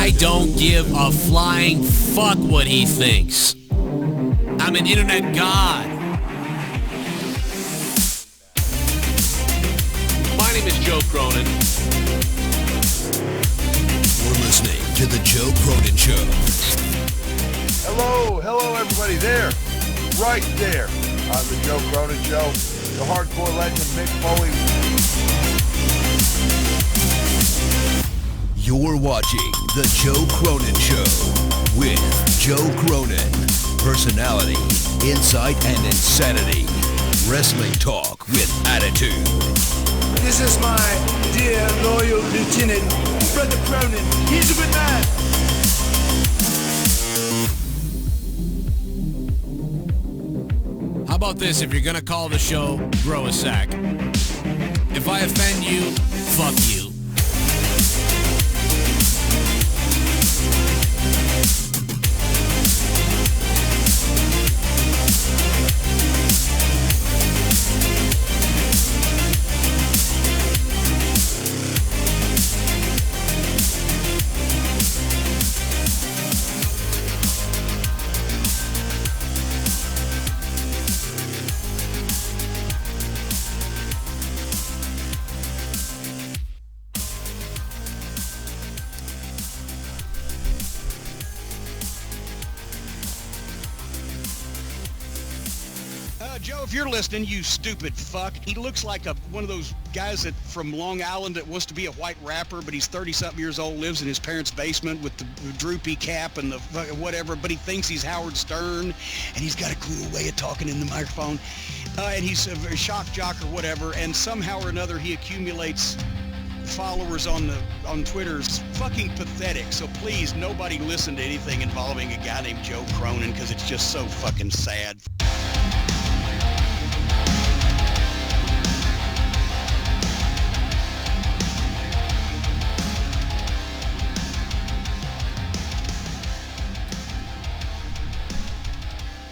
I don't give a flying fuck what he thinks. I'm an internet god. My name is Joe Cronin. We're listening to the Joe Cronin Show. Hello everybody there, right there on the Joe Cronin Show, the hardcore legend Mick Foley. You're watching the Joe Cronin Show with Joe Cronin. Personality, insight, and insanity. Wrestling talk with attitude. This is my dear loyal lieutenant, Brother Cronin. He's a good man. How about this? If you're going to call the show, grow a sack. If I offend you, fuck you. Joe, if you're listening, you stupid fuck. He looks like one of those guys that from Long Island that wants to be a white rapper, but he's 30-something years old, lives in his parents' basement with the droopy cap and the whatever, but he thinks he's Howard Stern, and he's got a cool way of talking in the microphone, and he's a shock jock or whatever, and somehow or another he accumulates followers on Twitter. It's fucking pathetic. So please, nobody listen to anything involving a guy named Joe Cronin, because it's just so fucking sad.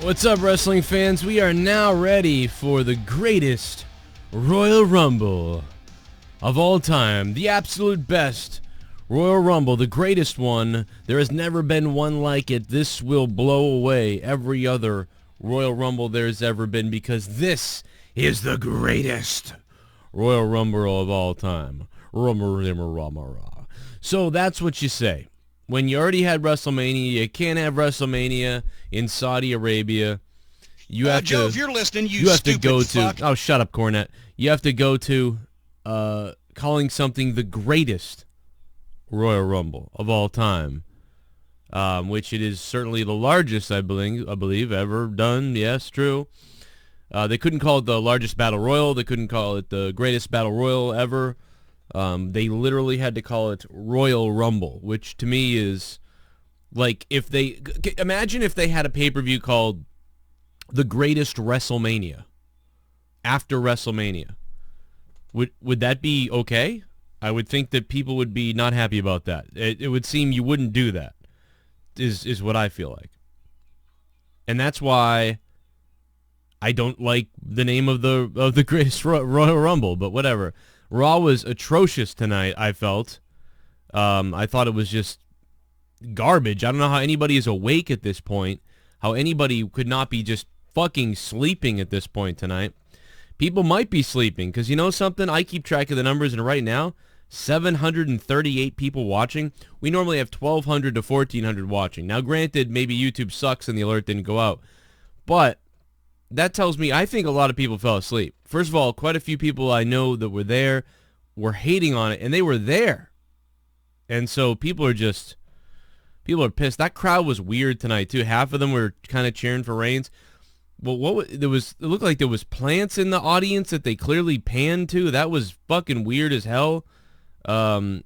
What's up, wrestling fans? We are now ready for the greatest Royal Rumble of all time. The absolute best Royal Rumble, the greatest one. There has never been one like it. This will blow away every other Royal Rumble there's ever been, because this is the greatest Royal Rumble of all time. So that's what you say. When you already had WrestleMania, you can't have WrestleMania in Saudi Arabia. You have Joe, to, if you're listening, you have to go fuck. to. Oh, shut up, Cornette. You have to go to calling something the greatest Royal Rumble of all time, which it is certainly the largest, I believe, ever done. Yes, true. They couldn't call it the largest battle royal. They couldn't call it the greatest battle royal ever. They literally had to call it Royal Rumble, which to me is like, if they imagine if they had a pay-per-view called the Greatest WrestleMania after WrestleMania. Would that be okay? I would think that people would be not happy about that. It would seem you wouldn't do that, is what I feel like. And that's why I don't like the name of the Greatest Royal Rumble, but whatever. Raw was atrocious tonight, I felt. I thought it was just garbage. I don't know how anybody is awake at this point, how anybody could not be just fucking sleeping at this point tonight. People might be sleeping, because you know something? I keep track of the numbers, and right now, 738 people watching. We normally have 1,200 to 1,400 watching. Now, granted, maybe YouTube sucks and the alert didn't go out, but that tells me I think a lot of people fell asleep. First of all, quite a few people I know that were there were hating on it, and they were there. And so people are pissed. That crowd was weird tonight, too. Half of them were kind of cheering for Reigns. Well, it looked like there was plants in the audience that they clearly panned to. That was fucking weird as hell. The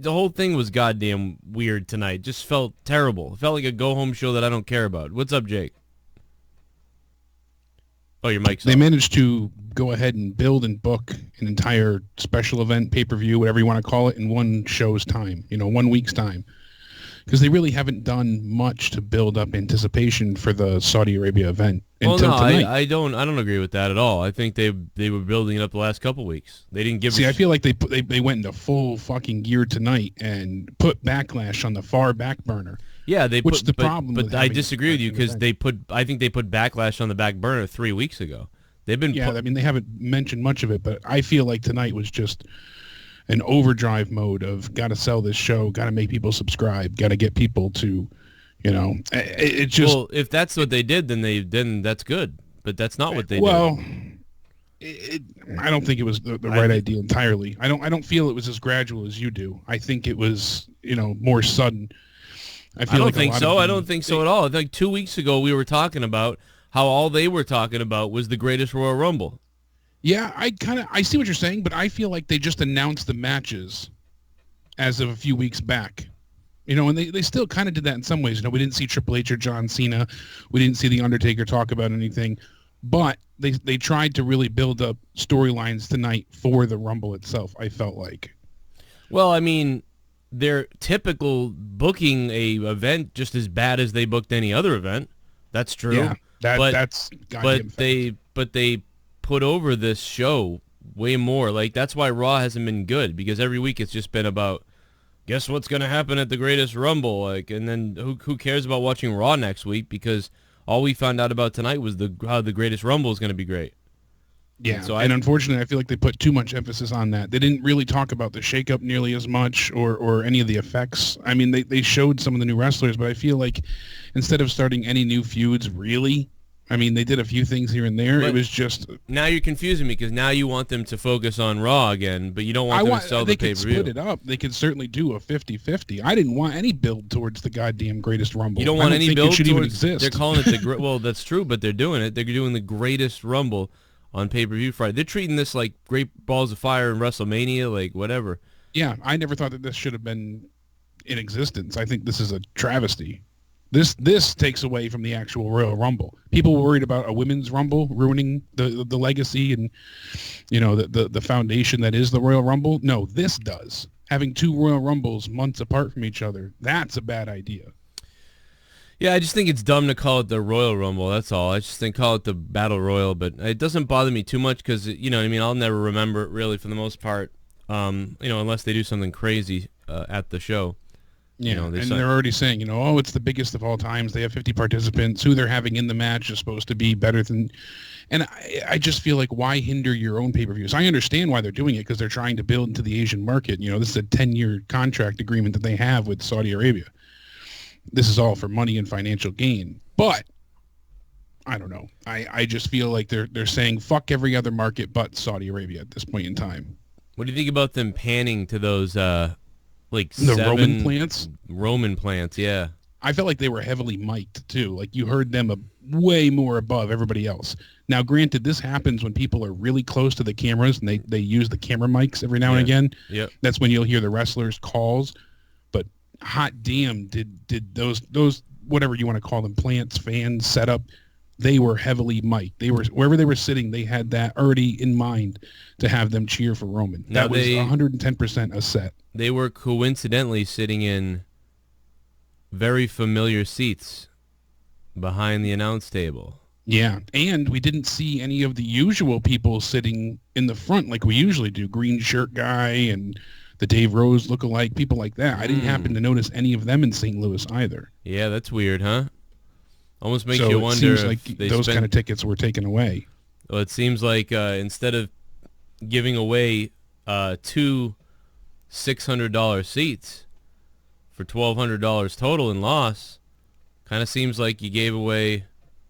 whole thing was goddamn weird tonight. Just felt terrible. It felt like a go-home show that I don't care about. What's up, Jake? Oh, your mic's They off. managed to go ahead and build and book an entire special event, pay-per-view, whatever you want to call it, in one show's time, 1 week's time. because they really haven't done much to build up anticipation for the Saudi Arabia event until tonight. I don't agree with that at all. I think they were building it up the last couple weeks. They didn't give. See, I feel like they went into full fucking gear tonight and put Backlash on the far back burner. Yeah, But I disagree with you because I think they put Backlash on the back burner 3 weeks ago. They've been. Yeah, I mean they haven't mentioned much of it, but I feel like tonight was just an overdrive mode of got to sell this show, got to make people subscribe, got to get people to, it just. Well, if that's what they did, then that's good. But that's not what they did. Well, I don't think it was the right idea entirely. I don't feel it was as gradual as you do. I think it was more sudden. I don't think so. I don't think so at all. I think 2 weeks ago we were talking about how all they were talking about was the greatest Royal Rumble. Yeah, I see what you're saying, but I feel like they just announced the matches as of a few weeks back. And they still kind of did that in some ways. We didn't see Triple H or John Cena. We didn't see The Undertaker talk about anything. But they tried to really build up storylines tonight for the Rumble itself, I felt like. Well, I mean, they're typical booking a event just as bad as they booked any other event. That's true. Yeah, that's goddamn fact. But they put over this show way more. Like, that's why Raw hasn't been good, because every week it's just been about, guess what's going to happen at the greatest Rumble? Like, and then who cares about watching Raw next week, because all we found out about tonight was how the greatest Rumble is going to be great. Yeah, and unfortunately, I feel like they put too much emphasis on that. They didn't really talk about the shakeup nearly as much or any of the effects. I mean, they showed some of the new wrestlers, but I feel like instead of starting any new feuds, really, I mean, they did a few things here and there. But it was just... Now you're confusing me, because now you want them to focus on Raw again, but you don't want them to sell the pay-per-view. They could split it up. They could certainly do a 50-50. I didn't want any build towards the goddamn greatest Rumble. You don't want any build it should towards... even exist. They're calling it the... Well, that's true, but they're doing it. They're doing the greatest Rumble on pay-per-view Friday. They're treating this like Great Balls of Fire in WrestleMania, like whatever. Yeah, I never thought that this should have been in existence. I think this is a travesty. This takes away from the actual Royal Rumble. People were worried about a women's Rumble ruining the legacy and the foundation that is the Royal Rumble. No, this does. Having two Royal Rumbles months apart from each other, that's a bad idea. Yeah, I just think it's dumb to call it the Royal Rumble, that's all. I just think call it the Battle Royal, but it doesn't bother me too much because, I'll never remember it really for the most part, unless they do something crazy at the show. Yeah, they're already saying, it's the biggest of all times. They have 50 participants. Who they're having in the match is supposed to be better than... And I just feel like, why hinder your own pay-per-views? I understand why they're doing it, because they're trying to build into the Asian market. This is a 10-year contract agreement that they have with Saudi Arabia. This is all for money and financial gain. But, I don't know. I just feel like they're saying, fuck every other market but Saudi Arabia at this point in time. What do you think about them panning to those... Roman plants? Roman plants, yeah. I felt like they were heavily mic'd, too. Like, you heard them way more above everybody else. Now, granted, this happens when people are really close to the cameras, and they use the camera mics every now and again. Yep. That's when you'll hear the wrestlers' calls. But, hot damn, did those whatever you want to call them, plants, fans, setup, they were heavily mic'd. They were, wherever they were sitting, they had that already in mind to have them cheer for Roman. That was 110% a set. They were coincidentally sitting in very familiar seats behind the announce table. Yeah, and we didn't see any of the usual people sitting in the front like we usually do. Green shirt guy and the Dave Rose lookalike, people like that. I didn't happen to notice any of them in St. Louis either. Yeah, that's weird, huh? Almost makes you wonder if like those kind of tickets were taken away. Well, it seems like instead of giving away two $600 seats for $1,200 total in loss, kind of seems like you gave away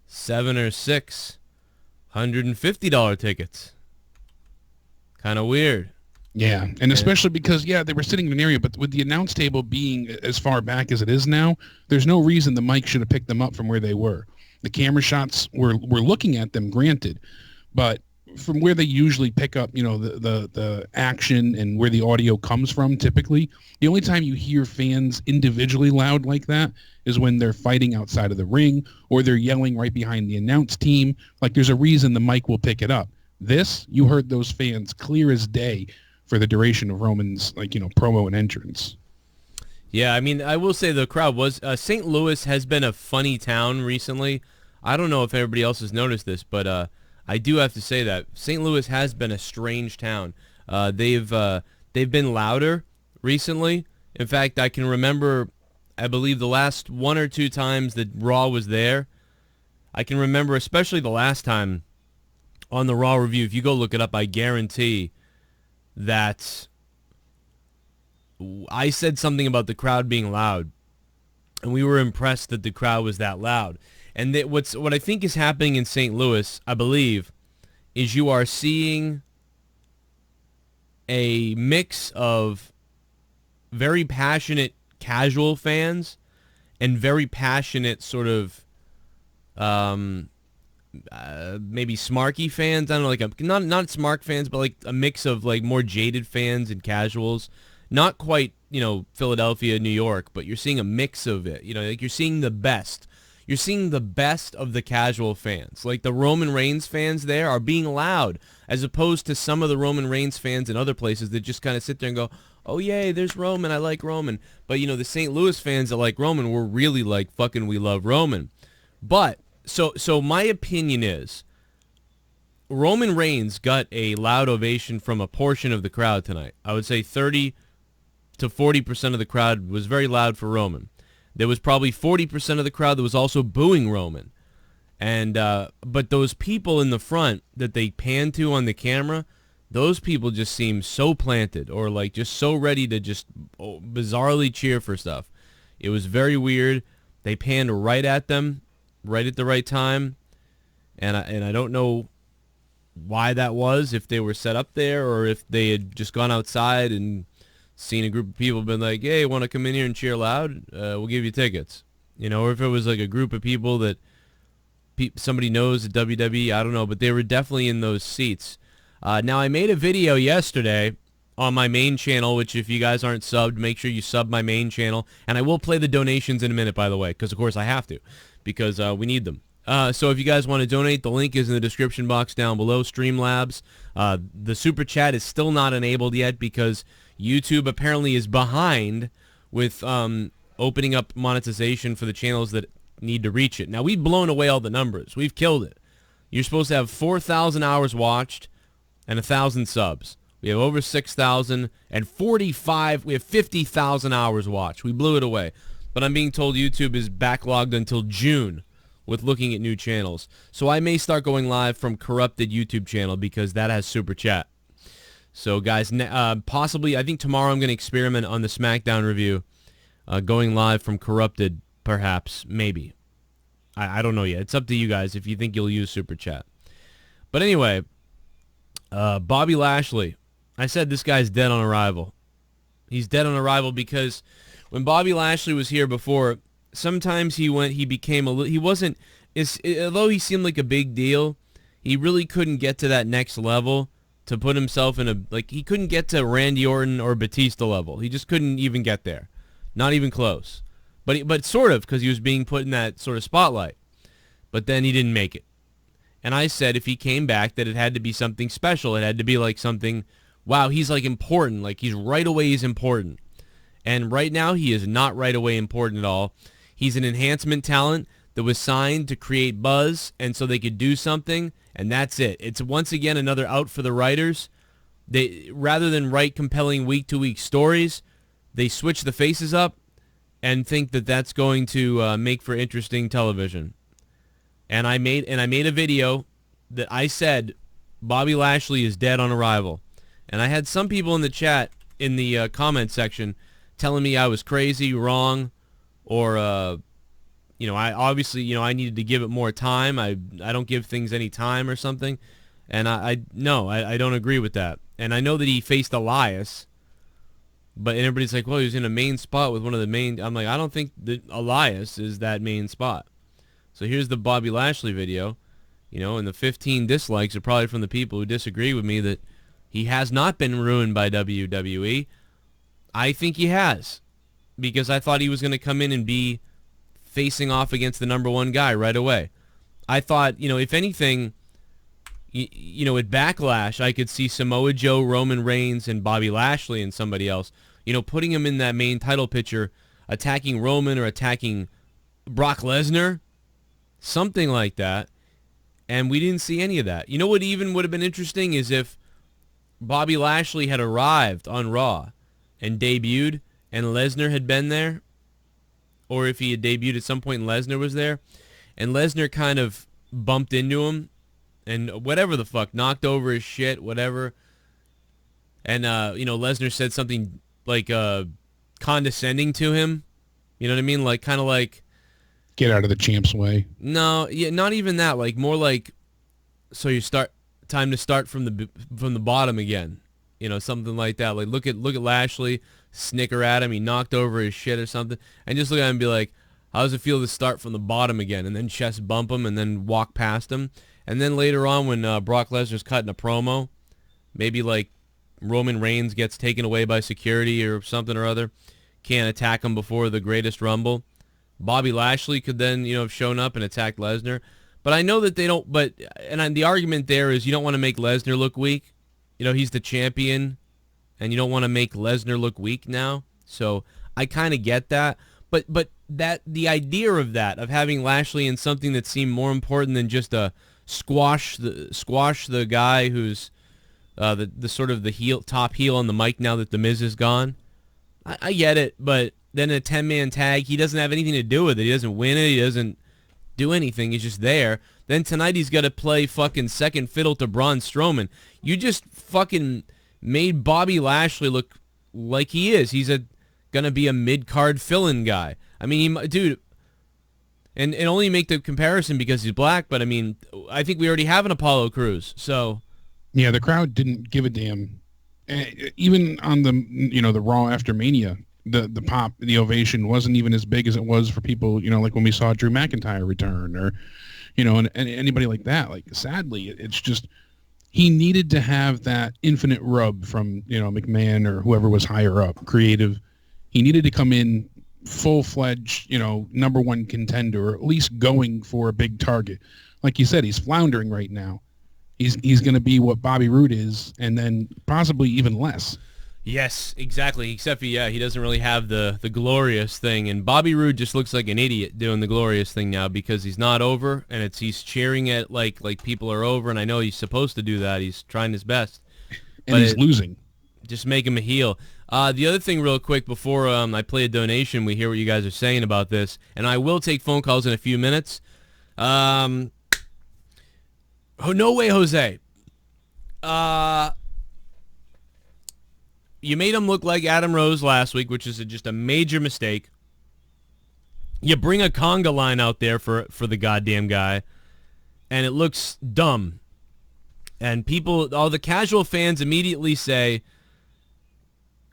7 or 6 $150 tickets. Kind of weird. Yeah, and especially because, they were sitting in an area, but with the announce table being as far back as it is now, there's no reason the mic should have picked them up from where they were. The camera shots were looking at them, granted, but from where they usually pick up, the action and where the audio comes from, typically, the only time you hear fans individually loud like that is when they're fighting outside of the ring or they're yelling right behind the announce team. Like, there's a reason the mic will pick it up. This, you heard those fans clear as day for the duration of Roman's, promo and entrance. Yeah, I mean, I will say the crowd was... St. Louis has been a funny town recently. I don't know if everybody else has noticed this, but I do have to say that St. Louis has been a strange town. They've been louder recently. In fact, I can remember, I believe, the last 1 or 2 times that Raw was there. I can remember, especially the last time on the Raw review. If you go look it up, I guarantee that I said something about the crowd being loud, and we were impressed that the crowd was that loud. And what I think is happening in St. Louis, I believe, is you are seeing a mix of very passionate casual fans and very passionate sort of maybe smarky fans. I don't know, like not smart fans, but like a mix of like more jaded fans and casuals. Not quite, Philadelphia, New York, but you're seeing a mix of it. Like you're seeing the best. You're seeing the best of the casual fans. Like the Roman Reigns fans there are being loud, as opposed to some of the Roman Reigns fans in other places that just kind of sit there and go, oh, yay, there's Roman, I like Roman. But, the St. Louis fans that like Roman were really like, fucking we love Roman. But, so my opinion is, Roman Reigns got a loud ovation from a portion of the crowd tonight. I would say 30 to 40% of the crowd was very loud for Roman. There was probably 40% of the crowd that was also booing Roman. And but those people in the front that they panned to on the camera, those people just seem so planted or like just so ready to just bizarrely cheer for stuff. It was very weird. They panned right at them, right at the right time. And I don't know why that was, if they were set up there or if they had just gone outside and seen a group of people been like, hey, want to come in here and cheer loud? We'll give you tickets. Or if it was like a group of people that somebody knows at WWE, I don't know, but they were definitely in those seats. Now, I made a video yesterday on my main channel, which if you guys aren't subbed, make sure you sub my main channel. And I will play the donations in a minute, by the way, because, of course, I have to, because we need them. So if you guys want to donate, the link is in the description box down below, Streamlabs. The Super Chat is still not enabled yet because YouTube apparently is behind with opening up monetization for the channels that need to reach it. Now, we've blown away all the numbers. We've killed it. You're supposed to have 4,000 hours watched and 1,000 subs. We have over 6,000 and 45. We have 50,000 hours watched. We blew it away. But I'm being told YouTube is backlogged until June with looking at new channels. So I may start going live from Corrupted YouTube channel because that has Super Chat. So, guys, possibly, I think tomorrow I'm going to experiment on the SmackDown review, going live from Corrupted, perhaps, maybe. I don't know yet. It's up to you guys if you think you'll use Super Chat. But anyway, Bobby Lashley. I said this guy's dead on arrival. He's dead on arrival because when Bobby Lashley was here before, sometimes he became although he seemed like a big deal, he really couldn't get to that next level to put himself in he couldn't get to Randy Orton or Batista level. He just couldn't even get there. Not even close. But sort of, because he was being put in that sort of spotlight. But then he didn't make it. And I said if he came back that it had to be something special. It had to be like something, wow, he's like important. Like he's right away he's important. And right now he is not right away important at all. He's an enhancement talent that was signed to create buzz and so they could do something. And that's it. It's once again another out for the writers. They rather than write compelling week-to-week stories, they switch the faces up and think that that's going to make for interesting television. And I made a video that I said Bobby Lashley is dead on arrival. And I had some people in the chat in the comment section telling me I was crazy, wrong, or I obviously, I needed to give it more time. I don't give things any time or something. And I don't agree with that. And I know that he faced Elias, but everybody's like, well, he was in a main spot with one of the main. I'm like, I don't think that Elias is that main spot. So here's the Bobby Lashley video, and the 15 dislikes are probably from the people who disagree with me that he has not been ruined by WWE. I think he has, because I thought he was going to come in and be facing off against the number one guy right away. I thought, if anything, at Backlash, I could see Samoa Joe, Roman Reigns, and Bobby Lashley and somebody else, putting him in that main title picture attacking Roman or attacking Brock Lesnar, something like that. And we didn't see any of that. You know what even would have been interesting is if Bobby Lashley had arrived on Raw and debuted and Lesnar had been there, or if he had debuted at some point and Lesnar was there, and Lesnar kind of bumped into him and whatever the fuck, knocked over his shit, whatever, and, Lesnar said something like condescending to him, you know what I mean? Like, kind of like, get out of the champ's way. no, yeah, not even that. Like, more like, so time to start from the bottom again. You know, something like that. Like, look at Lashley, snicker at him. He knocked over his shit or something, and just look at him and be like, how does it feel to start from the bottom again? And then chest bump him and then walk past him. And then later on when Brock Lesnar's cutting a promo, maybe like Roman Reigns gets taken away by security or something or other, can't attack him before the Greatest Rumble. Bobby Lashley could then, have shown up and attacked Lesnar. But I know that they don't, the argument there is you don't want to make Lesnar look weak. He's the champion, and you don't want to make Lesnar look weak now. So I kind of get that. But the idea of having Lashley in something that seemed more important than just a squash the guy who's the sort of the top heel on the mic now that The Miz is gone. I get it, but then a 10-man tag, he doesn't have anything to do with it. He doesn't win it. He doesn't do anything. He's just there. Then tonight he's got to play fucking second fiddle to Braun Strowman. You just fucking made Bobby Lashley look like he is. He's gonna be a mid-card fill-in guy. I mean, dude, and only make the comparison because he's black, but I mean, I think we already have an Apollo Crews, so. Yeah, the crowd didn't give a damn. Even on the the Raw after Mania, the pop, the ovation wasn't even as big as it was for people, like when we saw Drew McIntyre return or, and anybody like that. Like, sadly, it's just he needed to have that infinite rub from, McMahon or whoever was higher up, creative. He needed to come in full-fledged, number one contender, or at least going for a big target. Like you said, he's floundering right now. He's going to be what Bobby Roode is, and then possibly even less. Yes, exactly. Except for, he doesn't really have the glorious thing. And Bobby Roode just looks like an idiot doing the glorious thing now because he's not over, and he's cheering at like people are over. And I know he's supposed to do that. He's trying his best. And he's losing. Just make him a heel. The other thing real quick before I play a donation, we hear what you guys are saying about this. And I will take phone calls in a few minutes. No way, Jose. You made him look like Adam Rose last week, which is just a major mistake. You bring a conga line out there for the goddamn guy, and it looks dumb. And all the casual fans immediately say,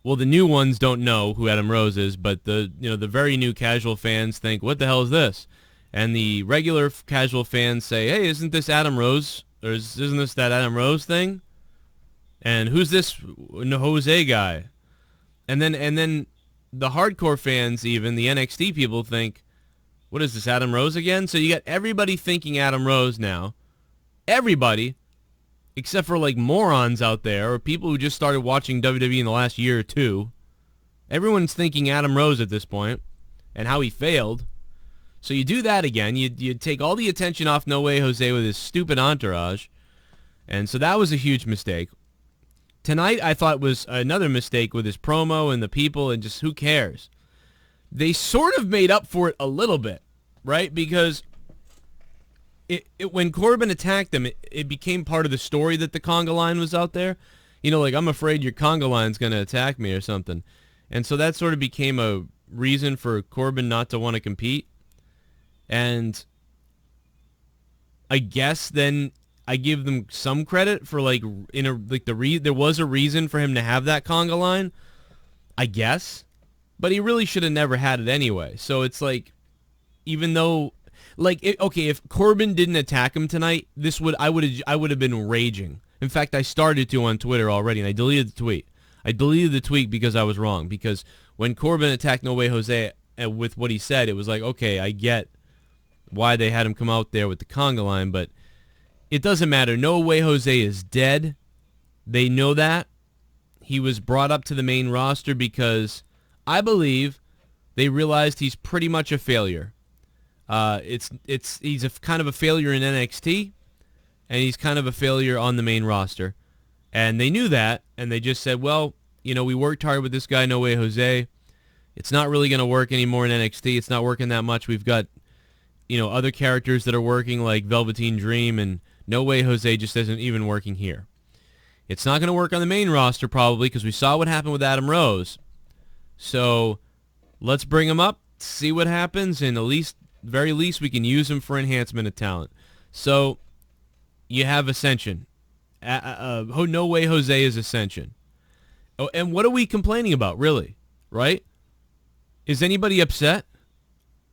well, the new ones don't know who Adam Rose is, but the very new casual fans think, what the hell is this? And the regular casual fans say, hey, isn't this Adam Rose? Or isn't this that Adam Rose thing? And who's this Jose guy? And then the hardcore fans, even the NXT people, think, what is this, Adam Rose again? So you got everybody thinking Adam Rose now. Everybody, except for like morons out there or people who just started watching WWE in the last year or two. Everyone's thinking Adam Rose at this point and how he failed. So you do that again. You take all the attention off No Way Jose with his stupid entourage. And so that was a huge mistake. Tonight I thought was another mistake with his promo and the people and just who cares. They sort of made up for it a little bit, right? Because when Corbin attacked him, it became part of the story that the conga line was out there. Like, I'm afraid your conga line's going to attack me or something. And so that sort of became a reason for Corbin not to want to compete. And I guess then I give them some credit for there was a reason for him to have that conga line, I guess, but he really should have never had it anyway. So it's like, even though, if Corbin didn't attack him tonight, I would have been raging. In fact, I started to on Twitter already, and I deleted the tweet. I deleted the tweet because I was wrong. Because when Corbin attacked No Way Jose with what he said, it was like, okay, I get why they had him come out there with the conga line, but it doesn't matter. No Way Jose is dead. They know that. He was brought up to the main roster because I believe they realized he's pretty much a failure. He's kind of a failure in NXT, and he's kind of a failure on the main roster. And they knew that, and they just said, well, we worked hard with this guy, No Way Jose. It's not really going to work anymore in NXT. It's not working that much. We've got, other characters that are working like Velveteen Dream, and No Way Jose just isn't even working here. It's not going to work on the main roster probably because we saw what happened with Adam Rose. So let's bring him up, see what happens, and very least we can use him for enhancement of talent. So you have Ascension. No Way Jose is Ascension. Oh, and what are we complaining about, really? Right? Is anybody upset?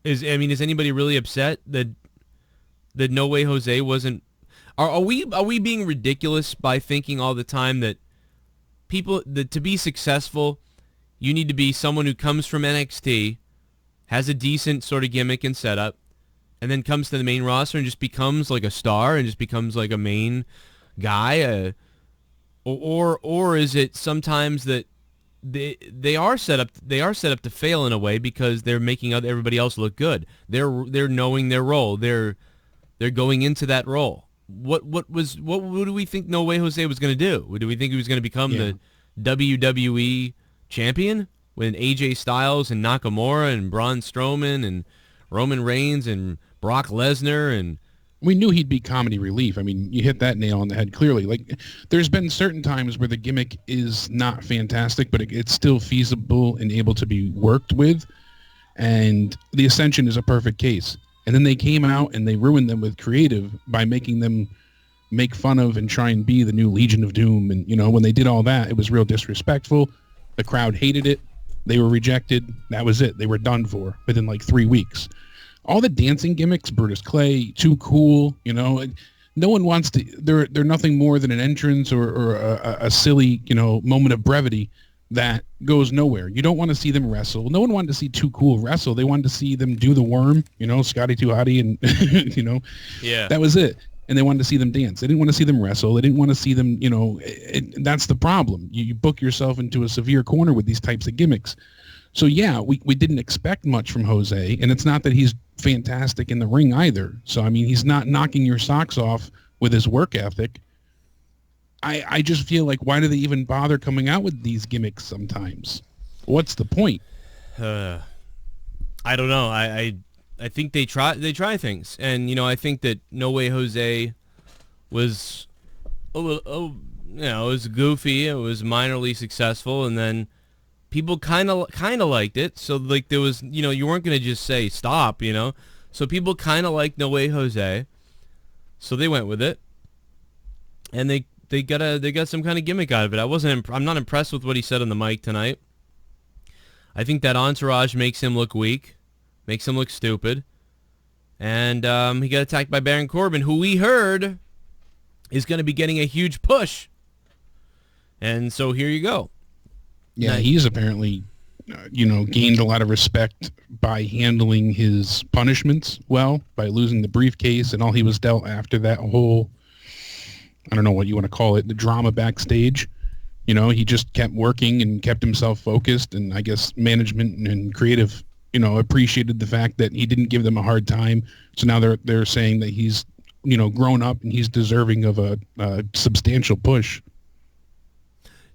Is anybody really upset that No Way Jose wasn't? Are we being ridiculous by thinking all the time that to be successful, you need to be someone who comes from NXT, has a decent sort of gimmick and setup, and then comes to the main roster and just becomes like a star and just becomes like a main guy? Or is it sometimes that they are set up to fail in a way because they're making everybody else look good. They're knowing their role. They're going into that role. What do we think No Way Jose was going to do? Do we think he was going to become the WWE champion with AJ Styles and Nakamura and Braun Strowman and Roman Reigns and Brock Lesnar? And we knew he'd be comedy relief. I mean, you hit that nail on the head clearly. Like, there's been certain times where the gimmick is not fantastic, but it's still feasible and able to be worked with. And the Ascension is a perfect case. And then they came out and they ruined them with creative by making them make fun of and try and be the new Legion of Doom. And, when they did all that, it was real disrespectful. The crowd hated it. They were rejected. That was it. They were done for within like 3 weeks. All the dancing gimmicks, Brutus Clay, Too Cool, no one wants to, they're nothing more than an entrance or a silly, moment of brevity that goes nowhere. You don't want to see them wrestle. No one wanted to see Too Cool wrestle. They wanted to see them do the worm, Scotty 2 Hotty and, Yeah, that was it. And they wanted to see them dance. They didn't want to see them wrestle. They didn't want to see them, that's the problem. You book yourself into a severe corner with these types of gimmicks. So yeah, we didn't expect much from Jose, and it's not that he's fantastic in the ring either. So I mean, he's not knocking your socks off with his work ethic. I just feel like, why do they even bother coming out with these gimmicks sometimes? What's the point? I don't know. I think they try things, and I think that No Way Jose was a little, it was goofy. It was minorly successful, and then people kind of liked it. So like there was, you weren't going to just say stop, So people kind of liked No Way Jose. So they went with it. And they got some kind of gimmick out of it. I'm not impressed with what he said on the mic tonight. I think that entourage makes him look weak, makes him look stupid. And he got attacked by Baron Corbin, who we heard is going to be getting a huge push. And so here you go. Yeah, he's apparently, gained a lot of respect by handling his punishments well, by losing the briefcase and all he was dealt after that whole, I don't know what you want to call it, the drama backstage. He just kept working and kept himself focused, and I guess management and creative, appreciated the fact that he didn't give them a hard time. So now they're saying that he's, grown up and he's deserving of a substantial push.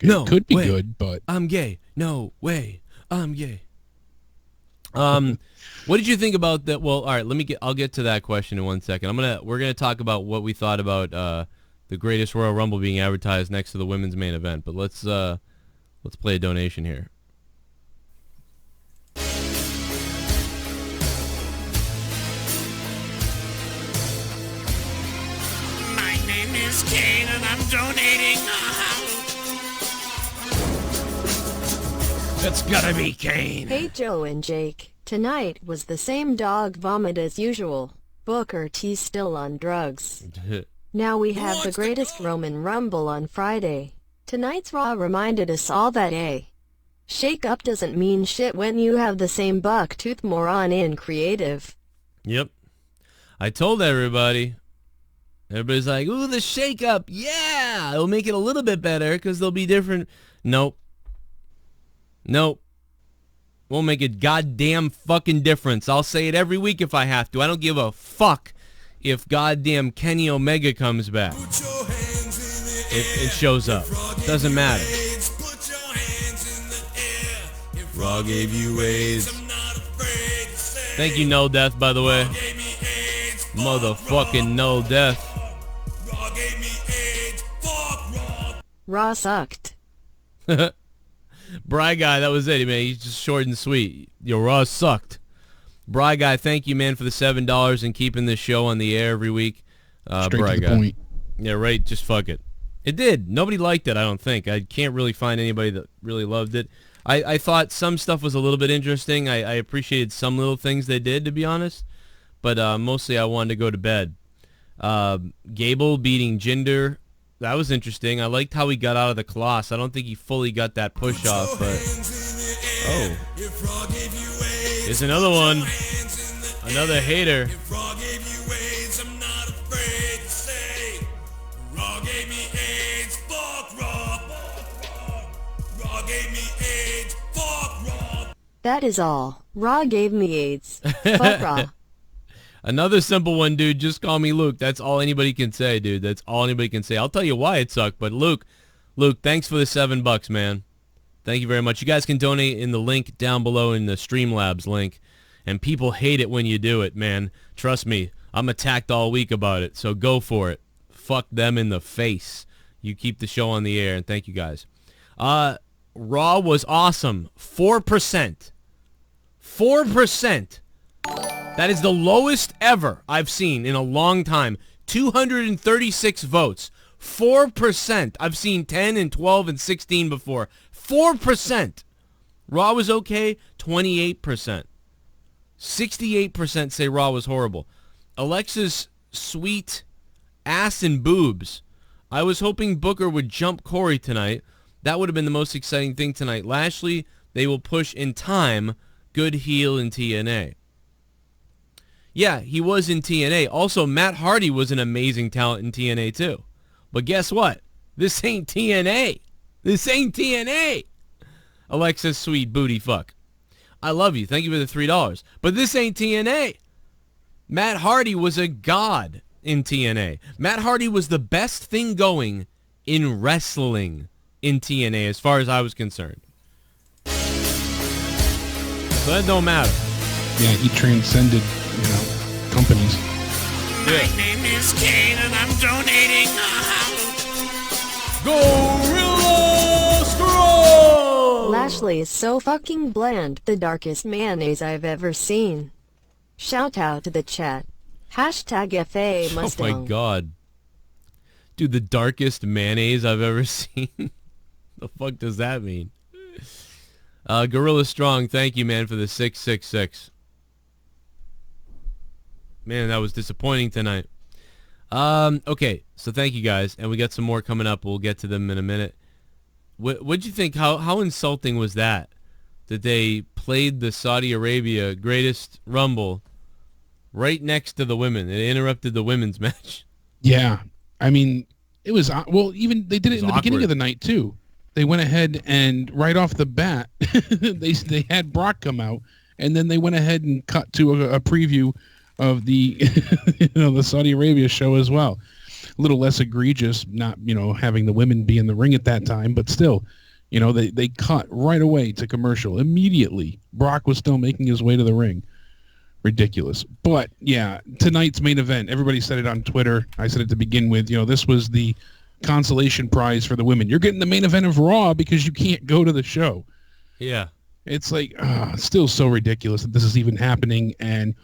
No, it could be way. good, but I'm gay. No way. I'm gay. What did you think about that? Well, all right, I'll get to that question in 1 second. We're gonna talk about what we thought about the greatest Royal Rumble being advertised next to the women's main event. But let's play a donation here. My name is Kane and I'm donating. It's gotta be Kane. Hey Joe and Jake, tonight was the same dog vomit as usual. Booker T still on drugs. Now we have the greatest Roman Rumble on Friday. Tonight's Raw reminded us all that shake up doesn't mean shit when you have the same buck-tooth moron in creative. Yep. I told everybody. Everybody's like, ooh, the shake-up. Yeah, it'll make it a little bit better because they'll be different. Nope. Won't make a goddamn fucking difference. I'll say it every week if I have to. I don't give a fuck if goddamn Kenny Omega comes back. It shows up. Doesn't matter. Raw gave you AIDS. Thank you, No Death, by the way. Motherfucking No Death. Raw sucked. Bry Guy, that was it, man. He's just short and sweet. Your Raw sucked. Bry Guy, thank you, man, for the $7 and keeping this show on the air every week. Straight Bry to the Guy. point. Yeah, right. Just fuck it. It did. Nobody liked it, I don't think. I can't really find anybody that really loved it. I thought some stuff was a little bit interesting. I appreciated some little things they did, to be honest. But mostly I wanted to go to bed. Gable beating Jinder. That was interesting. I liked how he got out of the Colossus. I don't think he fully got that push off, but... Oh. Here's another one. Another hater. That is all. Raw gave me AIDS. Fuck Raw. Another simple one, dude. Just call me Luke. That's all anybody can say, dude. That's all anybody can say. I'll tell you why it sucked, but Luke, thanks for the $7, man. Thank you very much. You guys can donate in the link down below in the Streamlabs link, and people hate it when you do it, man. Trust me. I'm attacked all week about it, so go for it. Fuck them in the face. You keep the show on the air, and thank you guys. Raw was awesome. 4%. 4%. That is the lowest ever I've seen in a long time. 236 votes. 4%. I've seen 10 and 12 and 16 before. 4%. Raw was okay. 28%. 68% say Raw was horrible. Alexa's sweet ass and boobs. I was hoping Booker would jump Corey tonight. That would have been the most exciting thing tonight. Lashley, they will push in time. Good heel in TNA. Yeah, he was in TNA. Also, Matt Hardy was an amazing talent in TNA too. But guess what? This ain't TNA. This ain't TNA. Alexa's sweet booty fuck. I love you. Thank you for the $3. But this ain't TNA. Matt Hardy was a god in TNA. Matt Hardy was the best thing going in wrestling in TNA as far as I was concerned. So that don't matter. Yeah, he transcended, companies. My name is Kane and I'm donating. Gorilla Scroll! Lashley is so fucking bland. The darkest mayonnaise I've ever seen. Shout out to the chat. Hashtag FA Mustang. Oh my god. Dude, the darkest mayonnaise I've ever seen. The fuck does that mean? Gorilla Strong, thank you, man, for the 666. Man, that was disappointing tonight. Okay, so thank you guys, and we got some more coming up. We'll get to them in a minute. What'd you think? How insulting was that? That they played the Saudi Arabia Greatest Rumble right next to the women. It interrupted the women's match. Yeah, I mean, it was even they did it in the beginning of the night too. They went ahead and right off the bat, they had Brock come out, and then they went ahead and cut to a preview of the the Saudi Arabia show as well. A little less egregious, not having the women be in the ring at that time, but still, they cut right away to commercial immediately. Brock was still making his way to the ring. Ridiculous. But yeah, tonight's main event. Everybody said it on Twitter. I said it to begin with. This was the consolation prize for the women. You're getting the main event of Raw because you can't go to the show. Yeah. It's like, still so ridiculous that this is even happening. And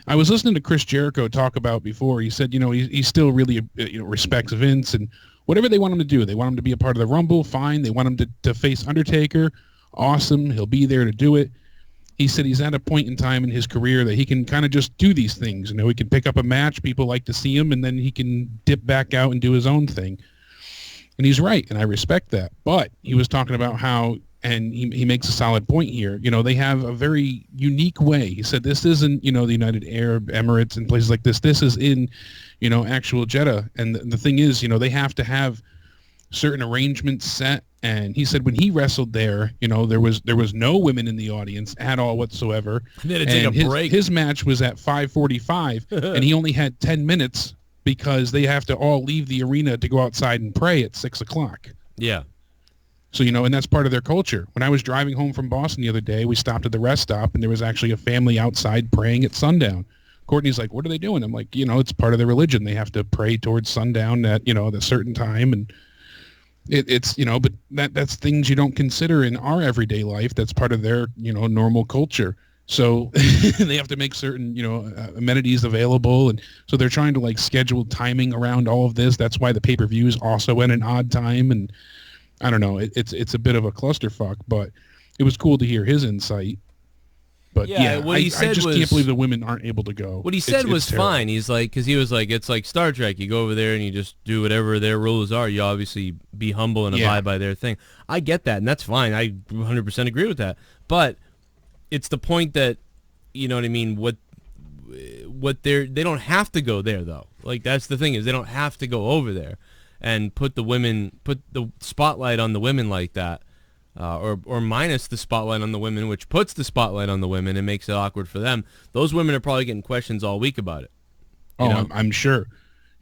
I was listening to Chris Jericho talk about before. He said, he still really respects Vince and whatever they want him to do. They want him to be a part of the Rumble. Fine. They want him to face Undertaker. Awesome. He'll be there to do it. He said he's at a point in time in his career that he can kind of just do these things. He can pick up a match. People like to see him, and then he can dip back out and do his own thing. And he's right, and I respect that. But he was talking about how, and he makes a solid point here, they have a very unique way. He said this isn't, the United Arab Emirates and places like this. This is in, actual Jeddah. And the thing is, they have to have certain arrangements set And he said when he wrestled there, there was no women in the audience at all whatsoever. They had to take a break. His match was at 5:45, and he only had 10 minutes because they have to all leave the arena to go outside and pray at 6 o'clock. Yeah. So, and that's part of their culture. When I was driving home from Boston the other day, we stopped at the rest stop, and there was actually a family outside praying at sundown. Courtney's like, what are they doing? I'm like, it's part of their religion. They have to pray towards sundown at, at a certain time, and it's but that's things you don't consider in our everyday life. That's part of their normal culture. So they have to make certain amenities available, and so they're trying to like schedule timing around all of this. That's why the pay-per-view is also at an odd time, and I don't know. It's a bit of a clusterfuck, but it was cool to hear his insight. But what he said I just was, can't believe the women aren't able to go. What he said was fine. He's like, because he was like, it's like Star Trek. You go over there and you just do whatever their rules are. You obviously be humble and abide by their thing. I get that, and that's fine. I 100% agree with that. But it's the point that, you know what I mean, what they don't have to go there, though. Like, that's the thing, is they don't have to go over there and put the spotlight on the women like that. Or minus the spotlight on the women, which puts the spotlight on the women and makes it awkward for them. Those women are probably getting questions all week about it. I'm sure.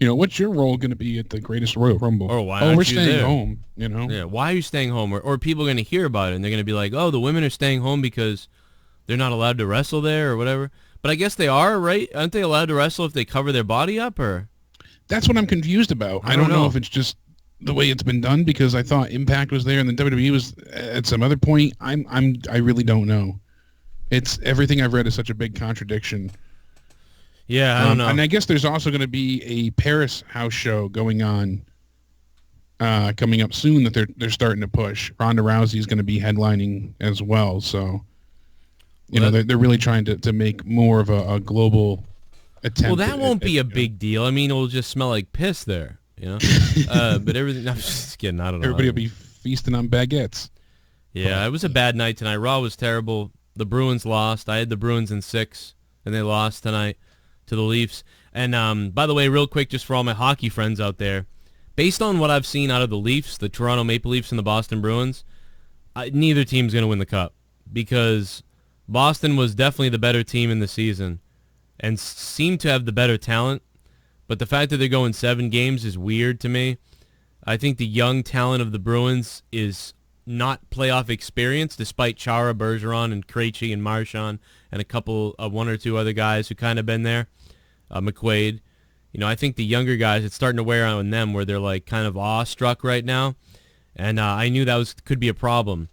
What's your role going to be at the Greatest Royal Rumble? Or why aren't we're you staying there? home. Yeah, why are you staying home? Or people are going to hear about it and they're going to be like, oh, the women are staying home because they're not allowed to wrestle there or whatever. But I guess they are, right? Aren't they allowed to wrestle if they cover their body up? Or that's what I'm confused about. I don't know if it's just the way it's been done, because I thought Impact was there and then WWE was at some other point. I really don't know. It's everything I've read is such a big contradiction. Yeah, I don't know. And I guess there's also going to be a Paris house show going on coming up soon that they're starting to push. Ronda Rousey is going to be headlining as well, so they're really trying to make more of a global attempt. Well, that won't be a big deal. I mean, it'll just smell like piss there. But everything. I'm just kidding. I don't know. Everybody will be feasting on baguettes. Yeah, it was a bad night tonight. Raw was terrible. The Bruins lost. I had the Bruins in 6, and they lost tonight to the Leafs. And by the way, real quick, just for all my hockey friends out there, based on what I've seen out of the Leafs, the Toronto Maple Leafs and the Boston Bruins, neither team's going to win the Cup, because Boston was definitely the better team in the season and seemed to have the better talent. But the fact that they're going 7 games is weird to me. I think the young talent of the Bruins is not playoff experience, despite Chara, Bergeron, and Krejci and Marchand and a couple of 1 or 2 other guys who kind of been there. McQuaid. I think the younger guys, it's starting to wear on them where they're like kind of awestruck right now. And I knew that could be a problem.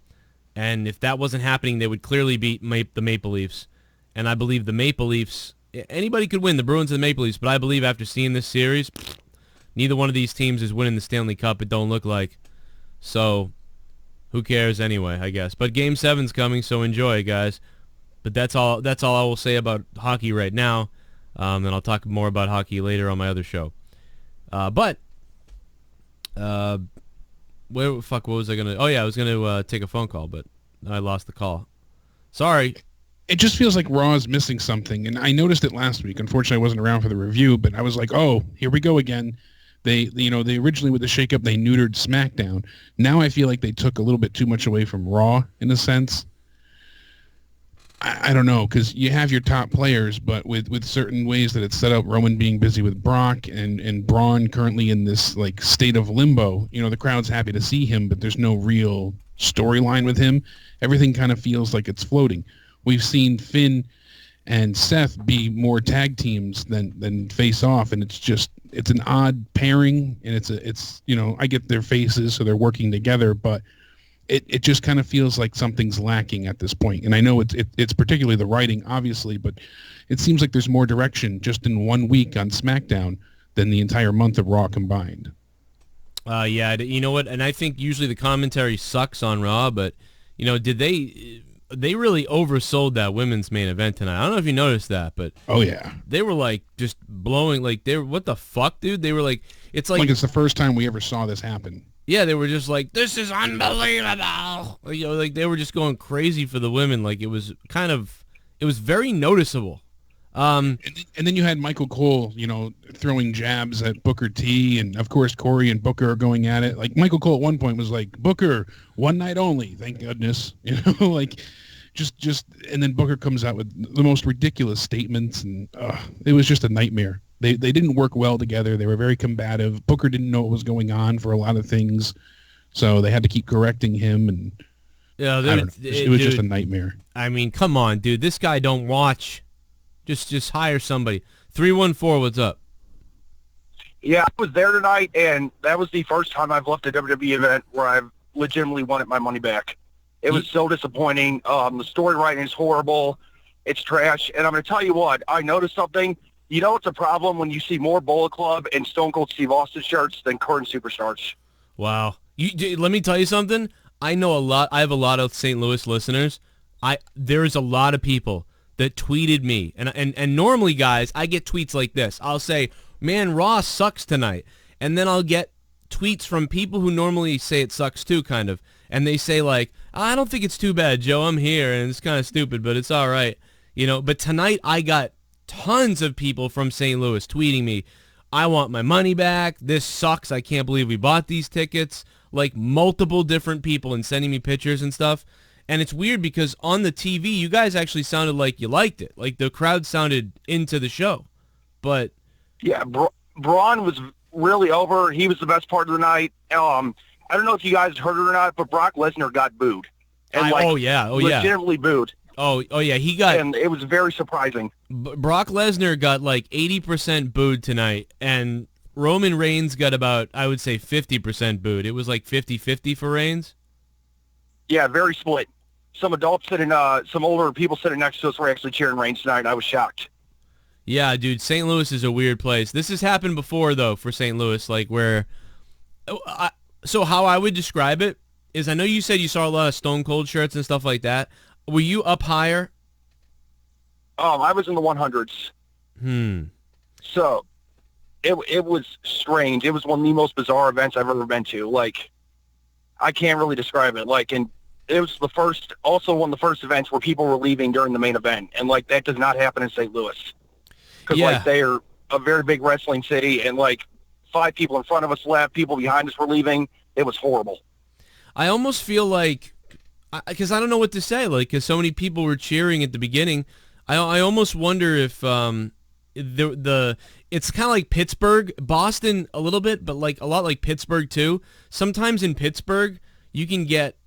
And if that wasn't happening, they would clearly beat the Maple Leafs. And I believe the Maple Leafs, anybody could win, the Bruins and the Maple Leafs, but I believe after seeing this series, neither one of these teams is winning the Stanley Cup. It don't look like. So, who cares anyway, I guess. But Game 7's coming, so enjoy, guys. But that's all I will say about hockey right now. And I'll talk more about hockey later on my other show. What was I going to... Oh, yeah, I was going to take a phone call, but I lost the call. Sorry. It just feels like Raw is missing something, and I noticed it last week. Unfortunately, I wasn't around for the review, but I was like, oh, here we go again. They originally with the shakeup, they neutered SmackDown. Now I feel like they took a little bit too much away from Raw, in a sense. I don't know, because you have your top players, but with certain ways that it's set up, Roman being busy with Brock and Braun currently in this like state of limbo. The crowd's happy to see him, but there's no real storyline with him. Everything kind of feels like it's floating. We've seen Finn and Seth be more tag teams than face off, and it's an odd pairing, and it's I get their faces, so they're working together, but it just kind of feels like something's lacking at this point. And I know it's particularly the writing, obviously, but it seems like there's more direction just in 1 week on SmackDown than the entire month of Raw combined. Yeah, you know what? And I think usually the commentary sucks on Raw, but they really oversold that women's main event tonight. I don't know if you noticed that, but oh yeah, they were like just blowing, like what the fuck, dude? They were like, it's it's the first time we ever saw this happen. Yeah, they were just like, this is unbelievable. Like they were just going crazy for the women. Like it was very noticeable. And then you had Michael Cole, throwing jabs at Booker T, and of course Corey and Booker are going at it. Like Michael Cole at one point was like, Booker, one night only, thank goodness. Like just and then Booker comes out with the most ridiculous statements, and it was just a nightmare. They didn't work well together. They were very combative. Booker didn't know what was going on for a lot of things, so they had to keep correcting him, and it was just a nightmare. I mean, come on, dude. This guy don't watch. Just hire somebody. 314, what's up? Yeah, I was there tonight, and that was the first time I've left a WWE event where I've legitimately wanted my money back. It was so disappointing. The story writing is horrible. It's trash. And I'm going to tell you what, I noticed something. You know it's a problem when you see more Bullet Club and Stone Cold Steve Austin shirts than current superstars. Wow. Let me tell you something. I know a lot. I have a lot of St. Louis listeners. There's a lot of people that tweeted me. And normally, guys, I get tweets like this. I'll say, man, Raw sucks tonight. And then I'll get tweets from people who normally say it sucks too, kind of. And they say, like, I don't think it's too bad, Joe. I'm here, and it's kind of stupid, but it's all right. But tonight I got tons of people from St. Louis tweeting me, I want my money back. This sucks. I can't believe we bought these tickets. Like, multiple different people and sending me pictures and stuff. And it's weird because on the TV, you guys actually sounded like you liked it. Like, the crowd sounded into the show. But yeah, Braun was really over. He was the best part of the night. I don't know if you guys heard it or not, but Brock Lesnar got booed. And legitimately booed. Oh yeah, he got... And it was very surprising. Brock Lesnar got like 80% booed tonight, and Roman Reigns got about, I would say, 50% booed. It was like 50-50 for Reigns? Yeah, very split. Some adults some older people sitting next to us were actually cheering Reigns tonight, and I was shocked. Yeah, dude, St. Louis is a weird place. This has happened before, though, for St. Louis, like where... So how I would describe it is, I know you said you saw a lot of Stone Cold shirts and stuff like that. Were you up higher? I was in the 100s. So it was strange. It was one of the most bizarre events I've ever been to. Like, I can't really describe it. Like, and it was also one of the first events where people were leaving during the main event. And, like, that does not happen in St. Louis. Because, like, they are a very big wrestling city, and, like, 5 people in front of us left, people behind us were leaving. It was horrible. I almost feel like, because I don't know what to say, like, because so many people were cheering at the beginning, I almost wonder if it's kind of like Pittsburgh, Boston a little bit, but like a lot like Pittsburgh too. Sometimes in Pittsburgh, you can get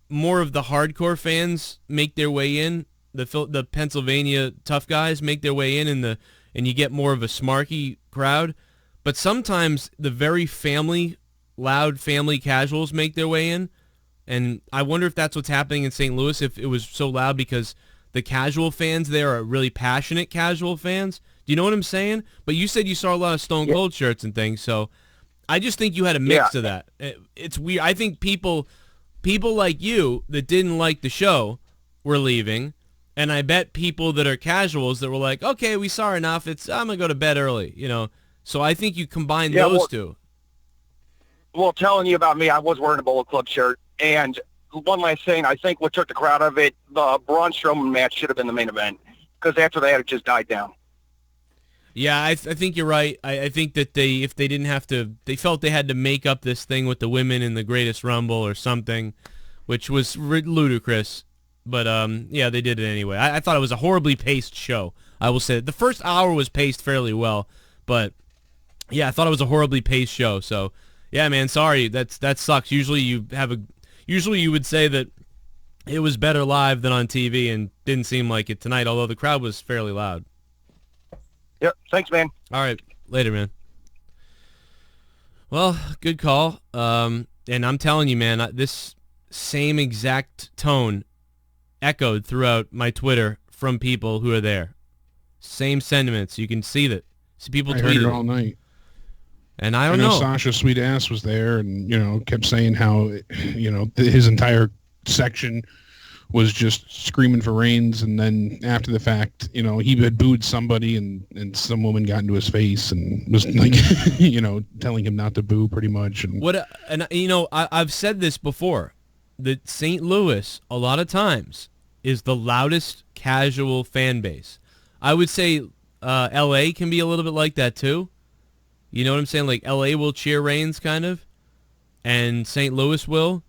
more of the hardcore fans make their way in, the Pennsylvania tough guys make their way in, and you get more of a smarky crowd. But sometimes the very loud family casuals make their way in. And I wonder if that's what's happening in St. Louis, if it was so loud because the casual fans there are really passionate casual fans. Do you know what I'm saying? But you said you saw a lot of Stone Cold shirts and things, so I just think you had a mix of that. It's weird. I think people like you that didn't like the show were leaving, and I bet people that are casuals that were like, okay, we saw enough. I'm going to go to bed early, So I think you combine those two. Well, telling you about me, I was wearing a Bullet Club shirt. And one last thing, I think what took the crowd out of it, the Braun Strowman match should have been the main event. Because after that, it just died down. Yeah, I think you're right. I think that if they didn't have to, they felt they had to make up this thing with the women in the Greatest Rumble or something, which was ludicrous. But, yeah, they did it anyway. I thought it was a horribly paced show, I will say. The first hour was paced fairly well, but... yeah, I thought it was a horribly paced show. So, yeah, man, sorry. That sucks. Usually you would say that it was better live than on TV, and didn't seem like it tonight, although the crowd was fairly loud. Yep. Thanks, man. All right. Later, man. Well, good call. And I'm telling you, man, this same exact tone echoed throughout my Twitter from people who are there. Same sentiments. You can see that. See people tweeting. I heard it all night. And I don't know. Sasha Sweet Ass was there and, kept saying how, his entire section was just screaming for Reigns. And then after the fact, he had booed somebody and some woman got into his face and was like, telling him not to boo pretty much. And I've said this before, that St. Louis, a lot of times, is the loudest casual fan base. I would say LA can be a little bit like that too. You know what I'm saying? Like LA will cheer Reigns kind of, and St. Louis will.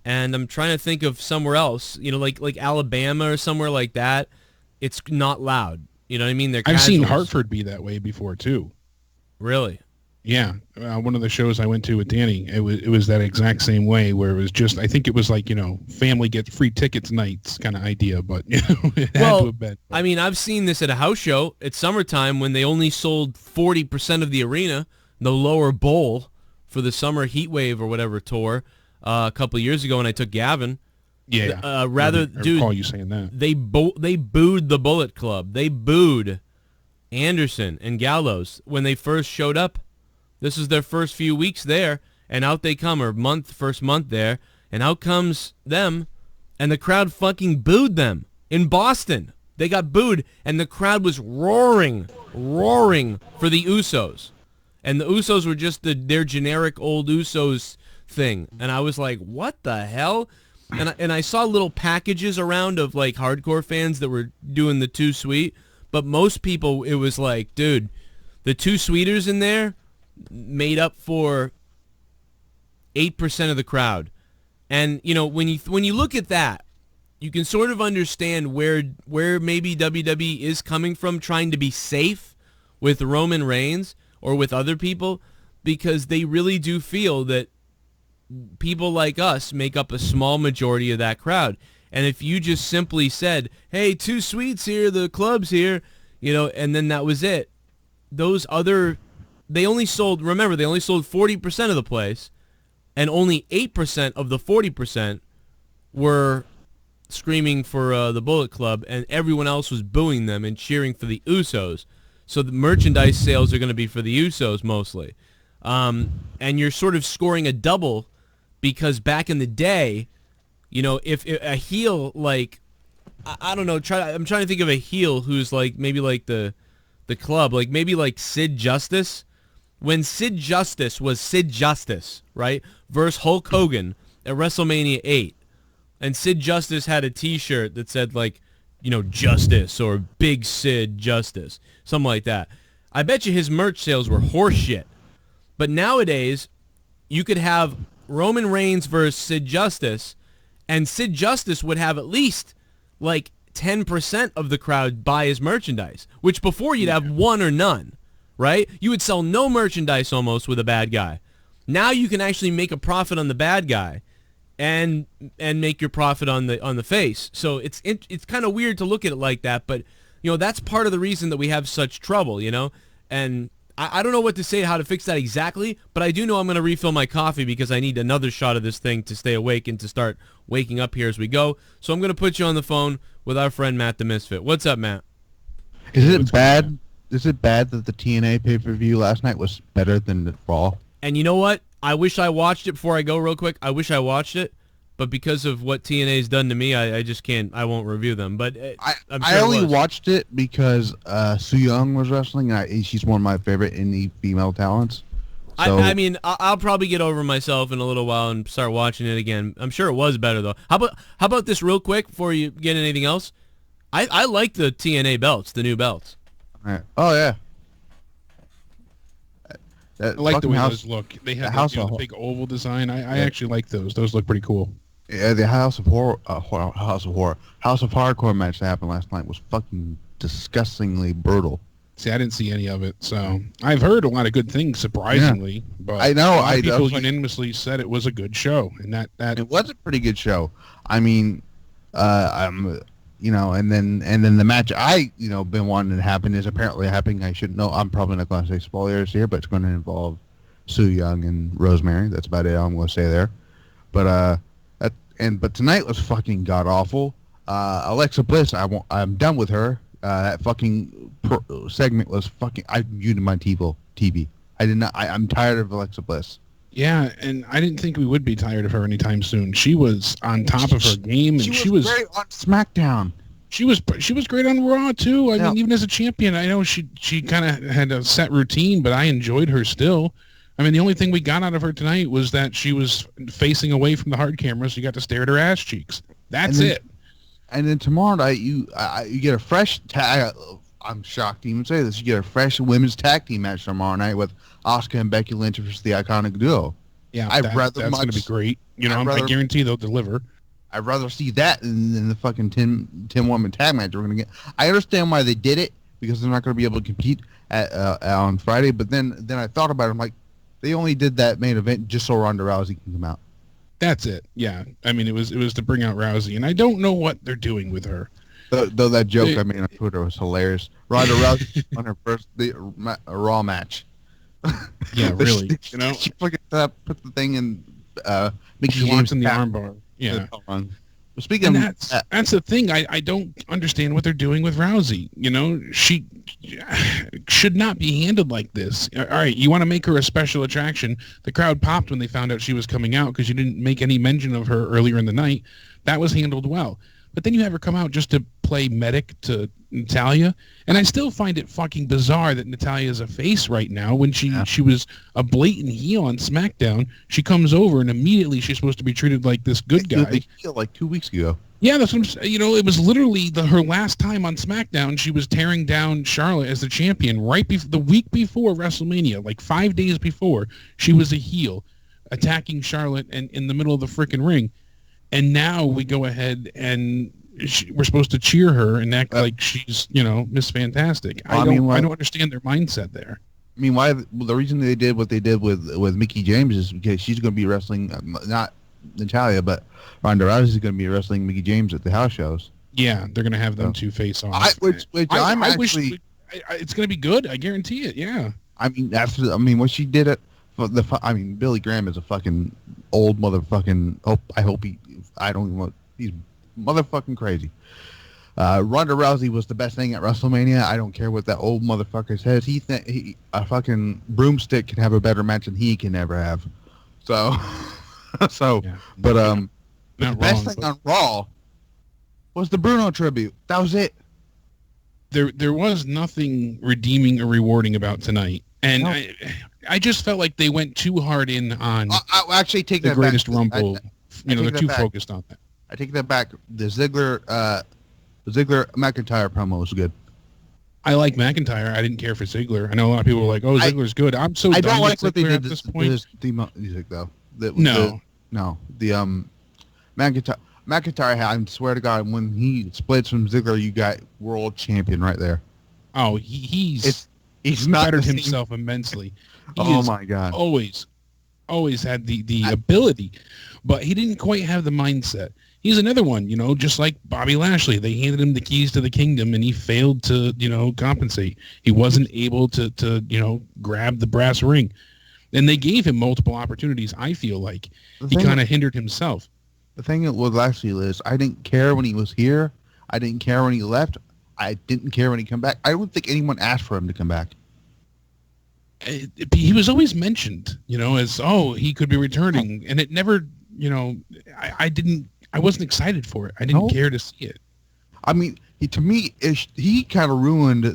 And I'm trying to think of somewhere else, you know, like Alabama or somewhere like that. It's not loud. You know what I mean? They're I've seen casuals. Hartford be that way before too. Really? Yeah, one of the shows I went to with Danny, it was that exact same way, where it was just, I think it was like, you know, family gets free tickets nights kind of idea, but you know, it had to have been. I mean, I've seen this at a house show. It's summertime when they only sold 40% of the arena, the lower bowl for the summer heat wave or whatever tour a couple of years ago when I took Gavin. Yeah. I recall you saying that. They booed the Bullet Club. They booed Anderson and Gallows when they first showed up. This is their first few weeks there, and out they come, or first month there, and out comes them, and the crowd fucking booed them in Boston. They got booed, and the crowd was roaring for the Usos. And the Usos were just their generic old Usos thing. And I was like, what the hell? And I saw little packages around of like hardcore fans that were doing the Too Sweet, but most people, it was like, dude, the Too Sweeters in there made up for 8% of the crowd. And you know, when you look at that, you can sort of understand where maybe WWE is coming from, trying to be safe with Roman Reigns or with other people, because they really do feel that people like us make up a small majority of that crowd. And if you just simply said, hey, Too Sweet's here, the club's here, you know, and then that was it, they only sold 40% of the place, and only 8% of the 40% were screaming for the Bullet Club, and everyone else was booing them and cheering for the Usos. So the merchandise sales are going to be for the Usos mostly. And you're sort of scoring a double, because back in the day, you know, if a heel, like, I don't know, I'm trying to think of a heel who's like maybe like the club, like maybe like Sid Justice. When Sid Justice was Sid Justice, right, versus Hulk Hogan at WrestleMania 8, and Sid Justice had a T-shirt that said, like, you know, Justice or Big Sid Justice, something like that. I bet you his merch sales were horseshit. But nowadays, you could have Roman Reigns versus Sid Justice, and Sid Justice would have at least, like, 10% of the crowd buy his merchandise, which before you'd have one or none. Right? You would sell no merchandise almost with a bad guy. Now you can actually make a profit on the bad guy, and make your profit on the face. So it's kind of weird to look at it like that, but you know, that's part of the reason that we have such trouble, you know. And I don't know what to say, how to fix that exactly, but I do know I'm going to refill my coffee because I need another shot of this thing to stay awake and to start waking up here as we go. So I'm going to put you on the phone with our friend Matt the Misfit. What's up, Matt? Is it bad that the TNA pay-per-view last night was better than the Raw? And you know what? I wish I watched it before I go real quick. I wish I watched it, but because of what TNA's done to me, I just can't. I won't review them. But I only watched it because Su Yung was wrestling, and she's one of my favorite indie female talents. So, I mean, I'll probably get over myself in a little while and start watching it again. I'm sure it was better, though. How about this real quick before you get anything else? I like the TNA belts, the new belts. Oh, yeah. I like the way those look. They have the big oval design. I actually like those. Those look pretty cool. Yeah, the House of Hardcore match that happened last night was fucking disgustingly brutal. See, I didn't see any of it, so I've heard a lot of good things, surprisingly. Yeah. But I know. People unanimously said it was a good show, and that it was a pretty good show. I mean, you know, and then the match been wanting to happen is apparently happening. I should know. I'm probably not going to say spoilers here, but it's going to involve Su Yung and Rosemary. That's about it. I'm going to say there. But but tonight was fucking god awful. Alexa Bliss, I'm done with her. That fucking segment was fucking. I muted my TV. I did not. I'm tired of Alexa Bliss. Yeah, and I didn't think we would be tired of her anytime soon. She was on top of her game, and she was great on SmackDown. She was great on Raw too. I mean, even as a champion, I know she kind of had a set routine, but I enjoyed her still. I mean, the only thing we got out of her tonight was that she was facing away from the hard camera, so you got to stare at her ass cheeks. That's it. And then tomorrow night, you get a fresh I'm shocked to even say this. You get a fresh women's tag team match tomorrow night with Asuka and Becky Lynch versus the Iconic Duo. Yeah, that's going to be great. I guarantee they'll deliver. I'd rather see that than the fucking 10-woman tag match we're going to get. I understand why they did it, because they're not going to be able to compete on Friday. But then I thought about it. I'm like, they only did that main event just so Ronda Rousey can come out. That's it. Yeah. I mean, it was to bring out Rousey, and I don't know what they're doing with her. Though that joke I made on Twitter was hilarious. Ronda Rousey on her first Raw match. Yeah, really. She fucking put the thing in. She locks in the armbar. Yeah. Speaking of that's the thing. I don't understand what they're doing with Rousey. She should not be handled like this. All right, you want to make her a special attraction. The crowd popped when they found out she was coming out because you didn't make any mention of her earlier in the night. That was handled well. But then you have her come out just to play medic to Natalya, and I still find it fucking bizarre that Natalya is a face right now when she was a blatant heel on SmackDown. She comes over and immediately she's supposed to be treated like this good guy. Like 2 weeks ago. Yeah, that's what I'm saying. It was literally her last time on SmackDown. She was tearing down Charlotte as the champion the week before WrestleMania, like 5 days before. She was a heel attacking Charlotte and in the middle of the freaking ring. And now we go ahead and we're supposed to cheer her and act like she's, Miss Fantastic. I don't understand their mindset there. I mean, why the reason they did what they did with Mickie James is because she's going to be wrestling, not Natalya, but Ronda Rousey is going to be wrestling Mickie James at the house shows. Yeah, they're going to have them two face off. Which I wish it's going to be good. I guarantee it. Yeah. I mean, what she did Billy Graham is a fucking old motherfucking. He's motherfucking crazy. Ronda Rousey was the best thing at WrestleMania. I don't care what that old motherfucker says. A fucking broomstick can have a better match than he can ever have. So, yeah. But the best thing on Raw was the Bruno tribute. That was it. There was nothing redeeming or rewarding about tonight, and no. I just felt like they went too hard in on. I'll actually take the that greatest back. Rumble. They're too focused on that. I take that back. The Ziggler McIntyre promo was good. I like McIntyre. I didn't care for Ziggler. I know a lot of people were like, "Oh, Ziggler's good." I don't like what they did at this point. His theme music though. The McIntyre. I swear to God, when he splits from Ziggler, you got world champion right there. Oh, he's not bettered himself immensely. My God! Always had the ability, but he didn't quite have the mindset. He's another one, just like Bobby Lashley. They handed him the keys to the kingdom, and he failed to, compensate. He wasn't able to grab the brass ring. And they gave him multiple opportunities, I feel like. He kind of hindered himself. The thing with Lashley is, I didn't care when he was here. I didn't care when he left. I didn't care when he came back. I don't think anyone asked for him to come back. He was always mentioned, as, he could be returning. And it never, I wasn't excited for it. I didn't care to see it. I mean, he kind of ruined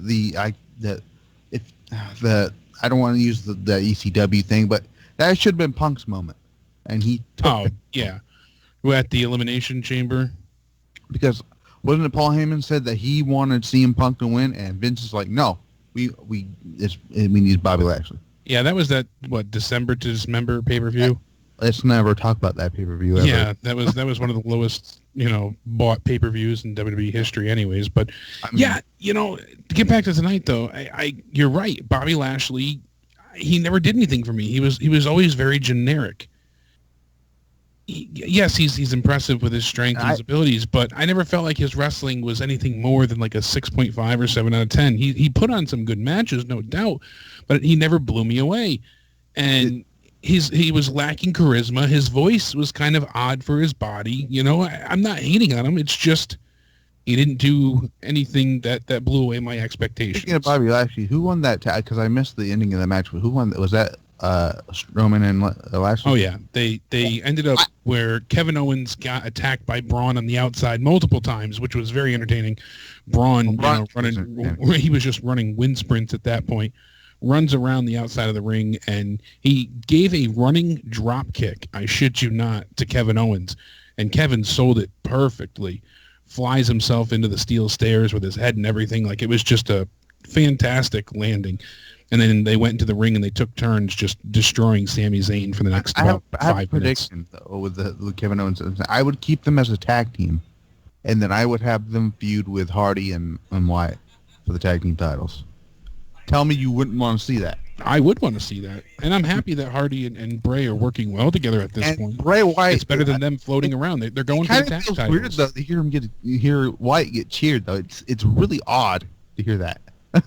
I don't want to use the ECW thing, but that should have been Punk's moment. And he took yeah. We're at the Elimination Chamber. Because wasn't it Paul Heyman said that he wanted CM Punk to win, and Vince is like, no, we need Bobby Lashley. Yeah, that was December to Dismember pay-per-view. Let's never talk about that pay-per-view ever. Yeah, that was one of the lowest, bought pay-per-views in WWE history anyways. But to get back to tonight though, you're right. Bobby Lashley, he never did anything for me. He was always very generic. Yes, he's impressive with his strength and his abilities, but I never felt like his wrestling was anything more than like a 6.5 or 7 out of 10. He put on some good matches, no doubt, but he never blew me away. And he was lacking charisma. His voice was kind of odd for his body. I'm not hating on him. It's just he didn't do anything that blew away my expectations. Speaking of Bobby Lashley, who won that tag? Because I missed the ending of the match. Who won? Was that Roman and Lashley? Oh yeah, they ended up where Kevin Owens got attacked by Braun on the outside multiple times, which was very entertaining. Braun he was just running wind sprints at that point. Runs around the outside of the ring, and he gave a running drop kick, I shit you not, to Kevin Owens, and Kevin sold it perfectly. flies himself into the steel stairs with his head and everything. Like, it was just a fantastic landing. And then they went into the ring and they took turns just destroying Sami Zayn for the next about 5 minutes. I have a prediction, though, with Kevin Owens. I would keep them as a tag team, and then I would have them feud with Hardy and Wyatt for the tag team titles. Tell me you wouldn't want to see that. I would want to see that. And I'm happy that Hardy and Bray are working well together at this point. Bray Wyatt, it's better than them floating around. They're going for the tag titles. Weird, though, to hear Wyatt get cheered, though. It's really odd to hear that.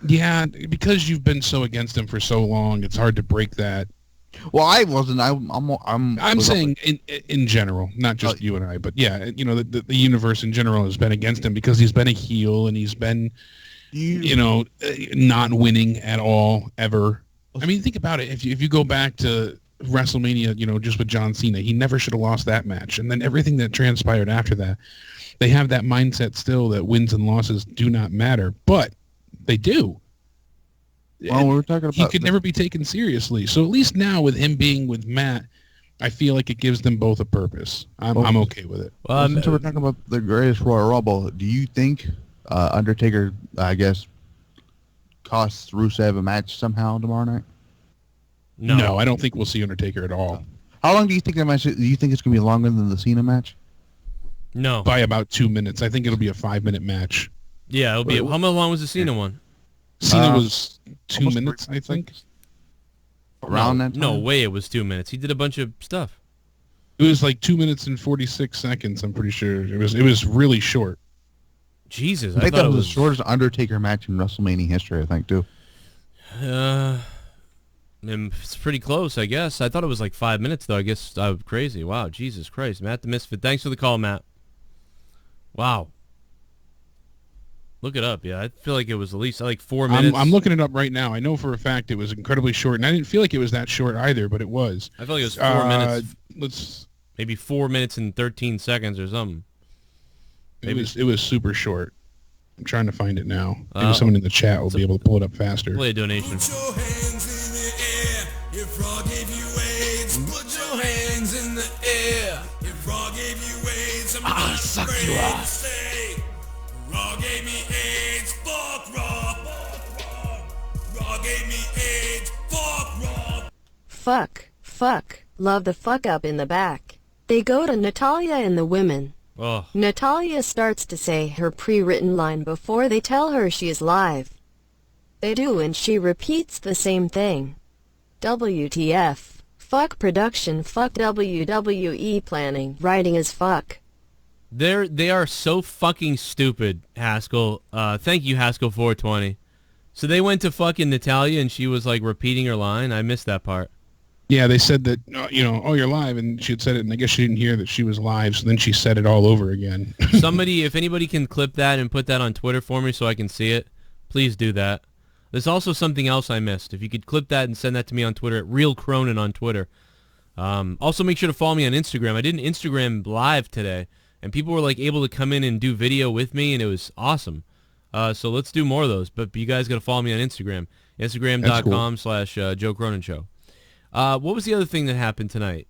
Yeah, because you've been so against him for so long, it's hard to break that. Well, I wasn't. I'm saying in general, not just you and I, but yeah, you know, the universe in general has been against him because he's been a heel and he's been, you know, not winning at all ever. I mean, think about it. If you go back to WrestleMania, you know, just with John Cena, he never should have lost that match. And then everything that transpired after that, they have that mindset still that wins and losses do not matter, but they do. Well, we're talking about he could never be taken seriously. So at least now with him being with Matt, I feel like it gives them both a purpose. I'm okay with it. Well, since we're talking about the greatest Royal Rumble, do you think Undertaker, I guess, costs Rusev a match somehow tomorrow night? No, I don't think we'll see Undertaker at all. How long do you think that match? Do you think it's going to be longer than the Cena match? No, by about 2 minutes. I think it'll be a 5-minute match. Yeah, it'll be. How long was the Cena one? Cena was 2 minutes, I think. Around that time? No way, it was 2 minutes. He did a bunch of stuff. It was like 2 minutes and 46 seconds. I'm pretty sure it was really short. Jesus, I think that was the shortest Undertaker match in WrestleMania history. I think too. It's pretty close, I guess. I thought it was like 5 minutes, though. I guess I'm crazy. Wow, Jesus Christ, Matt the Misfit. Thanks for the call, Matt. Wow. Look it up. Yeah, I feel like it was at least like 4 minutes. I'm looking it up right now. I know for a fact it was incredibly short, and I didn't feel like it was that short either, but it was. I feel like it was 4 minutes. Maybe 4 minutes and 13 seconds or something. Maybe. It was super short. I'm trying to find it now. Maybe someone in the chat will be able to pull it up faster. Play a donation. Put your hands in the air if Raw gave you AIDS. Put your hands in the air if Raw gave you AIDS. I'll suck you off. Raw gave me AIDS. Fuck Raw. Fuck Raw. Raw gave me AIDS. Fuck Raw. Fuck. Love the fuck up in the back. They go to Natalya and the women. Oh. Natalya starts to say her pre-written line before they tell her she is live. They do, and she repeats the same thing. WTF. Fuck production, fuck WWE planning, writing as fuck. They are so fucking stupid, Haskell. Thank you, Haskell 420. So they went to fucking Natalya and she was like repeating her line. I missed that part. Yeah, they said that, you're live, and she had said it, and I guess she didn't hear that she was live, so then she said it all over again. Somebody, if anybody can clip that and put that on Twitter for me so I can see it, please do that. There's also something else I missed. If you could clip that and send that to me on Twitter, at Real Cronan on Twitter. Also, make sure to follow me on Instagram. I did an Instagram live today, and people were like able to come in and do video with me, and it was awesome. So let's do more of those, but you guys got to follow me on Instagram. Instagram.com/Joe Cronin Show. What was the other thing that happened tonight?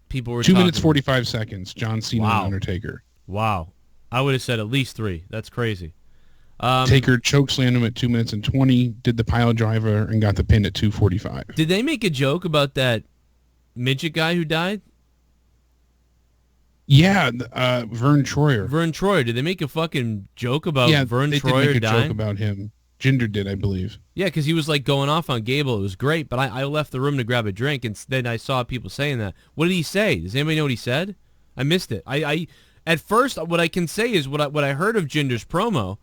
People were 2 minutes 45 seconds. John Cena and Undertaker. Wow, I would have said at least 3. That's crazy. Taker chokeslammed him at 2 minutes and 20. Did the pile driver and got the pin at 2:45. Did they make a joke about that midget guy who died? Yeah, Vern Troyer. Vern Troyer. Did they make a fucking joke about Vern Troyer dying? They did make a joke about him. Jinder did, I believe. Yeah, because he was like going off on Gable. It was great, but I left the room to grab a drink, and then I saw people saying that. What did he say? Does anybody know what he said? I missed it. I at first, what I can say is what I heard of Jinder's promo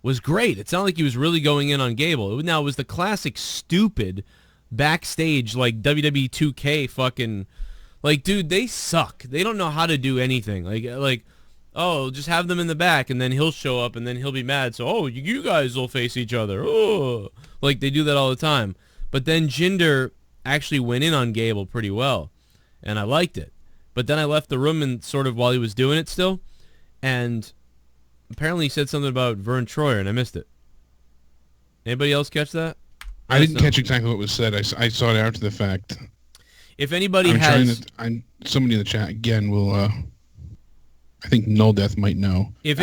was great. It sounded like he was really going in on Gable. Now, it was the classic stupid backstage, like WWE 2K fucking... Like, dude, they suck. They don't know how to do anything. Like, oh, just have them in the back, and then he'll show up, and then he'll be mad. So, oh, you guys will face each other. Oh, like they do that all the time. But then Jinder actually went in on Gable pretty well, and I liked it. But then I left the room and sort of while he was doing it still, and apparently he said something about Vern Troyer, and I missed it. Anybody else catch that? I didn't catch exactly what was said. I saw it after the fact. If anybody has... somebody in the chat again will... I think Null Death might know. If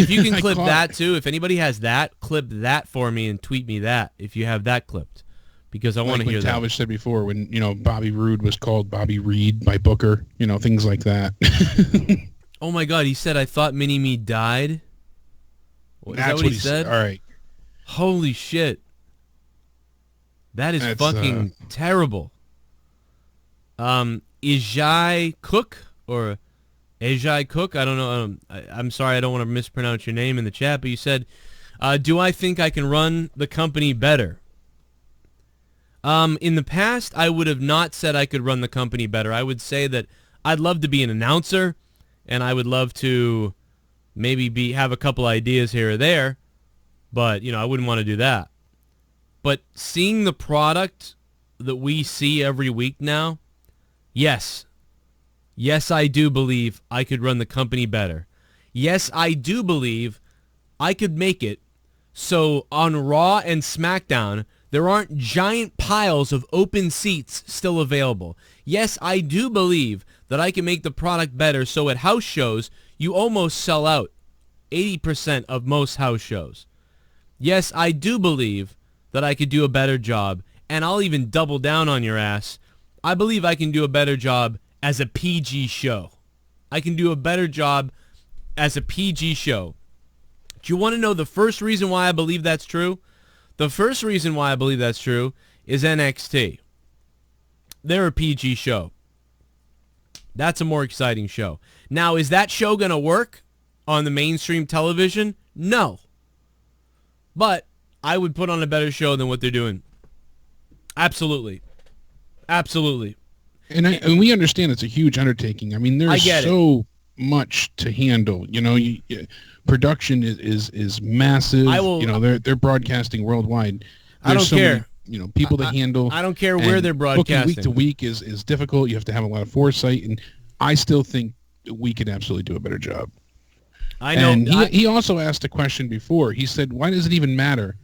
you can clip that too, if anybody has that, clip that for me and tweet me that if you have that clipped, because I want to hear that. Talbot said before, when Bobby Roode was called Bobby Reed by Booker, things like that. Oh my God, he said, "I thought Mini Me died." Is that what he said? All right. Holy shit. That is fucking terrible. Ijai Cook or Ejai Cook, I don't know. I'm sorry, I don't want to mispronounce your name in the chat, but you said, do I think I can run the company better? In the past, I would have not said I could run the company better. I would say that I'd love to be an announcer, and I would love to maybe have a couple ideas here or there, but, I wouldn't want to do that. But seeing the product that we see every week now, yes, I do believe I could run the company better. Yes, I do believe I could make it so on Raw and SmackDown, there aren't giant piles of open seats still available. Yes, I do believe that I can make the product better so at house shows, you almost sell out 80% of most house shows. Yes, I do believe that I could do a better job, and I'll even double down on your ass. I believe I can do a better job as a PG show. I can do a better job as a PG show. Do you want to know the first reason why I believe that's true? The first reason why I believe that's true is NXT. They're a PG show. That's a more exciting show. Now, is that show going to work on the mainstream television? No. But I would put on a better show than what they're doing. Absolutely. Absolutely. And we understand it's a huge undertaking. I mean, there's so much to handle. Production is massive. They're broadcasting worldwide. I don't care. People to handle. I don't care where they're broadcasting. Week to week is difficult. You have to have a lot of foresight, and I still think we could absolutely do a better job. I know. And he also asked a question before. He said, "Why does it even matter?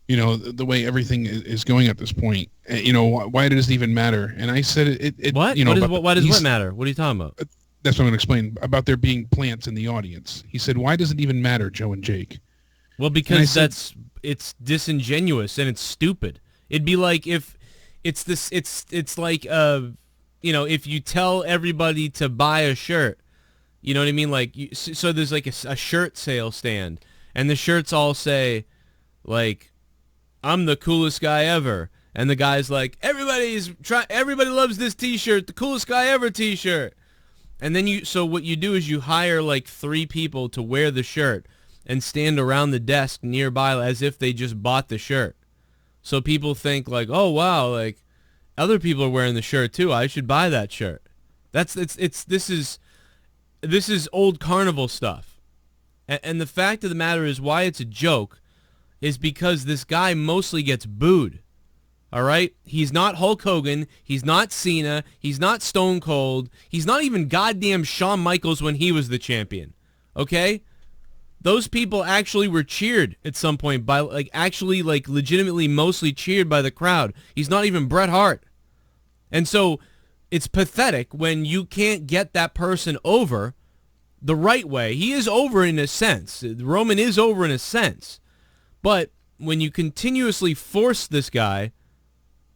The way everything is going at this point. Why does it even matter?" And I said, What? Why does what matter? What are you talking about? That's what I'm going to explain about there being plants in the audience. He said, "Why does it even matter, Joe and Jake?" Well, because it's disingenuous and it's stupid. It'd be like if it's like if you tell everybody to buy a shirt, you know what I mean? Like so there's like a shirt sale stand, and the shirts all say like, "I'm the coolest guy ever," and the guy's like, everybody loves this T-shirt, the coolest guy ever T-shirt. And then so what you do is you hire like 3 people to wear the shirt and stand around the desk nearby as if they just bought the shirt. So people think like, "Oh wow, like other people are wearing the shirt too. I should buy that shirt." This is old carnival stuff. And the fact of the matter is why it's a joke is because this guy mostly gets booed. All right? He's not Hulk Hogan. He's not Cena. He's not Stone Cold. He's not even goddamn Shawn Michaels when he was the champion. Okay? Those people actually were cheered at some point by, legitimately mostly cheered by the crowd. He's not even Bret Hart. And so it's pathetic when you can't get that person over the right way. He is over in a sense. Roman is over in a sense. But when you continuously force this guy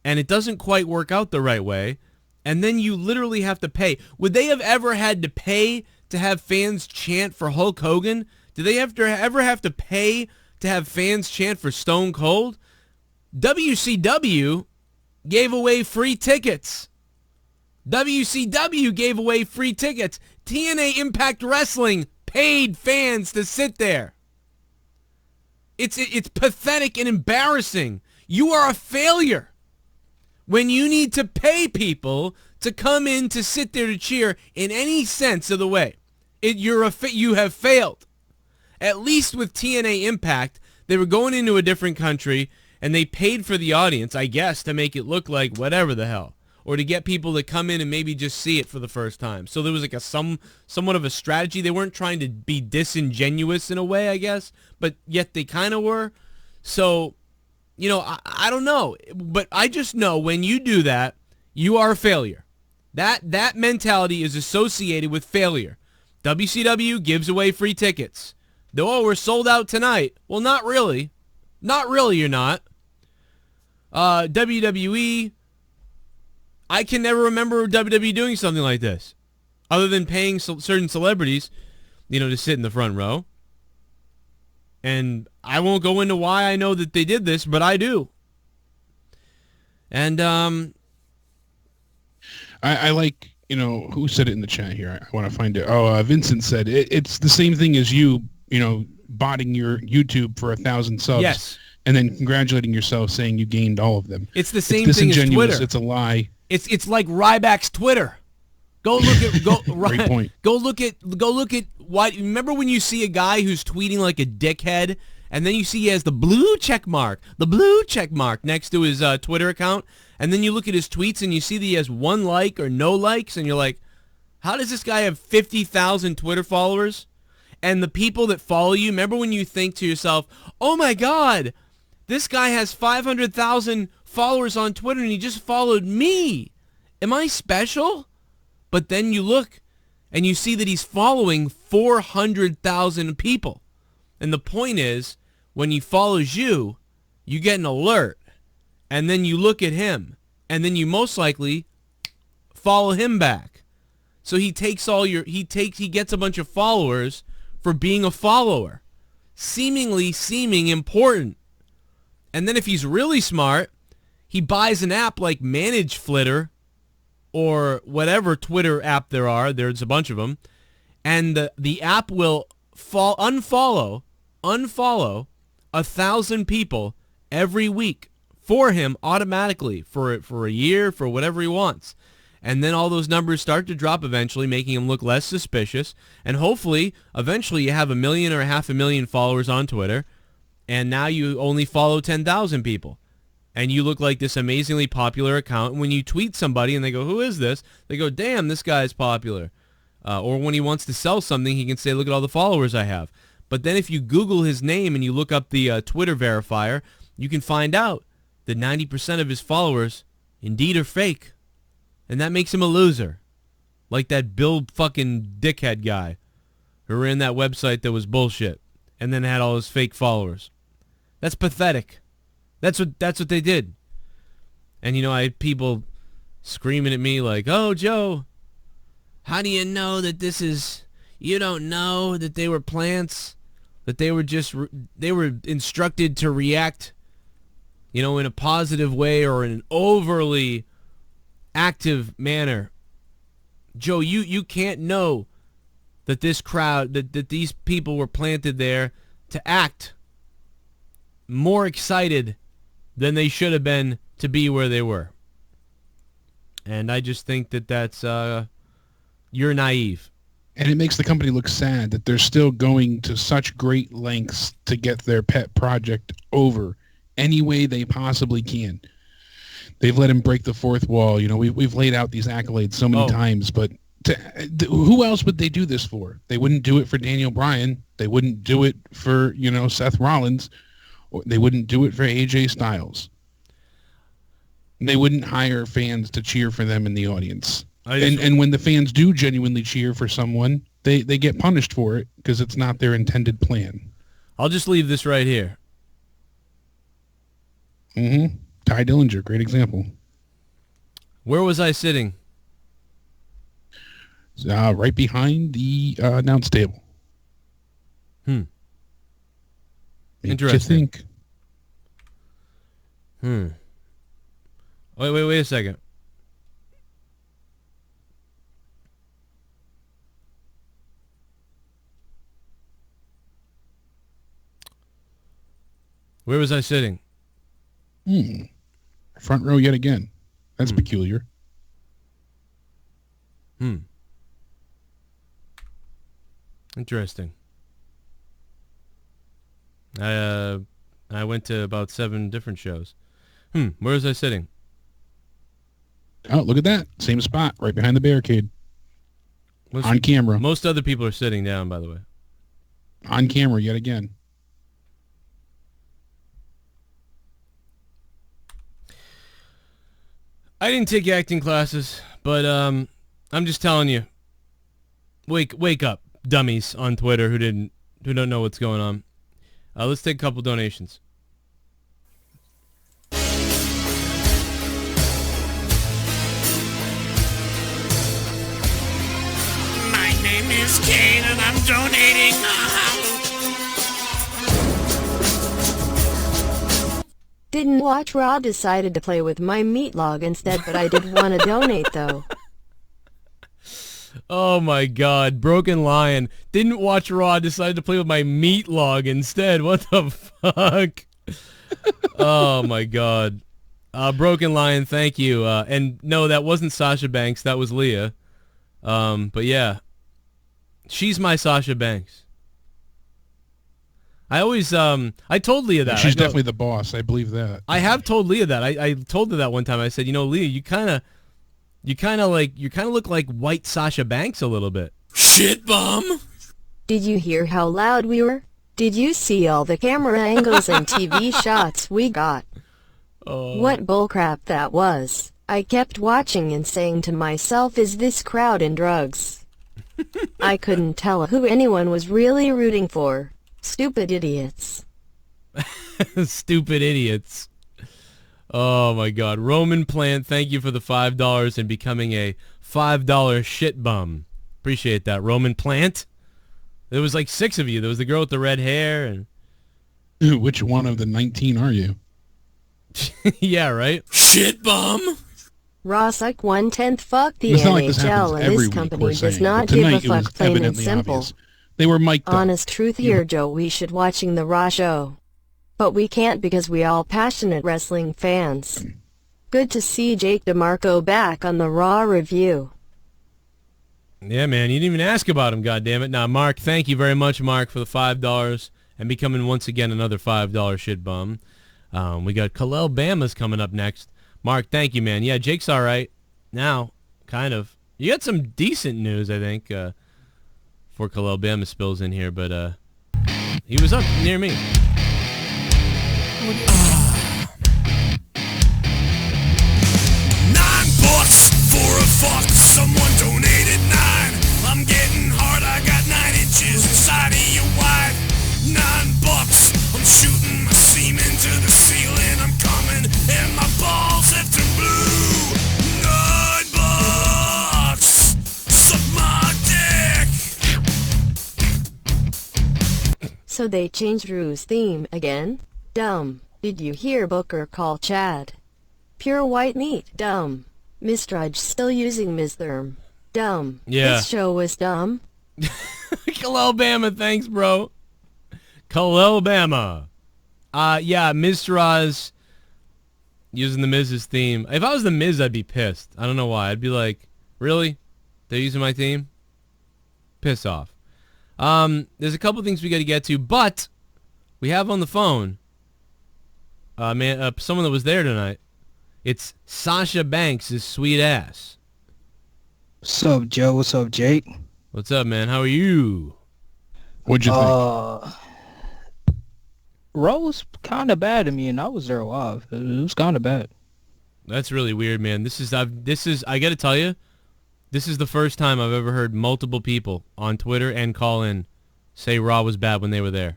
and it doesn't quite work out the right way, and then you literally have to pay. Would they have ever had to pay to have fans chant for Hulk Hogan? Did they ever have to pay to have fans chant for Stone Cold? WCW gave away free tickets. WCW gave away free tickets. TNA Impact Wrestling paid fans to sit there. It's pathetic and embarrassing. You are a failure when you need to pay people to come in to sit there to cheer in any sense of the way. You have failed. At least with TNA Impact, they were going into a different country and they paid for the audience, I guess, to make it look like whatever the hell, or to get people to come in and maybe just see it for the first time. So there was like somewhat of a strategy. They weren't trying to be disingenuous in a way, I guess, but yet they kind of were. So, I don't know, but I just know when you do that, you are a failure. That mentality is associated with failure. WCW gives away free tickets. Oh, we're sold out tonight. Well, not really. Not really, you're not. WWE, I can never remember WWE doing something like this, other than paying certain celebrities, to sit in the front row. And I won't go into why I know that they did this, but I do. And I like, who said it in the chat here? I want to find it. Oh, Vincent said it's the same thing as you, botting your YouTube for 1,000 subs. Yes. And then congratulating yourself saying you gained all of them. It's the same thing as Twitter. It's a lie. It's like Ryback's Twitter. Go look at Great point. Go look at why. Remember when you see a guy who's tweeting like a dickhead, and then you see he has the blue check mark next to his Twitter account, and then you look at his tweets and you see that he has 1 like or no likes, and you're like, how does this guy have 50,000 Twitter followers? And the people that follow you, remember when you think to yourself, oh my God, this guy has 500,000 followers on Twitter and he just followed me. Am I special? But then you look and you see that he's following 400,000 people. And the point is, when he follows you, you get an alert. And then you look at him. And then you most likely follow him back. So he takes he gets a bunch of followers for being a follower. Seeming important. And then if he's really smart, he buys an app like Manage Flitter or whatever Twitter app there are. There's a bunch of them. And the app will unfollow 1,000 people every week for him automatically for a year, for whatever he wants. And then all those numbers start to drop eventually, making him look less suspicious. And hopefully, eventually you have 1 million or 500,000 followers on Twitter. And now you only follow 10,000 people. And you look like this amazingly popular account. And when you tweet somebody and they go, who is this? They go, damn, this guy's popular. Or when he wants to sell something, he can say, look at all the followers I have. But then if you Google his name and you look up the Twitter verifier, you can find out that 90% of his followers indeed are fake. And that makes him a loser. Like that Bill fucking dickhead guy who ran that website that was bullshit and then had all his fake followers. That's pathetic. That's what they did. And I had people screaming at me like, oh, Joe, how do you know that this is, you don't know that they were plants, that they were instructed to react, in a positive way or in an overly active manner. Joe, you can't know that this crowd, that these people were planted there to act more excited than they should have been to be where they were. And I just think that that's, you're naive. And it makes the company look sad that they're still going to such great lengths to get their pet project over any way they possibly can. They've let him break the fourth wall. We've laid out these accolades so many times, but who else would they do this for? They wouldn't do it for Daniel Bryan. They wouldn't do it for, Seth Rollins. Or they wouldn't do it for AJ Styles. They wouldn't hire fans to cheer for them in the audience. And when the fans do genuinely cheer for someone, they get punished for it because it's not their intended plan. I'll just leave this right here. Mm-hmm. Ty Dillinger, great example. Where was I sitting? Right behind the announce table. Interesting. Think. Wait a second. Where was I sitting? Front row yet again. That's peculiar. Interesting. I went to about 7 different shows. Where was I sitting? Oh, look at that. Same spot, right behind the barricade. On camera. Most other people are sitting down, by the way. On camera yet again. I didn't take acting classes, but I'm just telling you. Wake up. dummies on Twitter who don't know what's going on. Let's take a couple donations. My name is Kane and I'm donating. Didn't watch Raw, decided to play with my meat log instead, but I did want to donate though. Oh my God, Broken Lion. Didn't watch Raw, decided to play with my meat log instead. What the fuck? Oh my God. Broken Lion, thank you. And no, that wasn't Sasha Banks, that was Leah. But yeah. She's my Sasha Banks. I always, I told Leah that. She's definitely the boss. I believe that. I have told Leah that. I told her that one time. I said, Leah, you kind of look like white Sasha Banks a little bit. Shit bum. Did you hear how loud we were? Did you see all the camera angles and TV shots we got? What bullcrap that was. I kept watching and saying to myself, is this crowd in drugs? I couldn't tell who anyone was really rooting for. Stupid idiots. Stupid idiots. Oh my God. Roman Plant, thank you for the $5 and becoming a $5 shit bum. Appreciate that. Roman Plant. There was like 6 of you. There was the girl with the red hair and which one of the 19 are you? Yeah, right? Shit bum. Rossick 1/10. Fuck the It's not NHL like this happens and every this week, company we're does saying, not but give a tonight it was fuck, plain and evidently simple. obvious. They were mic'd up. Honest truth here, Joe, we should watching the Raw show. But we can't because we all passionate wrestling fans. Good to see Jake DeMarco back on the Raw review. Yeah, man, you didn't even ask about him, goddammit. Now, Mark, thank you very much, Mark, for the $5 and becoming once again another $5 shit bum. We got Khalil Bama's coming up next. Mark, thank you, man. Yeah, Jake's all right now, kind of. You got some decent news, I think, before Khalil Bama spills in here, but he was up near me. $9 for a fuck. Someone donated 9. I'm getting hard. I got 9 inches inside of your wife. $9. I'm shooting my semen to the ceiling. I'm coming and my balls have turned blue. $9. Suck my dick. So they changed Rue's theme again? Dumb. Did you hear Booker call Chad pure white meat? Dumb. Mistrudge still using Mistherm. Dumb. Yeah. This show was dumb. Khalil Bama, thanks, bro. Khalil Bama. Yeah, Mizraz using the Miz's theme. If I was the Miz, I'd be pissed. I don't know why. I'd be like, really? They're using my theme? Piss off. There's a couple things we got to get to, but we have on the phone someone that was there tonight. It's Sasha Banks' sweet ass. What's up, Joe? What's up, Jake? What's up, man? How are you? What'd you think? Raw was kind of bad to me, and I was there live. It was kind of bad. That's really weird, man. This is I got to tell you, this is the first time I've ever heard multiple people on Twitter and call in say Raw was bad when they were there.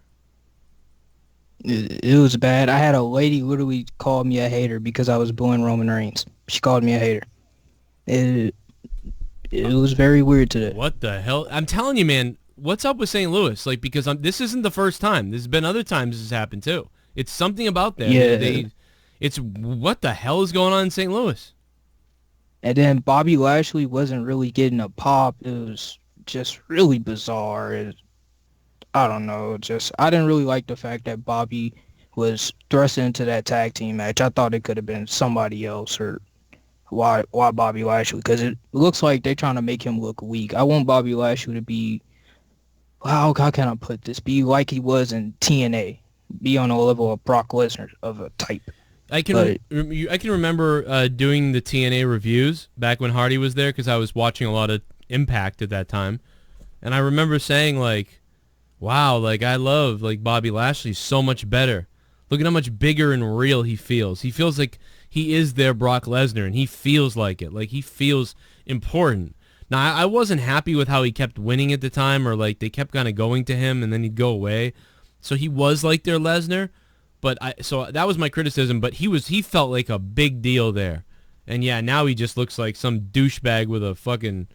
It was bad. I had a lady literally call me a hater because I was booing Roman Reigns. She called me a hater. It was very weird today. What the hell? I'm telling you, man. What's up with St. Louis? Like, because this isn't the first time. There's been other times this has happened too. It's something about that. Yeah. It's what the hell is going on in St. Louis? And then Bobby Lashley wasn't really getting a pop. It was just really bizarre. I don't know. I didn't really like the fact that Bobby was thrust into that tag team match. I thought it could have been somebody else, or why Bobby Lashley? Because it looks like they're trying to make him look weak. I want Bobby Lashley to be, how can I put this? Be like he was in TNA. Be on a level of Brock Lesnar of a type. I can remember doing the TNA reviews back when Hardy was there because I was watching a lot of Impact at that time, and I remember saying like, wow, like I love like Bobby Lashley so much better. Look at how much bigger and real he feels. He feels like he is their Brock Lesnar, and he feels like it. Like he feels important. Now, I wasn't happy with how he kept winning at the time, or like they kept kind of going to him and then he'd go away. So he was like their Lesnar, so that was my criticism. But he felt like a big deal there, and yeah, now he just looks like some douchebag with a fucking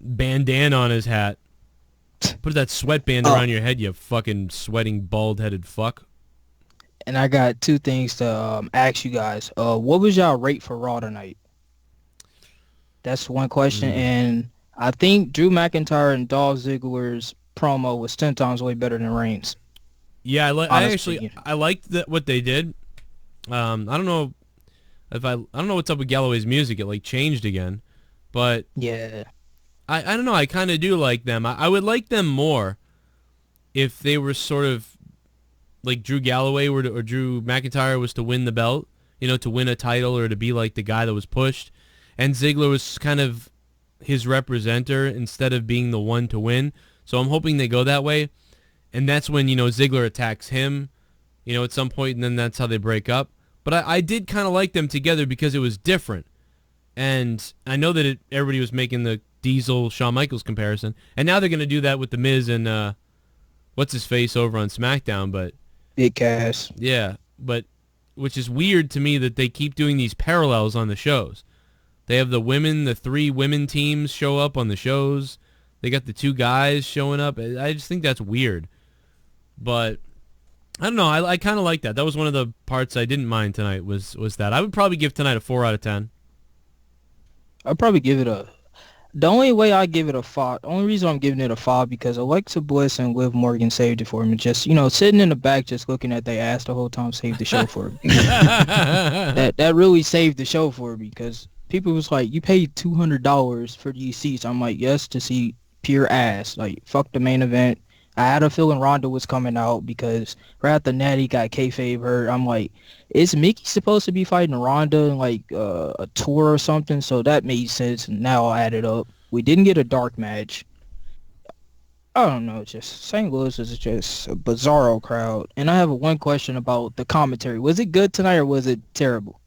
bandana on his hat. Put that sweatband around your head, you fucking sweating bald-headed fuck. And I got two things to ask you guys. What was y'all rate for Raw tonight? That's one question. And I think Drew McIntyre and Dolph Ziggler's promo was 10 times way better than Reigns. Yeah, I liked what they did. I don't know what's up with Galloway's music. It like changed again, but yeah, I don't know. I kind of do like them. I would like them more if they were sort of like Drew Galloway or Drew McIntyre was to win the belt, to win a title or to be like the guy that was pushed, and Ziggler was kind of his representer instead of being the one to win. So I'm hoping they go that way, and that's when Ziggler attacks him, at some point, and then that's how they break up. But I did kind of like them together because it was different, and I know that everybody was making the Diesel Shawn Michaels comparison, and now they're going to do that with the Miz and what's his face over on SmackDown, but Big Cass. Yeah, but which is weird to me that they keep doing these parallels on the shows. They have the 3 women teams show up on the shows. They got the 2 guys showing up. I just think that's weird. But I don't know. I kind of like that. That was one of the parts I didn't mind tonight was that. I would probably give tonight a 4 out of 10. I'd probably give it the only way I give it a 5, the only reason I'm giving it a 5 because Alexa Bliss and Liv Morgan saved it for me. Just, sitting in the back just looking at their ass the whole time saved the show for me. That really saved the show for me because people was like, you paid $200 for these seats. I'm like, yes, to see pure ass. Like, fuck the main event. I had a feeling Ronda was coming out because right after Natty got kayfabe hurt. I'm like, is Mickey supposed to be fighting Ronda in like a tour or something? So that made sense. And now I'll add it up. We didn't get a dark match. I don't know. Just St. Louis is just a bizarro crowd. And I have one question about the commentary. Was it good tonight or was it terrible?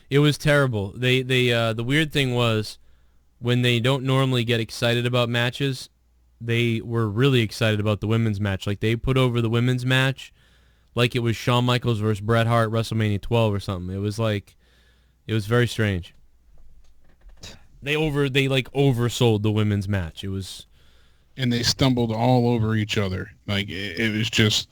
It was terrible. The weird thing was when they don't normally get excited about matches, they were really excited about the women's match. Like, they put over the women's match like it was Shawn Michaels versus Bret Hart WrestleMania 12 or something. It was very strange. They oversold the women's match. And they stumbled all over each other. Like, it was just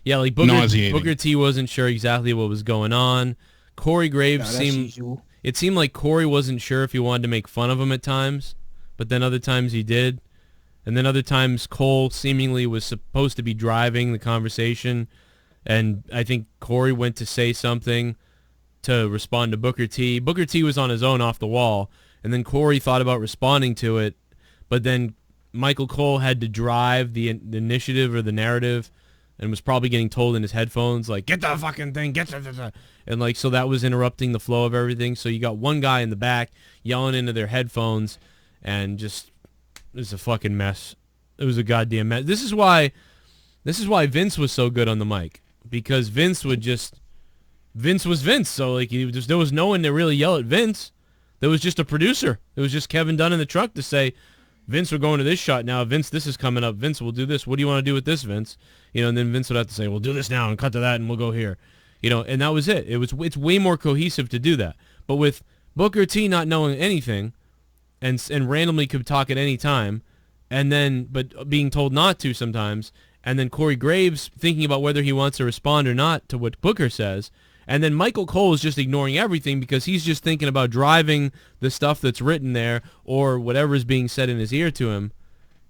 like Booker T wasn't sure exactly what was going on. Corey Graves seemed like Corey wasn't sure if he wanted to make fun of him at times, but then other times he did. And then other times Cole seemingly was supposed to be driving the conversation, and I think Corey went to say something to respond to Booker T. Booker T was on his own off the wall, and then Corey thought about responding to it, but then Michael Cole had to drive the initiative or the narrative and was probably getting told in his headphones, like, get the fucking thing, get the... And, like, so that was interrupting the flow of everything. So you got one guy in the back yelling into their headphones, and just... It was a fucking mess. It was a goddamn mess. This is why Vince was so good on the mic, because Vince was Vince. So like there was no one to really yell at Vince. There was just a producer. It was just Kevin Dunn in the truck to say, Vince, we're going to this shot now. Vince, this is coming up. Vince, we'll do this. What do you want to do with this, Vince? And then Vince would have to say, we'll do this now and cut to that and we'll go here. And that was it. It's way more cohesive to do that. But with Booker T not knowing anything, and randomly could talk at any time, but being told not to sometimes, and then Corey Graves thinking about whether he wants to respond or not to what Booker says, and then Michael Cole is just ignoring everything because he's just thinking about driving the stuff that's written there or whatever is being said in his ear to him,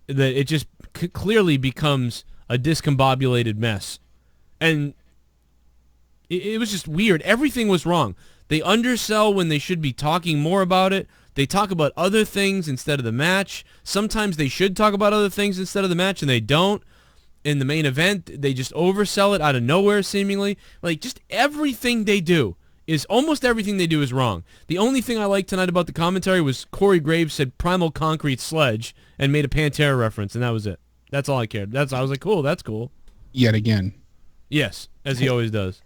that it just clearly becomes a discombobulated mess. And it was just weird. Everything was wrong. They undersell when they should be talking more about it. They talk about other things instead of the match. Sometimes they should talk about other things instead of the match, and they don't. In the main event, they just oversell it out of nowhere, seemingly. Like, just everything they do almost everything they do is wrong. The only thing I liked tonight about the commentary was Corey Graves said Primal Concrete Sledge and made a Pantera reference, and that was it. That's all I cared. I was like, cool, that's cool. Yet again. Yes, as he always does.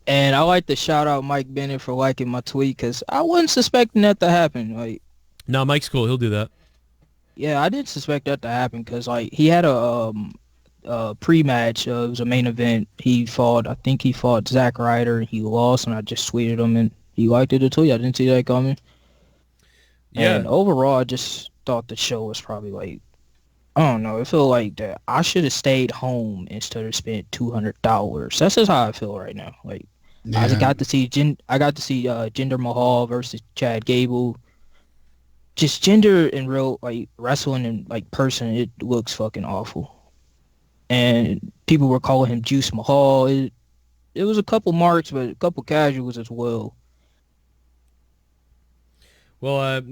And I like to shout out Mike Bennett for liking my tweet because I wasn't suspecting that to happen. Like, No, Mike's cool. He'll do that. yeah, I didn't suspect that to happen because like he had a pre-match. It was a main event. I think he fought Zack Ryder, and he lost. And I just tweeted him, and he liked it to tweet. I didn't see that coming. Yeah. And overall, I just thought the show was probably like, I don't know. It felt like that I should have stayed home instead of spent $200. That's just how I feel right now. Like, I just got to see Jinder Mahal versus Chad Gable. Just Jinder in real, like, wrestling in, like, person, it looks fucking awful. And people were calling him Juice Mahal. It was a couple marks, but a couple casuals as well. Well,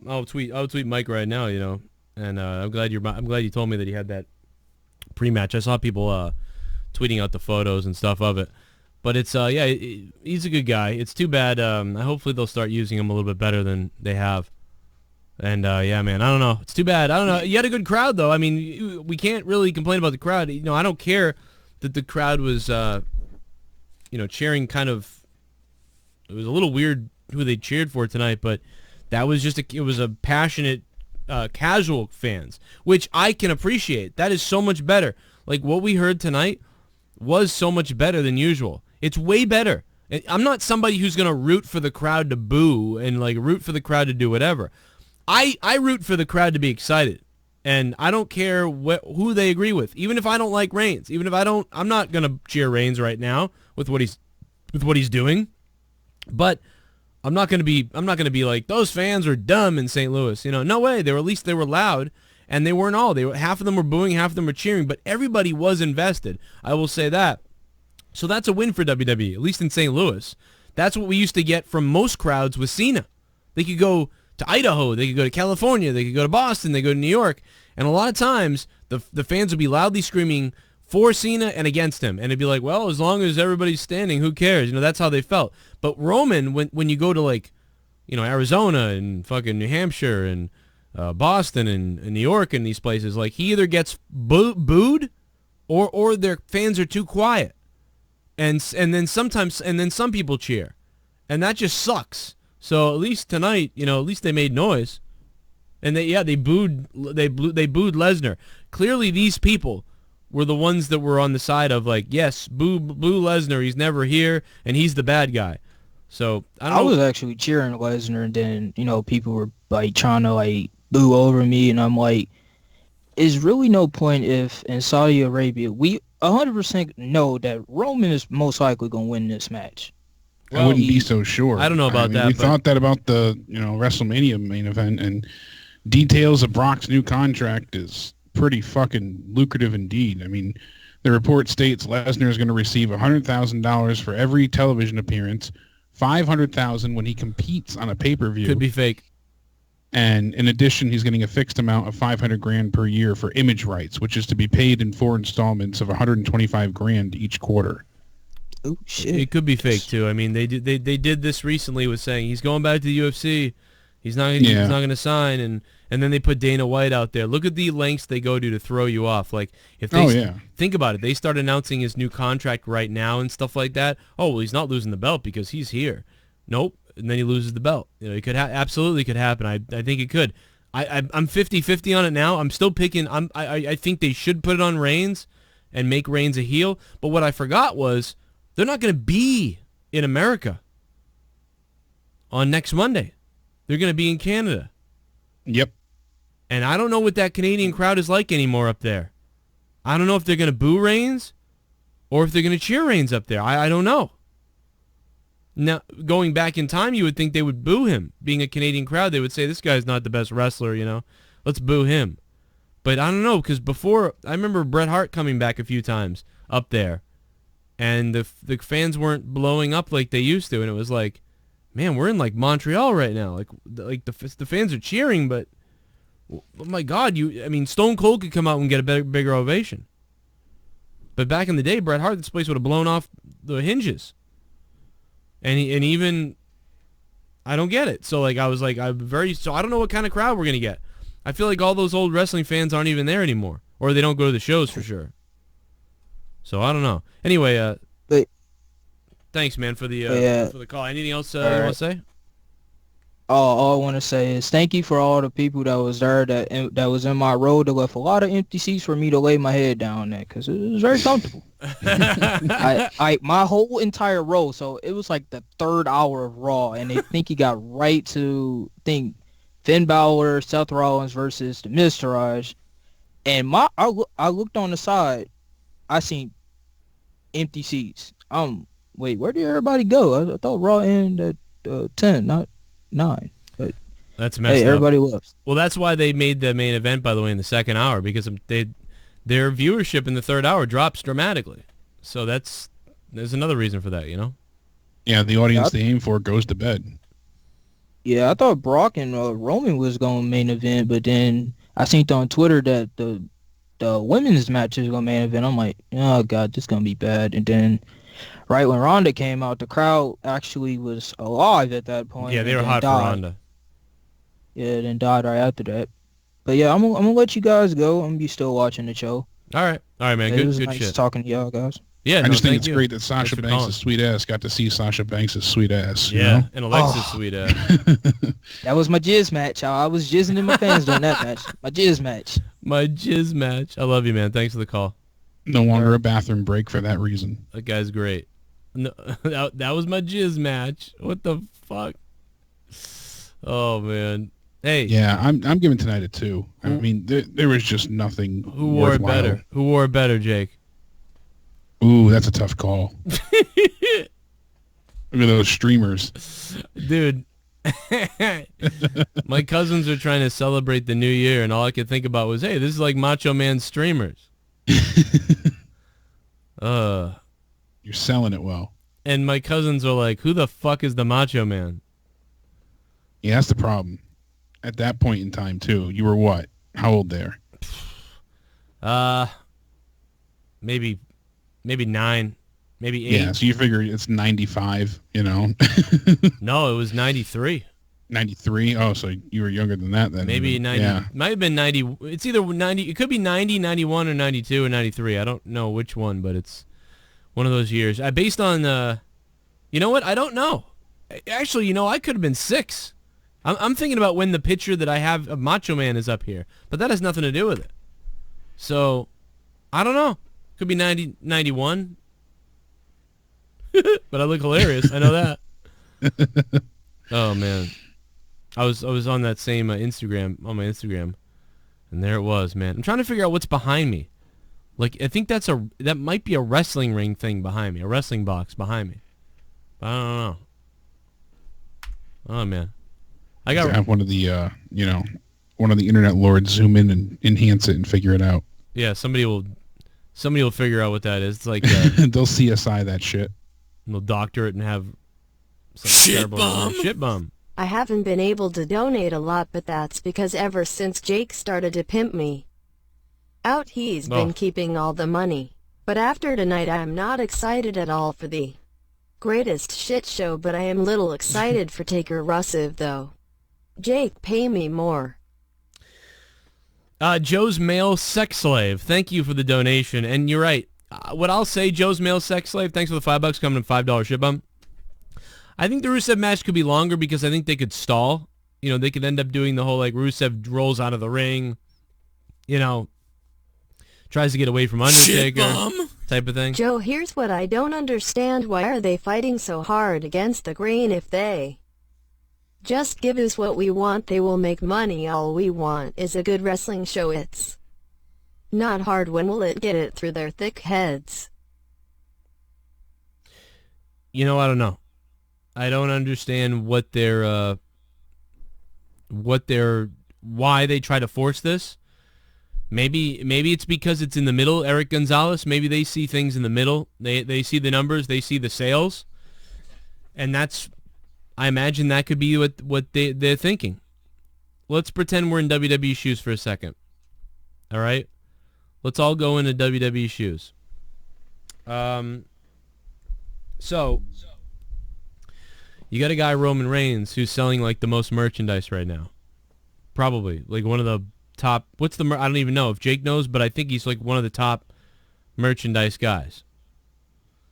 I'll tweet Mike right now, and I'm glad you told me that he had that pre-match. I saw people tweeting out the photos and stuff of it. But it's he's a good guy. It's too bad. Hopefully they'll start using him a little bit better than they have. And yeah, man, I don't know. It's too bad. I don't know. You had a good crowd though. I mean, we can't really complain about the crowd. I don't care that the crowd was cheering kind of. It was a little weird who they cheered for tonight, but that was it was a passionate casual fans, which I can appreciate. That is so much better. Like what we heard tonight was so much better than usual. It's way better. I'm not somebody who's going to root for the crowd to boo and like root for the crowd to do whatever. I root for the crowd to be excited. And I don't care who they agree with. Even if I don't like Reigns, even if I'm not going to cheer Reigns right now with what he's doing. But I'm not going to be like those fans are dumb in St. Louis. No way. At least they were loud. And they weren't all. Half of them were booing, half of them were cheering, but everybody was invested. I will say that. So that's a win for WWE, at least in St. Louis. That's what we used to get from most crowds with Cena. They could go to Idaho, they could go to California, they could go to Boston, they could go to New York, and a lot of times the fans would be loudly screaming for Cena and against him, and it'd be like, well, as long as everybody's standing, who cares? That's how they felt. But Roman, when you go to like, Arizona and fucking New Hampshire and Boston and New York and these places, like he either gets booed or their fans are too quiet. And then some people cheer. And that just sucks. So at least tonight, at least they made noise. And they booed Lesnar. Clearly these people were the ones that were on the side of like, yes, boo Lesnar, he's never here and he's the bad guy. So I was actually cheering Lesnar, and then people were like trying to like boo over me, and I'm like, there's really no point if in Saudi Arabia we 100% know that Roman is most likely going to win this match. Well, I wouldn't be so sure. I don't know about that. We thought that about the WrestleMania main event, and details of Brock's new contract is pretty fucking lucrative indeed. I mean, the report states Lesnar is going to receive $100,000 for every television appearance, $500,000 when he competes on a pay-per-view. Could be fake. And in addition, he's getting a fixed amount of $500,000 per year for image rights, which is to be paid in 4 installments of $125,000 each quarter. Oh shit! It could be fake too. I mean, they did this recently with saying he's going back to the UFC. He's not going to sign, and then they put Dana White out there. Look at the lengths they go to throw you off. Like if they think about it, they start announcing his new contract right now and stuff like that. Oh well, he's not losing the belt because he's here. Nope. And then he loses the belt. It could absolutely could happen. I think it could. I'm 50-50 on it now. I'm still picking. I think they should put it on Reigns and make Reigns a heel. But what I forgot was they're not going to be in America on next Monday. They're going to be in Canada. Yep. And I don't know what that Canadian crowd is like anymore up there. I don't know if they're going to boo Reigns or if they're going to cheer Reigns up there. I don't know. Now, going back in time, you would think they would boo him. Being a Canadian crowd, they would say, this guy's not the best wrestler, Let's boo him. But I don't know, because before, I remember Bret Hart coming back a few times up there, and the fans weren't blowing up like they used to, and it was like, man, we're in, like, Montreal right now. Like the fans are cheering, but, oh my God, Stone Cold could come out and get a bigger ovation. But back in the day, Bret Hart, this place would have blown off the hinges. And even, I don't get it. So like I was like, I don't know what kind of crowd we're gonna get. I feel like all those old wrestling fans aren't even there anymore, or they don't go to the shows for sure. So I don't know. Anyway, but Thanks, man, for the for the call. Anything else you want to say? All I want to say is thank you for all the people that was there that was in my row that left a lot of empty seats for me to lay my head down there because it was very comfortable. I my whole entire row, so it was like the 3rd hour of Raw, and they think he got right to Finn Balor, Seth Rollins versus the Miztourage, and I looked on the side, I seen empty seats. Wait, where did everybody go? I thought Raw ended at 10, not 9. But that's messed up. Everybody left. Well, that's why they made the main event, by the way, in the 2nd hour, because their viewership in the 3rd hour drops dramatically. So there's another reason for that, you know? Yeah, the audience they aim for goes to bed. Yeah, I thought Brock and Roman was going main event, but then I seen on Twitter that the women's match is going main event. I'm like, oh god, this is going to be bad. And then right when Ronda came out, the crowd actually was alive at that point. Yeah, they were hot for Ronda. Yeah, then died right after that. But yeah, I'm gonna let you guys go. I'm gonna be still watching the show. All right, man. Yeah, Good, it was good nice shit. talking to y'all guys. Yeah, I just think it's great that Sasha Banks' sweet ass got to see Sasha Banks' sweet ass. You know? And Alexa's sweet ass. That was my jizz match, y'all. I was jizzing in my fans during that match. My jizz match. My jizz match. I love you, man. Thanks for the call. No longer a bathroom break for that reason. That guy's great. No, that was my jizz match. What the fuck? Oh man. Hey. Yeah, I'm giving tonight a 2. I mean, there was just nothing. Who wore it better? Who wore it better, Jake? Ooh, that's a tough call. Look at those streamers. Dude. My cousins are trying to celebrate the new year, and all I could think about was, hey, this is like Macho Man streamers. You're selling it well. And my cousins are like, who the fuck is the Macho Man? Yeah, that's the problem. At that point in time, too. You were what? How old there? Maybe 9, maybe 8. Yeah, so you figure it's 95, you know? No, it was 93. 93? Oh, so you were younger than that then. Maybe 90. Yeah. Might have been 90. It's either 90. It could be 90, 91, or 92, or 93. I don't know which one, but it's one of those years. Based on, you know what? I don't know. Actually, you know, I could have been 6. I'm thinking about when the picture that I have of Macho Man is up here, but that has nothing to do with it. So, I don't know. Could be 90, 91. But I look hilarious. I know that. Oh man, I was on that same Instagram, on my Instagram, and there it was, man. I'm trying to figure out what's behind me. Like, I think that might be a wrestling ring thing behind me, a wrestling box behind me. But I don't know. Oh man, I got have one of the one of the internet lords zoom in and enhance it and figure it out. Yeah, somebody will figure out what that is. It's like they'll CSI that shit. And they'll doctor it and have ShiBUM. I haven't been able to donate a lot, but that's because ever since Jake started to pimp me out, he's been keeping all the money. But after tonight, I am not excited at all for the greatest shit show, but I am little excited for Taker Rusev though. Jake, pay me more. Joe's male sex slave. Thank you for the donation. And you're right. What I'll say, Joe's male sex slave, thanks for the $5 coming in $5 ShiBUM. I think the Rusev match could be longer because I think they could stall. You know, they could end up doing the whole, like, Rusev rolls out of the ring, you know, tries to get away from Undertaker type of thing. Joe, here's what I don't understand. Why are they fighting so hard against the grain? If they just give us what we want, they will make money. All we want is a good wrestling show. It's not hard. When will it get it through their thick heads? You know, I don't know. I don't understand why they try to force this. Maybe it's because it's in the middle. Eric Gonzalez, maybe they see things in the middle. They see the numbers, they see the sales, and I imagine that could be what they're thinking. Let's pretend we're in WWE shoes for a second. All right? Let's all go into WWE shoes. So you got a guy, Roman Reigns, who's selling like the most merchandise right now. Probably like one of the top. I don't even know if Jake knows, but I think he's like one of the top merchandise guys.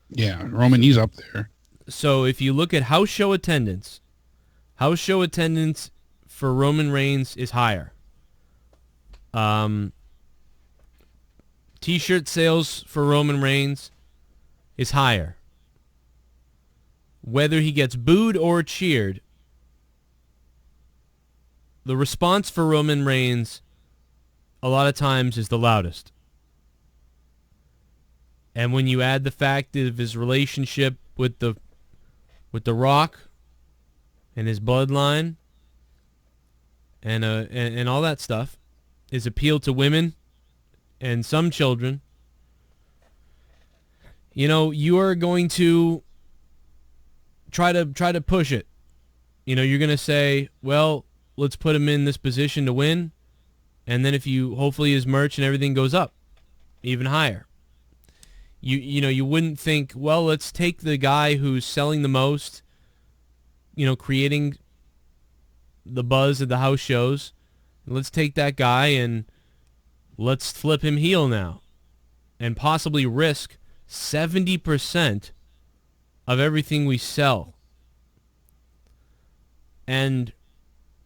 Yeah, Roman, he's up there. So if you look at house show attendance for Roman Reigns is higher. T-shirt sales for Roman Reigns is higher. Whether he gets booed or cheered, the response for Roman Reigns a lot of times is the loudest. And when you add the fact of his relationship with the Rock and his bloodline and all that stuff, his appeal to women and some children, you are going to try to push it. You're going to say, well, let's put him in this position to win, and then hopefully his merch and everything goes up even higher. You wouldn't think, well, let's take the guy who's selling the most, creating the buzz at the house shows. Let's take that guy and let's flip him heel now and possibly risk 70% of everything we sell. And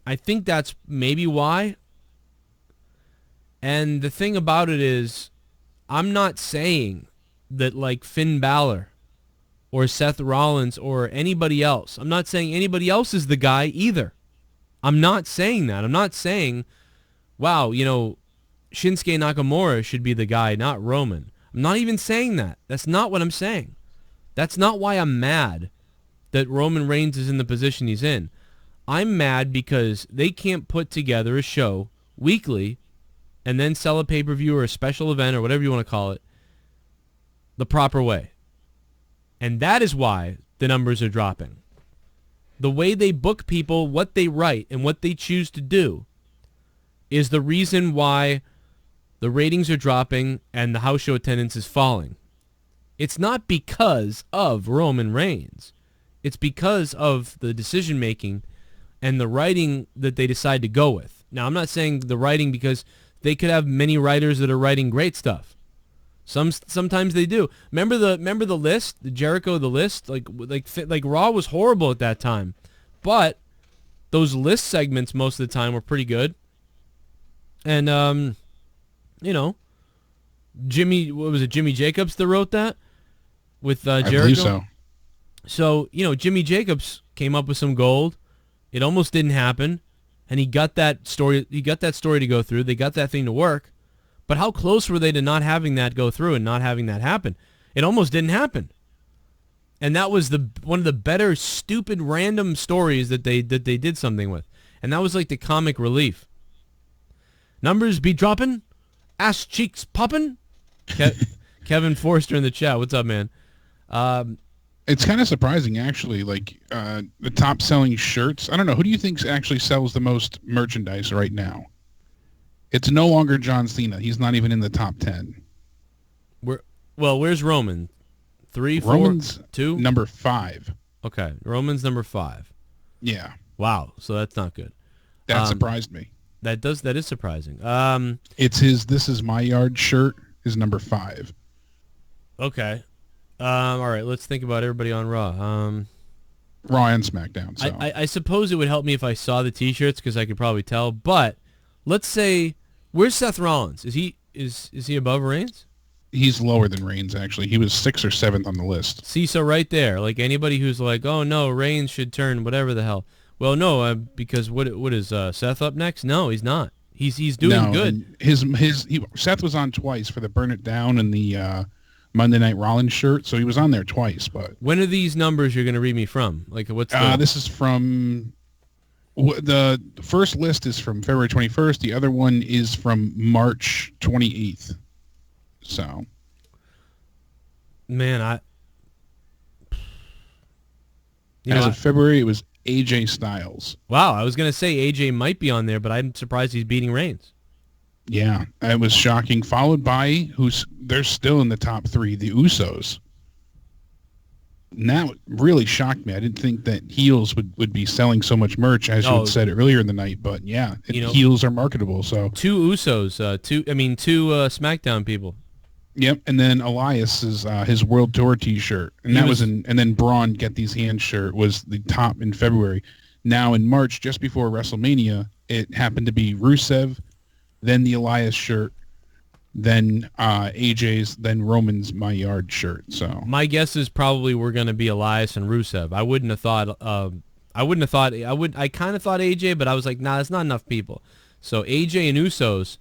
I think that's maybe why. And the thing about it is, I'm not saying that like Finn Balor or Seth Rollins or anybody else, I'm not saying anybody else is the guy either. I'm not saying that. I'm not saying, wow, Shinsuke Nakamura should be the guy, not Roman. I'm not even saying that. That's not what I'm saying. That's not why I'm mad that Roman Reigns is in the position he's in. I'm mad because they can't put together a show weekly and then sell a pay-per-view or a special event or whatever you want to call it the proper way. And that is why the numbers are dropping. The way they book people, what they write, and what they choose to do is the reason why the ratings are dropping and the house show attendance is falling. It's not because of Roman Reigns. It's because of the decision-making and the writing that they decide to go with. Now, I'm not saying the writing because they could have many writers that are writing great stuff. Sometimes they do. Remember the list, the Jericho the list, like Raw was horrible at that time, but those list segments most of the time were pretty good. And Jimmy Jacobs that wrote that with Jericho? I believe so. So, Jimmy Jacobs came up with some gold. It almost didn't happen, and he got that story to go through. They got that thing to work. But how close were they to not having that go through and not having that happen? It almost didn't happen. And that was one of the better stupid random stories that they did something with. And that was like the comic relief. Numbers be dropping, ass cheeks popping. Kevin Forster in the chat. What's up, man? It's kind of surprising, actually. Like the top selling shirts. I don't know. Who do you think actually sells the most merchandise right now? It's no longer John Cena. He's not even in the top 10. Where's Roman? 3, 4, Roman's 2? Number 5. Okay, Roman's number 5. Yeah. Wow, so that's not good. That surprised me. That is surprising. It's his This Is My Yard shirt is number 5. Okay. All right, let's think about everybody on Raw. Raw and SmackDown. So. I suppose it would help me if I saw the T-shirts because I could probably tell, but let's say, where's Seth Rollins? Is he above Reigns? He's lower than Reigns, actually. He was 6th or 7th on the list. See, so right there, like anybody who's like, oh no, Reigns should turn whatever the hell. Well, no, because what is Seth up next? No, he's not. He's doing good. Seth was on twice for the Burn It Down and the Monday Night Rollins shirt, so he was on there twice. But when are these numbers you're going to read me from? Like, what's this is from. The first list is from February 21st. The other one is from March 28th. So, man, as of February, it was AJ Styles. Wow, I was going to say AJ might be on there, but I'm surprised he's beating Reigns. Yeah, it was shocking. Followed by they're still in the top 3, the Usos. And that really shocked me. I didn't think that heels would be selling so much merch, as you had said earlier in the night. But yeah, heels are marketable. So two Usos, two SmackDown people. Yep, and then Elias is his World Tour T-shirt, and and then Braun Get These Hands shirt was the top in February. Now in March, just before WrestleMania, it happened to be Rusev, then the Elias shirt, then AJ's, then Roman's My Yard shirt. So my guess is probably we're going to be Elias and Rusev. I wouldn't have thought. I kind of thought AJ, but I was like, nah, that's not enough people. So AJ and Usos.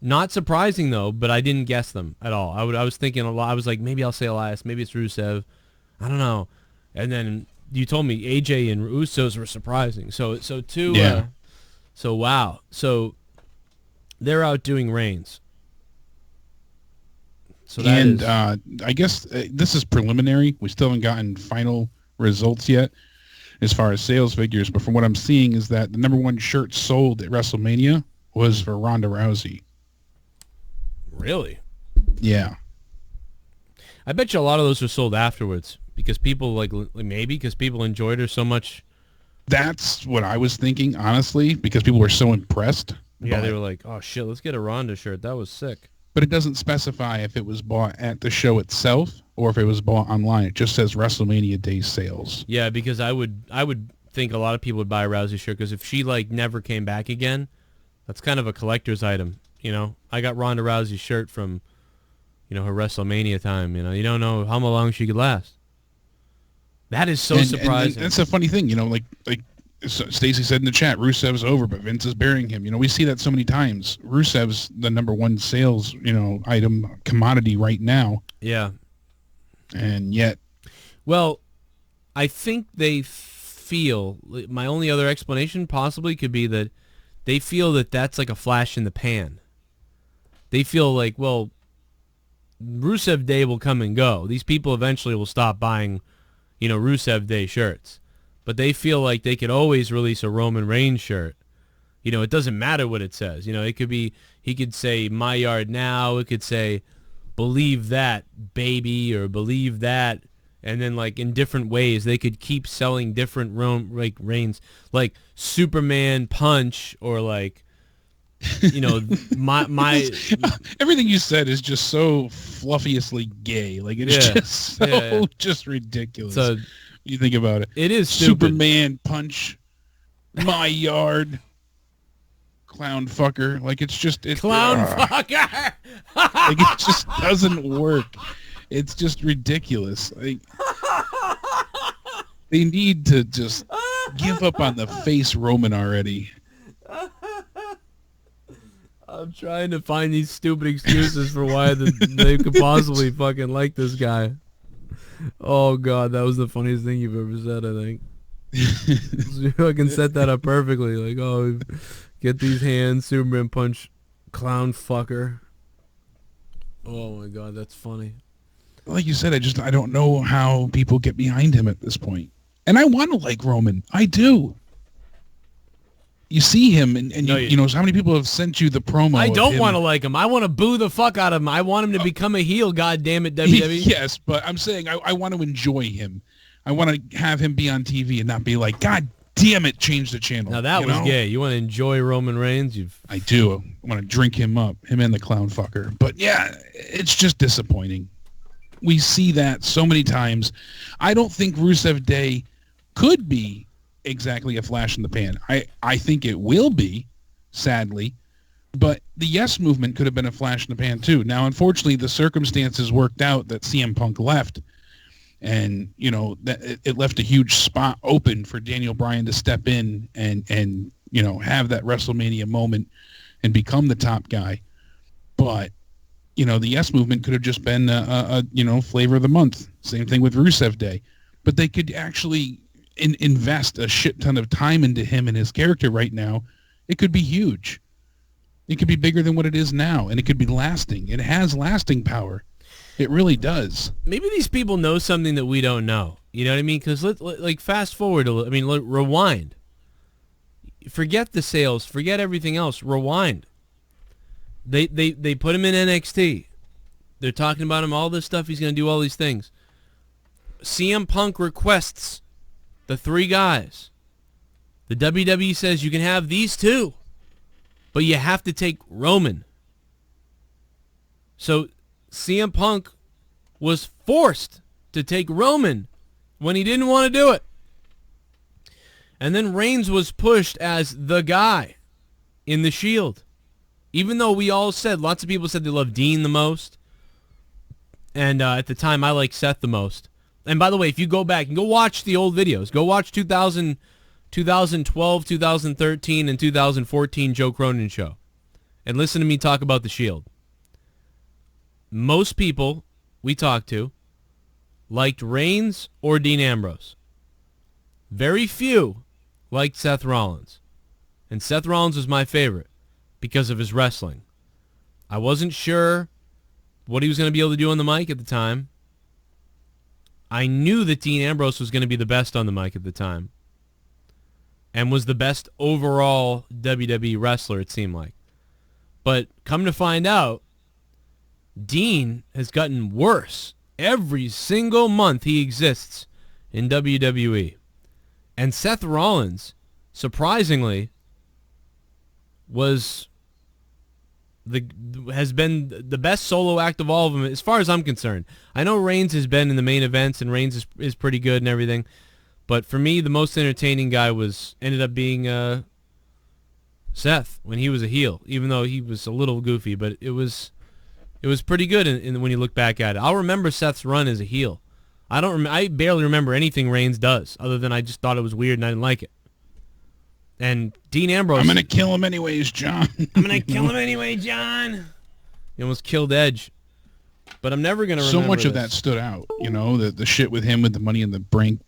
Not surprising though, but I didn't guess them at all. I was thinking a lot. I was like, maybe I'll say Elias, maybe it's Rusev, I don't know. And then you told me AJ and Usos were surprising. So wow. So they're outdoing Reigns. So that I guess this is preliminary. We still haven't gotten final results yet as far as sales figures. But from what I'm seeing is that the number one shirt sold at WrestleMania was for Ronda Rousey. Really? Yeah. I bet you a lot of those were sold afterwards because people because people enjoyed her so much. That's what I was thinking, honestly, because people were so impressed. Yeah, they were like, "Oh shit, let's get a Ronda shirt. That was sick." But it doesn't specify if it was bought at the show itself or if it was bought online. It just says WrestleMania Day sales. Yeah, because I would think a lot of people would buy a Rousey shirt because if she never came back again, that's kind of a collector's item. You know, I got Ronda Rousey's shirt from, her WrestleMania time. You don't know how long she could last. That is so surprising. And that's a funny thing, like Stacy said in the chat, Rusev's over, but Vince is burying him. We see that so many times. Rusev's the number one sales, item commodity right now. Yeah. And yet. Well, I think they feel, my only other explanation possibly could be that they feel that that's like a flash in the pan. They feel like, well, Rusev Day will come and go. These people eventually will stop buying, Rusev Day shirts. But they feel like they could always release a Roman Reigns shirt. It doesn't matter what it says. It could be, he could say, My Yard Now. It could say, Believe That, Baby, or Believe That. And then, in different ways, they could keep selling different Reigns, like Superman Punch, or my everything you said is just so fluffiously gay. It's just ridiculous. So you think about it. It is stupid. Superman Punch, My Yard, Clown Fucker. It's Clown Fucker. It just doesn't work. It's just ridiculous. They need to just give up on the face Roman already. I'm trying to find these stupid excuses for why they could possibly fucking like this guy. Oh God, that was the funniest thing you've ever said, I think. I can set that up perfectly. Get these hands, Superman Punch, Clown Fucker. Oh my God, that's funny. Like you said, I don't know how people get behind him at this point. And I want to like Roman. I do. You see him, and you know how many people have sent you the promo. I don't want to like him. I want to boo the fuck out of him. I want him to become a heel, God damn it, WWE. Yes, but I'm saying I want to enjoy him. I want to have him be on TV and not be like, God damn it, change the channel. Now that was gay. You want to enjoy Roman Reigns? I do. I want to drink him up, him and the clown fucker. But yeah, it's just disappointing. We see that so many times. I don't think Rusev Day could be exactly a flash in the pan. I think it will be, sadly, but the Yes movement could have been a flash in the pan too. Now, unfortunately, the circumstances worked out that CM Punk left, and that it left a huge spot open for Daniel Bryan to step in and have that WrestleMania moment and become the top guy. But the Yes movement could have just been a flavor of the month. Same thing with Rusev Day, but they could actually invest a shit ton of time into him and his character right now. It could be huge. It could be bigger than what it is now, and it could be lasting. It has lasting power. It really does. Maybe these people know something that we don't know. You know what I mean? Because fast forward a little. I mean, rewind. Forget the sales. Forget everything else. Rewind. They put him in NXT. They're talking about him, all this stuff. He's going to do all these things. CM Punk requests the three guys. The WWE says you can have these two, but you have to take Roman. So CM Punk was forced to take Roman when he didn't want to do it. And then Reigns was pushed as the guy in the Shield. Even though we all said, lots of people said they loved Dean the most. And at the time, I liked Seth the most. And by the way, if you go back and go watch the old videos, go watch 2012, 2013, and 2014 Joe Cronin Show. And listen to me talk about the Shield. Most people we talked to liked Reigns or Dean Ambrose. Very few liked Seth Rollins. And Seth Rollins was my favorite because of his wrestling. I wasn't sure what he was going to be able to do on the mic at the time. I knew that Dean Ambrose was going to be the best on the mic at the time. And was the best overall WWE wrestler, it seemed like. But come to find out, Dean has gotten worse every single month he exists in WWE. And Seth Rollins, surprisingly, has been the best solo act of all of them as far as I'm concerned. I know Reigns has been in the main events, and Reigns is pretty good and everything. But for me, the most entertaining guy ended up being Seth when he was a heel, even though he was a little goofy. But it was pretty good when you look back at it. I'll remember Seth's run as a heel. I barely remember anything Reigns does, other than I just thought it was weird and I didn't like it. And Dean Ambrose... I'm going to kill him anyways, John. I'm going to kill him anyway, John. He almost killed Edge. But I'm never going to remember so much this. of that stood out. You know, the shit with him with the Money in the Bank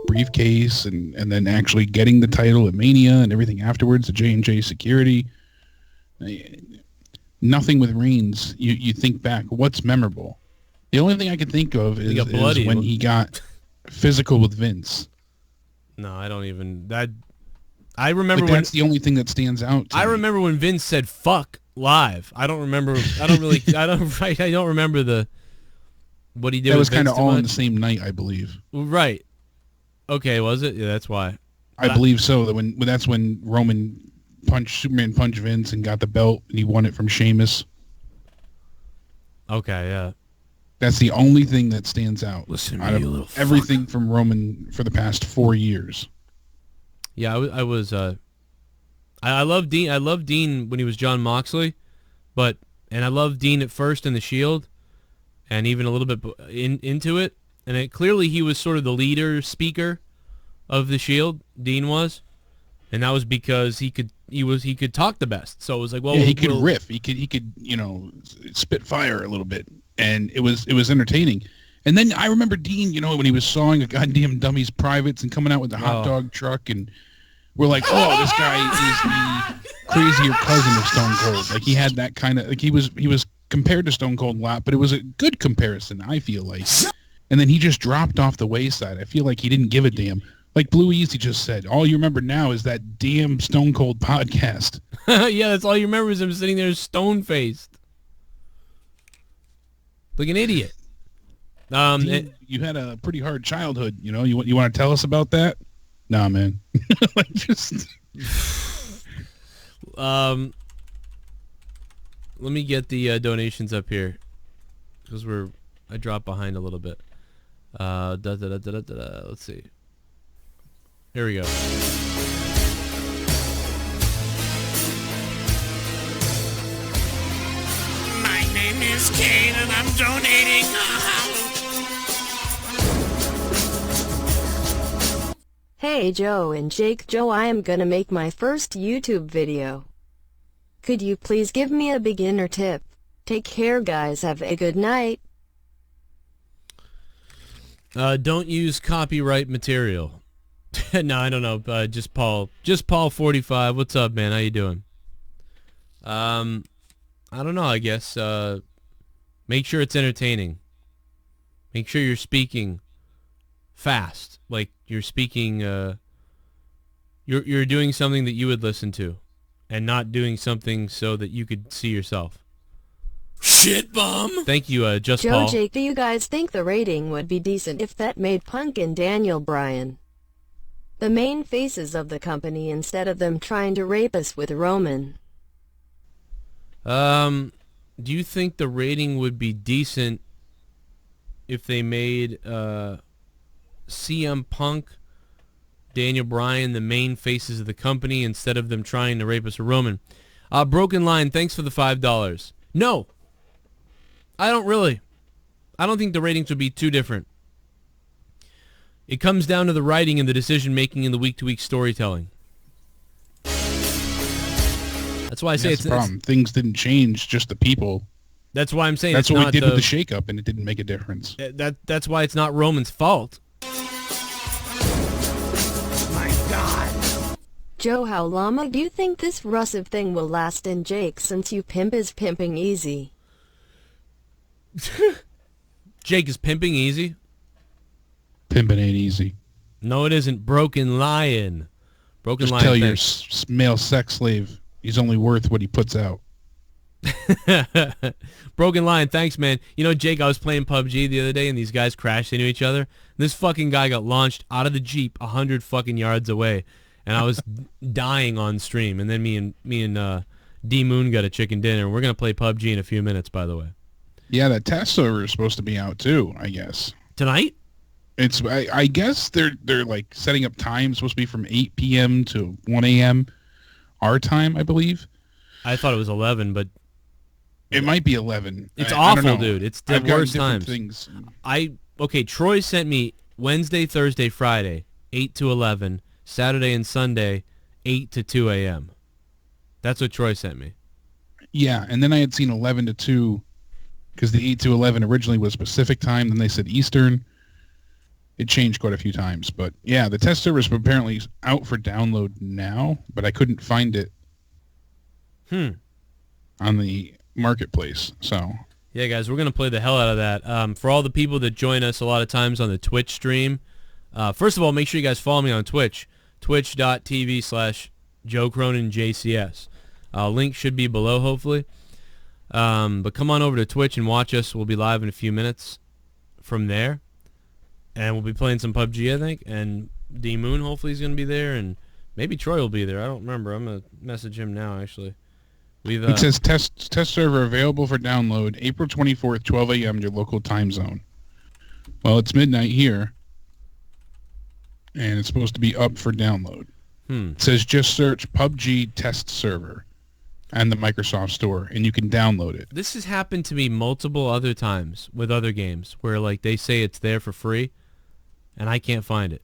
briefcase and then actually getting the title at Mania and everything afterwards, the J&J security. Nothing with Reigns. You think back, what's memorable? The only thing I can think of is when he got physical with Vince. No, I don't even... I remember when... That's the only thing that stands out to me. remember when Vince said fuck live. I don't remember... I don't remember what he did That with was kind of Vince all too in the much. same night, I believe. Right. Okay, was it? Yeah, that's why. I believe so. That's when Superman punched Vince and got the belt, and he won it from Sheamus. Okay, yeah. That's the only thing that stands out. Listen to out me, of you little everything from Roman for the past 4 years. Yeah, I love Dean. I loved Dean when he was John Moxley, and I loved Dean at first in the Shield, and even a little bit into it. And clearly he was sort of the leader, speaker of the Shield. Dean was, and that was because he could talk the best. So it was like, well, yeah, he could riff. He could spit fire a little bit, and it was entertaining. And then I remember Dean, when he was sawing a goddamn dummy's privates and coming out with the hot dog truck, and we're like, oh, this guy is the crazier cousin of Stone Cold. Like he had that kind of he was compared to Stone Cold a lot, but it was a good comparison, I feel like. And then he just dropped off the wayside. I feel like he didn't give a damn. Like Blue Easy just said, all you remember now is that damn Stone Cold podcast. Yeah, that's all you remember is him sitting there stone-faced. Like an idiot. Dean, you had a pretty hard childhood, You want to tell us about that? Nah, man. Like just... Let me get the donations up here. Because I dropped behind a little bit. Let's see. Here we go. My name is Kane and I'm donating. Hey Joe and Jake. Joe, I am gonna make my first YouTube video. Could you please give me a beginner tip? Take care guys, have a good night. Don't use copyright material. No, I don't know. Just Paul 45. What's up, man? How you doing? I don't know, I guess. Make sure it's entertaining. Make sure you're speaking fast. Like you're speaking, you're doing something that you would listen to and not doing something so that you could see yourself. Shit bum. Thank you, Just Joe, Paul. Jake, do you guys think the rating would be decent if that made Punk and Daniel Bryan the main faces of the company instead of them trying to rape us with Roman? do you think the rating would be decent if they made CM Punk, Daniel Bryan the main faces of the company instead of them trying to rape us a Roman? Broken Line, thanks for the $5. No, I don't really. I don't think the ratings would be too different. It comes down to the writing and the decision-making and the week-to-week storytelling. That's why I say That's the problem. Things didn't change, just the people. That's why I'm saying that's it's what we not did with the shake-up, and it didn't make a difference. That's why it's not Roman's fault. My God. Joe, how long do you think this Rusev thing will last in Jake since you pimp is pimping easy? Jake is pimping easy? Pimping ain't easy. No, it isn't. Broken Lion. Broken Just Lion. tell your male sex slave he's only worth what he puts out. Broken Lion, thanks, man. You know, Jake, I was playing PUBG the other day, and these guys crashed into each other. This fucking guy got launched out of the Jeep 100 fucking yards away, and I was dying on stream. And then me and D Moon got a chicken dinner. We're gonna play PUBG in a few minutes, by the way. Yeah, that test server is supposed to be out too, I guess. Tonight? It's I guess they're like setting up times, supposed to be from 8 p.m. to 1 a.m. our time, I believe. I thought it was 11, but it might be 11. It's I don't awful, know. dude. It's the I've gotten worst different times. Things. Okay, Troy sent me Wednesday, Thursday, Friday, 8 to 11, Saturday and Sunday, 8 to 2 a.m. That's what Troy sent me. Yeah, and then I had seen 11 to 2 because the 8 to 11 originally was Pacific time. Then they said Eastern. It changed quite a few times. But yeah, the test server is apparently out for download now, but I couldn't find it on the marketplace. So yeah, guys, we're going to play the hell out of that. For all the people that join us a lot of times on the Twitch stream, first of all, make sure you guys follow me on Twitch, twitch.tv/Joe Cronin JCS. Link should be below, hopefully. But come on over to Twitch and watch us. We'll be live in a few minutes from there. And we'll be playing some PUBG, I think. And D Moon hopefully is going to be there. And maybe Troy will be there. I don't remember. I'm going to message him now, actually. It says test server available for download April 24th, 12 a.m. your local time zone. Well, it's midnight here. And it's supposed to be up for download. It says just search PUBG test server and the Microsoft Store, and you can download it. This has happened to me multiple other times with other games where like they say it's there for free, and I can't find it.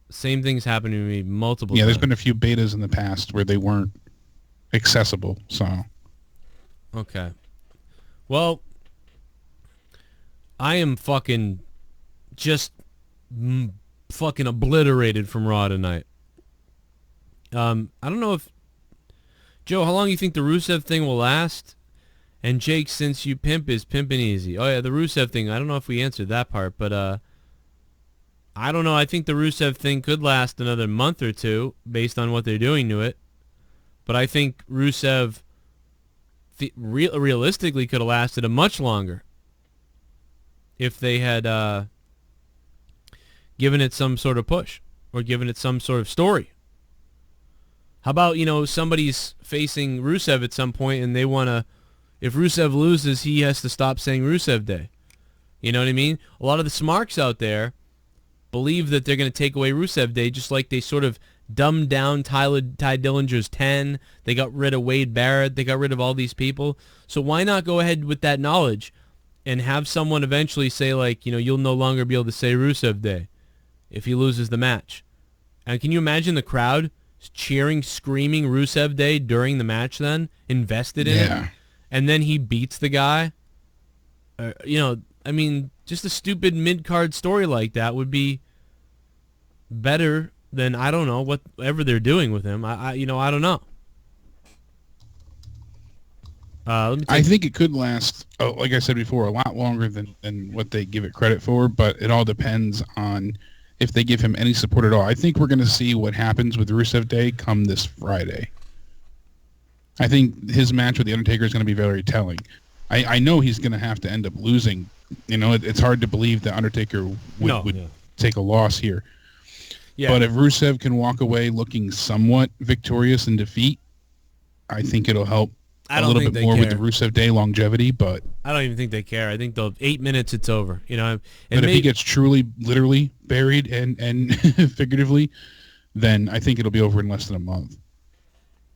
Same thing's happened to me multiple times. Yeah, there's been a few betas in the past where they weren't accessible, so. Okay. Well, I am fucking fucking obliterated from Raw tonight. I don't know if Joe, how long do you think the Rusev thing will last? And Jake, since you pimp is pimping easy. Oh yeah, the Rusev thing. I don't know if we answered that part, but I don't know. I think the Rusev thing could last another month or two based on what they're doing to it. But I think Rusev realistically could have lasted a much longer if they had given it some sort of push or given it some sort of story. How about, somebody's facing Rusev at some point and they want to, if Rusev loses, he has to stop saying Rusev Day. You know what I mean? A lot of the smarks out there believe that they're going to take away Rusev Day, just like they sort of dumbed down Ty Dillinger's 10. They got rid of Wade Barrett. They got rid of all these people. So why not go ahead with that knowledge and have someone eventually say, like, you'll no longer be able to say Rusev Day if he loses the match. And can you imagine the crowd cheering, screaming Rusev Day during the match then, invested in it, and then he beats the guy? Just a stupid mid-card story like that would be better than, I don't know, whatever they're doing with him. I don't know. I think it could last, like I said before, a lot longer than what they give it credit for, but it all depends on if they give him any support at all. I think we're going to see what happens with Rusev Day come this Friday. I think his match with The Undertaker is going to be very telling. I know he's going to have to end up losing. It's hard to believe that Undertaker would take a loss here. Yeah. But if Rusev can walk away looking somewhat victorious in defeat, I think it'll help I don't think bit they more care. with the Rusev Day longevity, but I don't even think they care. I think they'll 8 minutes, it's over. You know, but if he gets truly, literally buried and figuratively, then I think it'll be over in less than a month.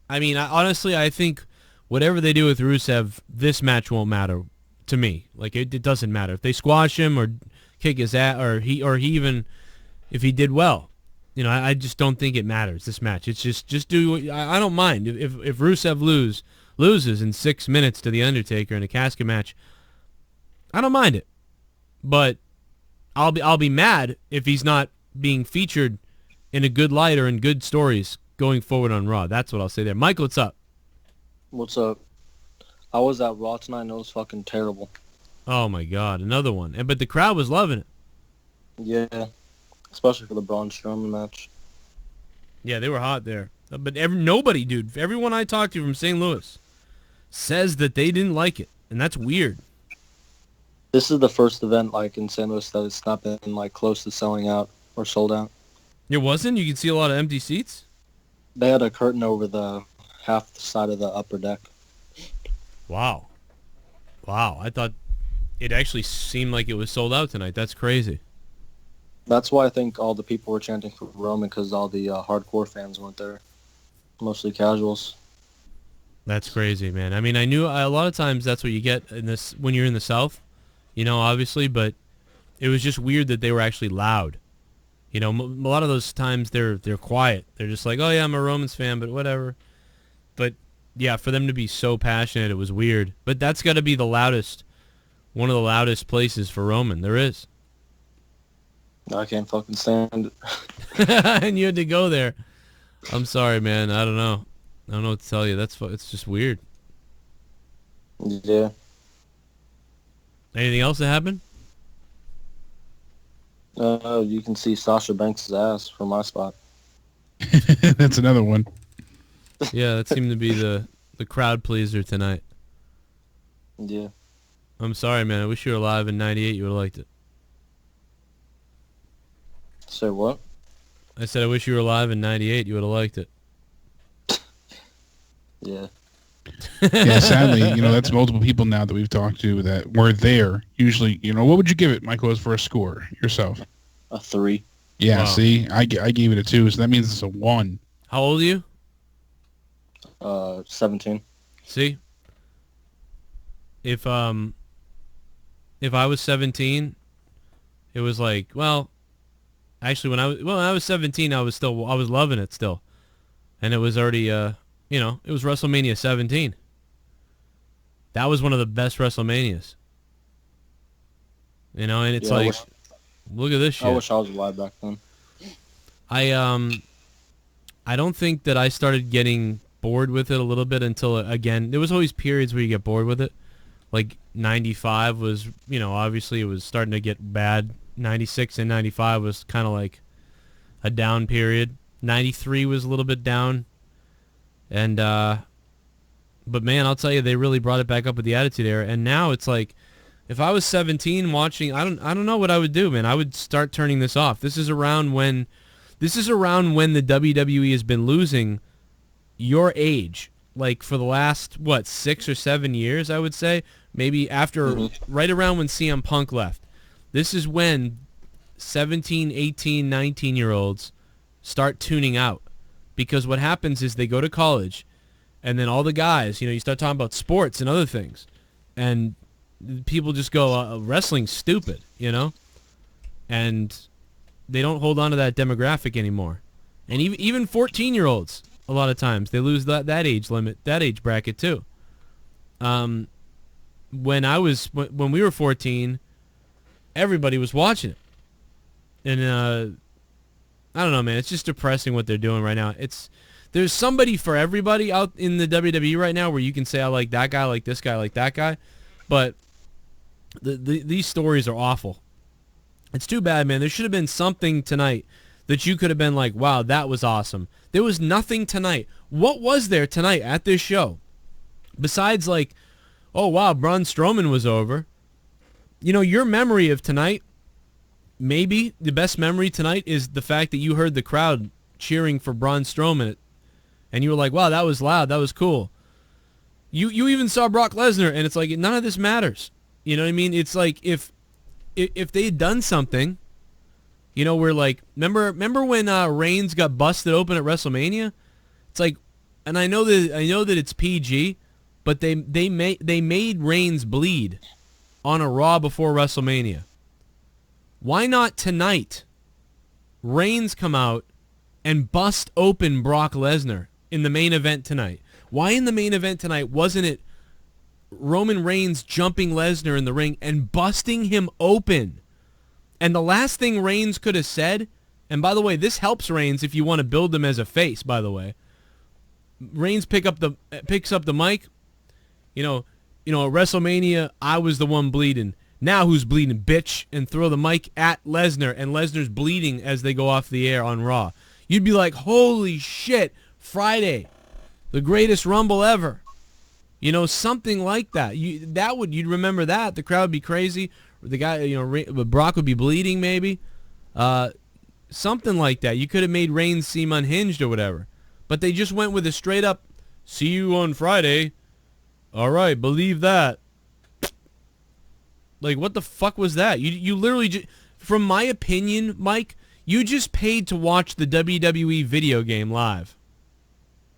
I mean, honestly, I think whatever they do with Rusev, this match won't matter to me. Like, it doesn't matter if they squash him or kick his ass, or he even if he did well. You know, I just don't think it matters, this match. It's just do. I don't mind if Rusev loses in 6 minutes to the Undertaker in a casket match. I don't mind it, but I'll be mad if he's not being featured in a good light or in good stories going forward on Raw. That's what I'll say there. Michael, what's up? What's up? I was at Raw tonight and it was fucking terrible. Oh my God, another one. But the crowd was loving it. Yeah, especially for the Braun Strowman match. Yeah, they were hot there. But nobody, dude, everyone I talked to from St. Louis says that they didn't like it, and that's weird. This is the first event like in St. Louis that it's not been like close to selling out or sold out. It wasn't? You could see a lot of empty seats? They had a curtain over the half the side of the upper deck. Wow. I thought it actually seemed like it was sold out tonight. That's crazy. That's why I think all the people were chanting for Roman, because all the hardcore fans went there. Mostly casuals. That's crazy, man. I mean, I knew a lot of times that's what you get in this when you're in the South, you know, obviously, but it was just weird that they were actually loud. You know, a lot of those times they're quiet. They're just like, oh yeah, I'm a Romans fan, but whatever. But yeah, for them to be so passionate, it was weird. But that's got to be the loudest, one of the loudest places for Roman. There is. I can't fucking stand it. And you had to go there. I'm sorry, man. I don't know what to tell you. It's just weird. Yeah. Anything else that happened? You can see Sasha Banks' ass from my spot. That's another one. Yeah, that seemed to be the crowd pleaser tonight. Yeah. I'm sorry, man. I wish you were alive in '98. You would have liked it. Say what? I said I wish you were alive in '98. You would have liked it. Yeah. Yeah, sadly, you know, that's multiple people now that we've talked to that were there. Usually, you know, what would you give it, Michael, as for a score yourself? A 3. Yeah, Wow. see, I gave it a 2, so that means it's a 1. How old are you? 17. See? If I was 17, it was like, well, actually when I was 17, I was loving it still. And it was already you know, it was WrestleMania 17. That was one of the best WrestleManias. You know, and it's like, look at this shit. I wish I was alive back then. I don't think that I started getting bored with it a little bit until, again, there was always periods where you get bored with it. Like 95 was, you know, obviously it was starting to get bad. 96 and 95 was kind of like a down period. 93 was a little bit down. And, but man, I'll tell you, they really brought it back up with the Attitude Era. And now it's like, if I was 17 watching, I don't know what I would do, man. I would start turning this off. This is around when the WWE has been losing your age, like for the last, 6 or 7 years, I would say. Maybe after, right around when CM Punk left. This is when 17, 18, 19-year-olds start tuning out. Because what happens is they go to college, and then all the guys, you know, you start talking about sports and other things, and people just go, wrestling's stupid, you know? And they don't hold on to that demographic anymore. And even 14-year-olds, a lot of times, they lose that age limit, that age bracket too. When we were 14, everybody was watching it. And I don't know, man. It's just depressing what they're doing right now. There's somebody for everybody out in the WWE right now where you can say, I like that guy, I like this guy, I like that guy. But these stories are awful. It's too bad, man. There should have been something tonight that you could have been like, wow, that was awesome. There was nothing tonight. What was there tonight at this show? Besides like, oh, wow, Braun Strowman was over. You know, your memory of tonight, maybe the best memory tonight is the fact that you heard the crowd cheering for Braun Strowman, and you were like, wow, that was loud, that was cool. You even saw Brock Lesnar, and it's like none of this matters. You know what I mean? It's like if they had done something, you know, where like remember when Reigns got busted open at WrestleMania? It's like, and I know that it's PG, but they made Reigns bleed on a Raw before WrestleMania. Why not tonight? Reigns come out and bust open Brock Lesnar in the main event tonight. Why in the main event tonight wasn't it Roman Reigns jumping Lesnar in the ring and busting him open? And the last thing Reigns could have said, and by the way, this helps Reigns if you want to build him as a face, by the way. Reigns picks up the mic. You know, at WrestleMania, I was the one bleeding. Now who's bleeding, bitch? And throw the mic at Lesnar, and Lesnar's bleeding as they go off the air on Raw. You'd be like, holy shit, Friday, the greatest Rumble ever. You know, something like that. You'd remember that. The crowd would be crazy. The guy, Brock would be bleeding maybe. Something like that. You could have made Reigns seem unhinged or whatever. But they just went with a straight up, see you on Friday. All right, believe that. Like, what the fuck was that? You literally, from my opinion, Mike, you just paid to watch the WWE video game live.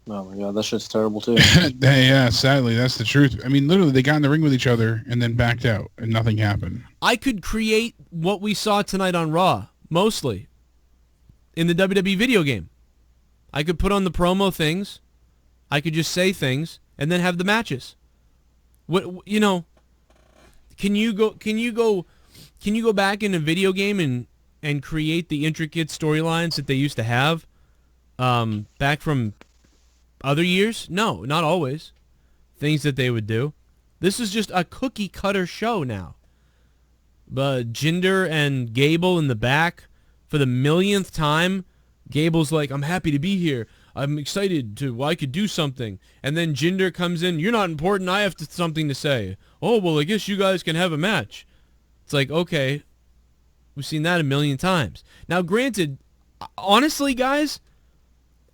Oh my god, that shit's terrible too. Yeah, sadly, that's the truth. I mean, literally, they got in the ring with each other and then backed out, and nothing happened. I could create what we saw tonight on Raw, mostly, in the WWE video game. I could put on the promo things, I could just say things, and then have the matches. Can you go back in a video game and create the intricate storylines that they used to have back from other years? No, not always. Things that they would do. This is just a cookie cutter show now. But Jinder and Gable in the back for the millionth time. Gable's like, I'm happy to be here. I'm excited I could do something. And then Jinder comes in, you're not important, I have something to say. Oh, well, I guess you guys can have a match. It's like, okay, we've seen that a million times. Now, granted, honestly, guys,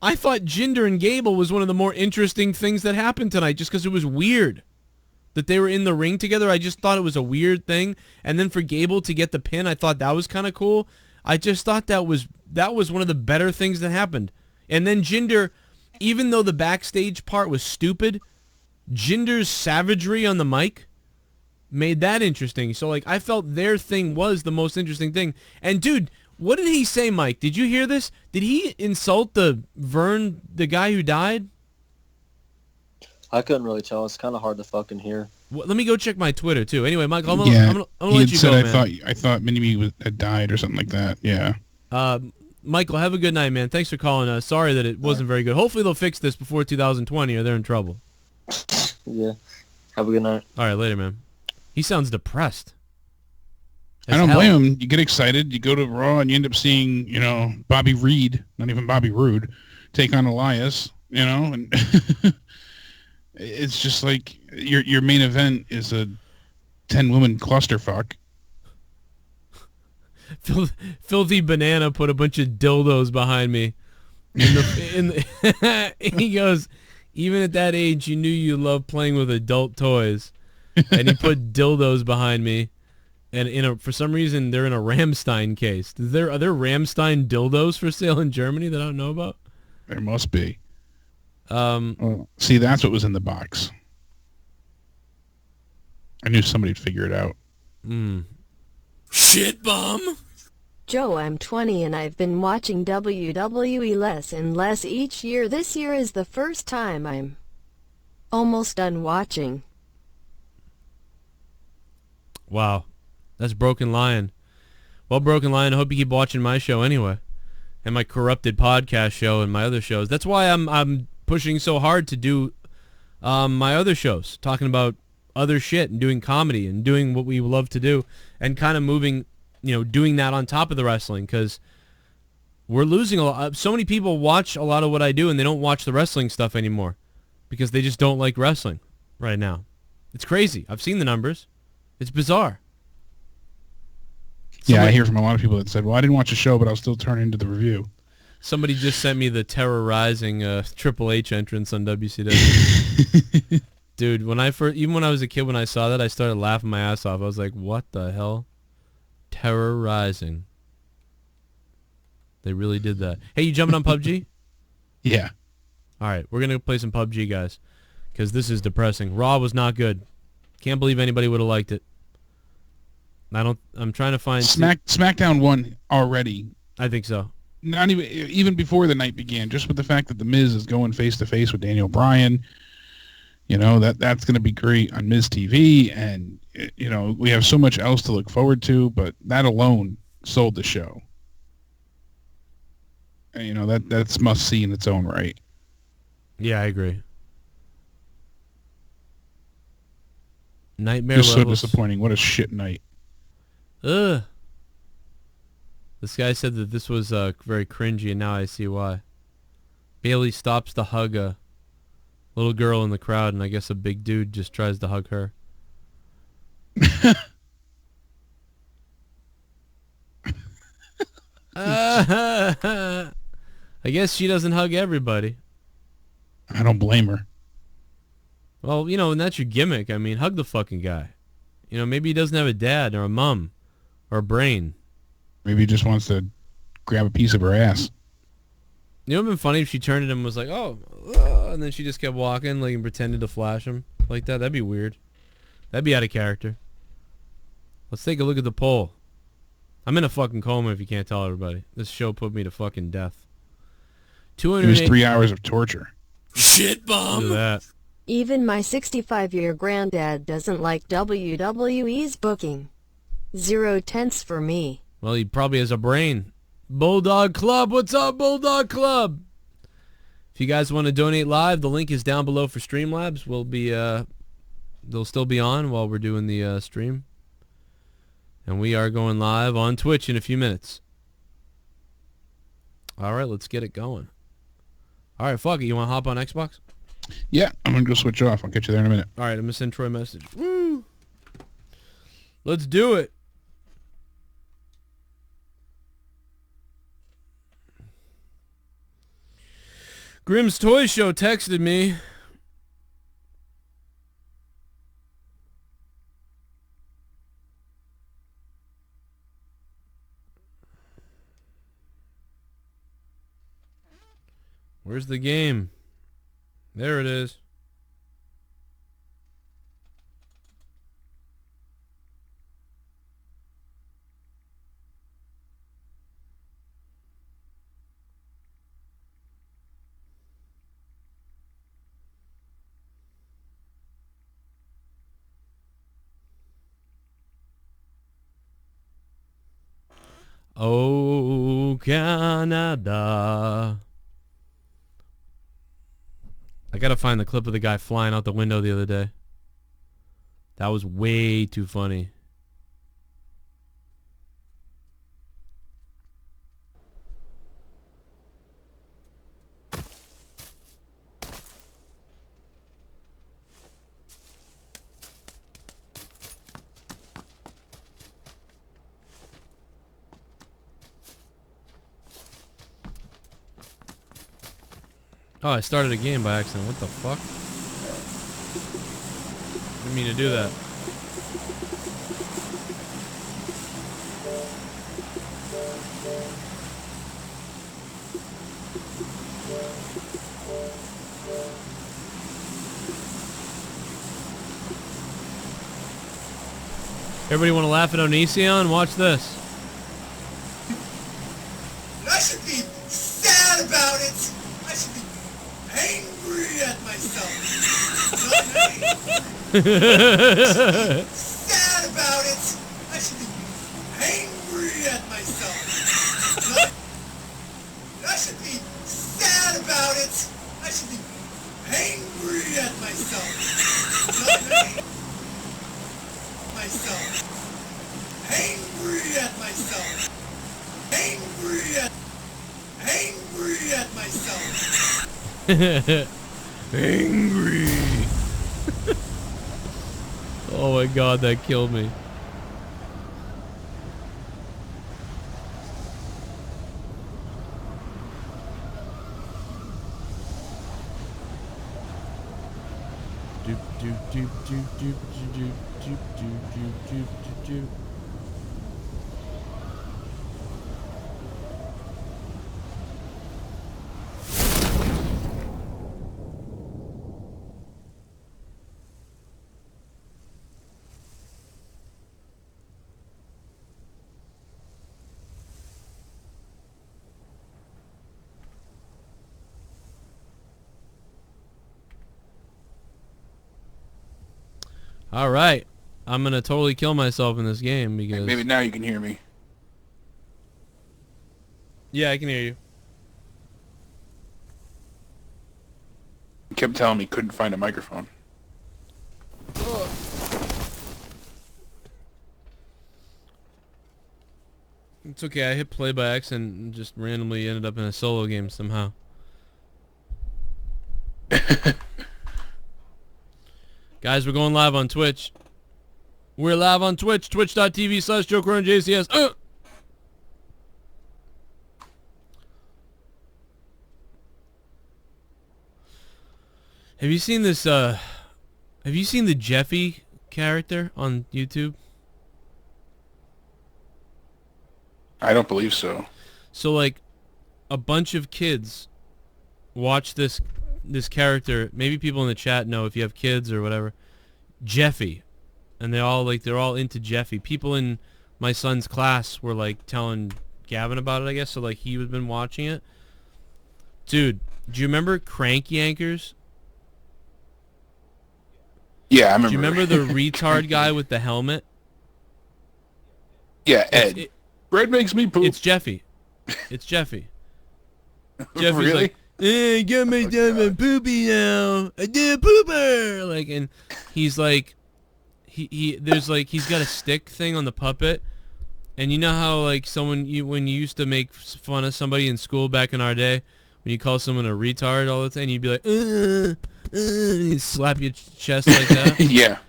I thought Jinder and Gable was one of the more interesting things that happened tonight just because it was weird that they were in the ring together. I just thought it was a weird thing. And then for Gable to get the pin, I thought that was kind of cool. I just thought that was one of the better things that happened. And then Jinder, even though the backstage part was stupid, Jinder's savagery on the mic made that interesting. So, like, I felt their thing was the most interesting thing. And, dude, what did he say, Mike? Did you hear this? Did he insult the guy who died? I couldn't really tell. It's kind of hard to fucking hear. Well, let me go check my Twitter, too. Anyway, Mike, I'm gonna let you go, man. I thought Minnie had died or something like that. Yeah. Michael, have a good night, man. Thanks for calling us. Sorry that it wasn't very good. Hopefully they'll fix this before 2020 or they're in trouble. Yeah. Have a good night. All right, later, man. He sounds depressed. I don't blame him. You get excited. You go to Raw and you end up seeing, Bobby Reed, not even Bobby Roode, take on Elias, and it's just like your main event is a 10-woman clusterfuck. Filthy Banana put a bunch of dildos behind me. He goes, even at that age, you knew you loved playing with adult toys. And he put dildos behind me. And for some reason, they're in a Rammstein case. Are there Rammstein dildos for sale in Germany that I don't know about? There must be. See, that's what was in the box. I knew somebody'd figure it out. Shit bum. Joe, I'm 20 and I've been watching WWE less and less each year. This year is the first time I'm almost done watching. Wow. That's Broken Lion. Well, Broken Lion, I hope you keep watching my show anyway. And my corrupted podcast show and my other shows. That's why I'm pushing so hard to do my other shows. Talking about other shit and doing comedy and doing what we love to do. And kind of moving, doing that on top of the wrestling. Because we're losing a lot. So many people watch a lot of what I do and they don't watch the wrestling stuff anymore. Because they just don't like wrestling right now. It's crazy. I've seen the numbers. It's bizarre. Yeah, I hear from a lot of people that said, well, I didn't watch the show, but I'll still turn into the review. Somebody just sent me the terrorizing Triple H entrance on WCW. Dude, even when I was a kid, when I saw that, I started laughing my ass off. I was like, what the hell? Terrorizing. They really did that. Hey, you jumping on PUBG? Yeah. All right, we're going to play some PUBG, guys, because this is depressing. Raw was not good. Can't believe anybody would have liked it. I'm trying to find... SmackDown won already. I think so. Not even before the night began, just with the fact that The Miz is going face-to-face with Daniel Bryan. You know, that's going to be great on Miz TV, and, you know, we have so much else to look forward to, but that alone sold the show. And, you know, that's must-see in its own right. Yeah, I agree. Nightmare Just levels. so disappointing. What a shit night. Ugh. This guy said that this was very cringy, and now I see why. Bailey stops to hug a little girl in the crowd, and I guess a big dude just tries to hug her. I guess she doesn't hug everybody. I don't blame her. Well, you know, and that's your gimmick. I mean, hug the fucking guy. You know, maybe he doesn't have a dad or a mom or a brain. Maybe he just wants to grab a piece of her ass. You know what would have been funny if she turned to him and was like, oh, and then she just kept walking, like, and pretended to flash him like that? That'd be weird. That'd be out of character. Let's take a look at the poll. I'm in a fucking coma if you can't tell everybody. This show put me to fucking death. It was 3 hours of torture. Shit bomb. Look at that. Even my 65-year granddad doesn't like WWE's booking. 0 tenths for me. Well, he probably has a brain. Bulldog Club, what's up, Bulldog Club? If you guys want to donate live, the link is down below for Streamlabs. We'll be, they'll still be on while we're doing the stream. And we are going live on Twitch in a few minutes. All right, let's get it going. All right, fuck it. You want to hop on Xbox? Yeah, I'm going to go switch off. I'll get you there in a minute. All right, I'm going to send Troy a message. Woo! Let's do it. Grimm's Toy Show texted me. Where's the game? There it is. Oh, Canada. I gotta find the clip of the guy flying out the window the other day. That was way too funny. Oh, I started a game by accident. What the fuck? Didn't mean to do that. Everybody want to laugh at Onision? Watch this. I should be sad about it. I should be angry at myself. Sad about it. I should be angry at myself. I should be sad about it. I should be angry at myself. Angry at myself. Angry at myself. Angry. Oh my god, that killed me. Doop, doop, All right, I'm gonna totally kill myself in this game because maybe now you can hear me. Yeah, I can hear you. He kept telling me couldn't find a microphone. It's okay. I hit play by accident and just randomly ended up in a solo game somehow. Guys, we're going live on Twitch. We're live on Twitch. Twitch.tv/Joe Cronin JCS. Have you seen this, have you seen the Jeffy character on YouTube? I don't believe so. So, like, a bunch of kids watch this character. Maybe people in the chat know if you have kids or whatever. Jeffy. And they're all into Jeffy. People in my son's class were, like, telling Gavin about it, I guess. So, like, he had been watching it. Dude, do you remember Crank Yankers? Yeah, I remember. Do you remember the retard guy with the helmet? Yeah, Ed. Bread makes me poop. It's Jeffy. It's Jeffy. Jeffy's Really? like, hey, get me done poopy now. I did a pooper. Like, and he's like, there's like, he's got a stick thing on the puppet. And you know how like when you used to make fun of somebody in school back in our day, when you call someone a retard all the time, you'd be like, you slap your chest like that. Yeah.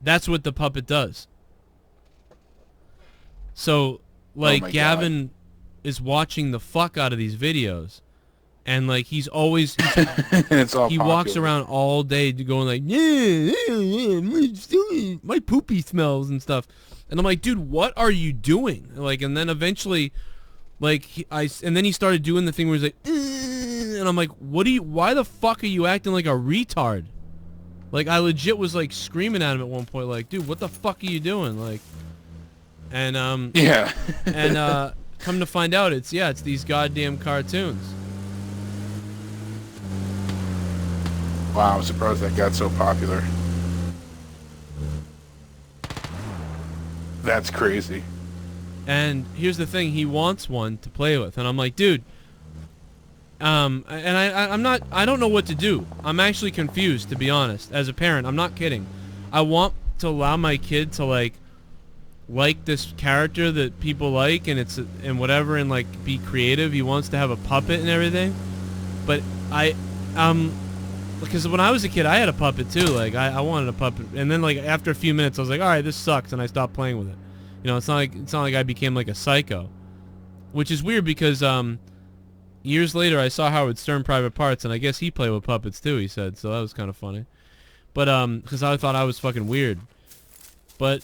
That's what the puppet does. So, like, Gavin is watching the fuck out of these videos, and like he's always it's all he popular. walks around all day going like, yeah, my poopy smells and stuff, and I'm like, dude, what are you doing? Like, and then eventually, like, and then he started doing the thing where he's like, and I'm like, why the fuck are you acting like a retard? Like, I legit was like screaming at him at one point, like, dude, what the fuck are you doing? Like, and yeah, and come to find out, it's these goddamn cartoons. Wow, I'm surprised that got so popular. That's crazy. And here's the thing, he wants one to play with, and I'm like, dude, and I don't know what to do. I'm actually confused, to be honest. As a parent, I'm not kidding. I want to allow my kid to like this character that people like, and whatever, and like be creative. He wants to have a puppet and everything, but because when I was a kid, I had a puppet too. Like I wanted a puppet, and then like after a few minutes, I was like, all right, this sucks, and I stopped playing with it. You know, it's not like I became like a psycho, which is weird because years later I saw Howard Stern Private Parts, and I guess he played with puppets too. He said, so that was kind of funny, but because I thought I was fucking weird, but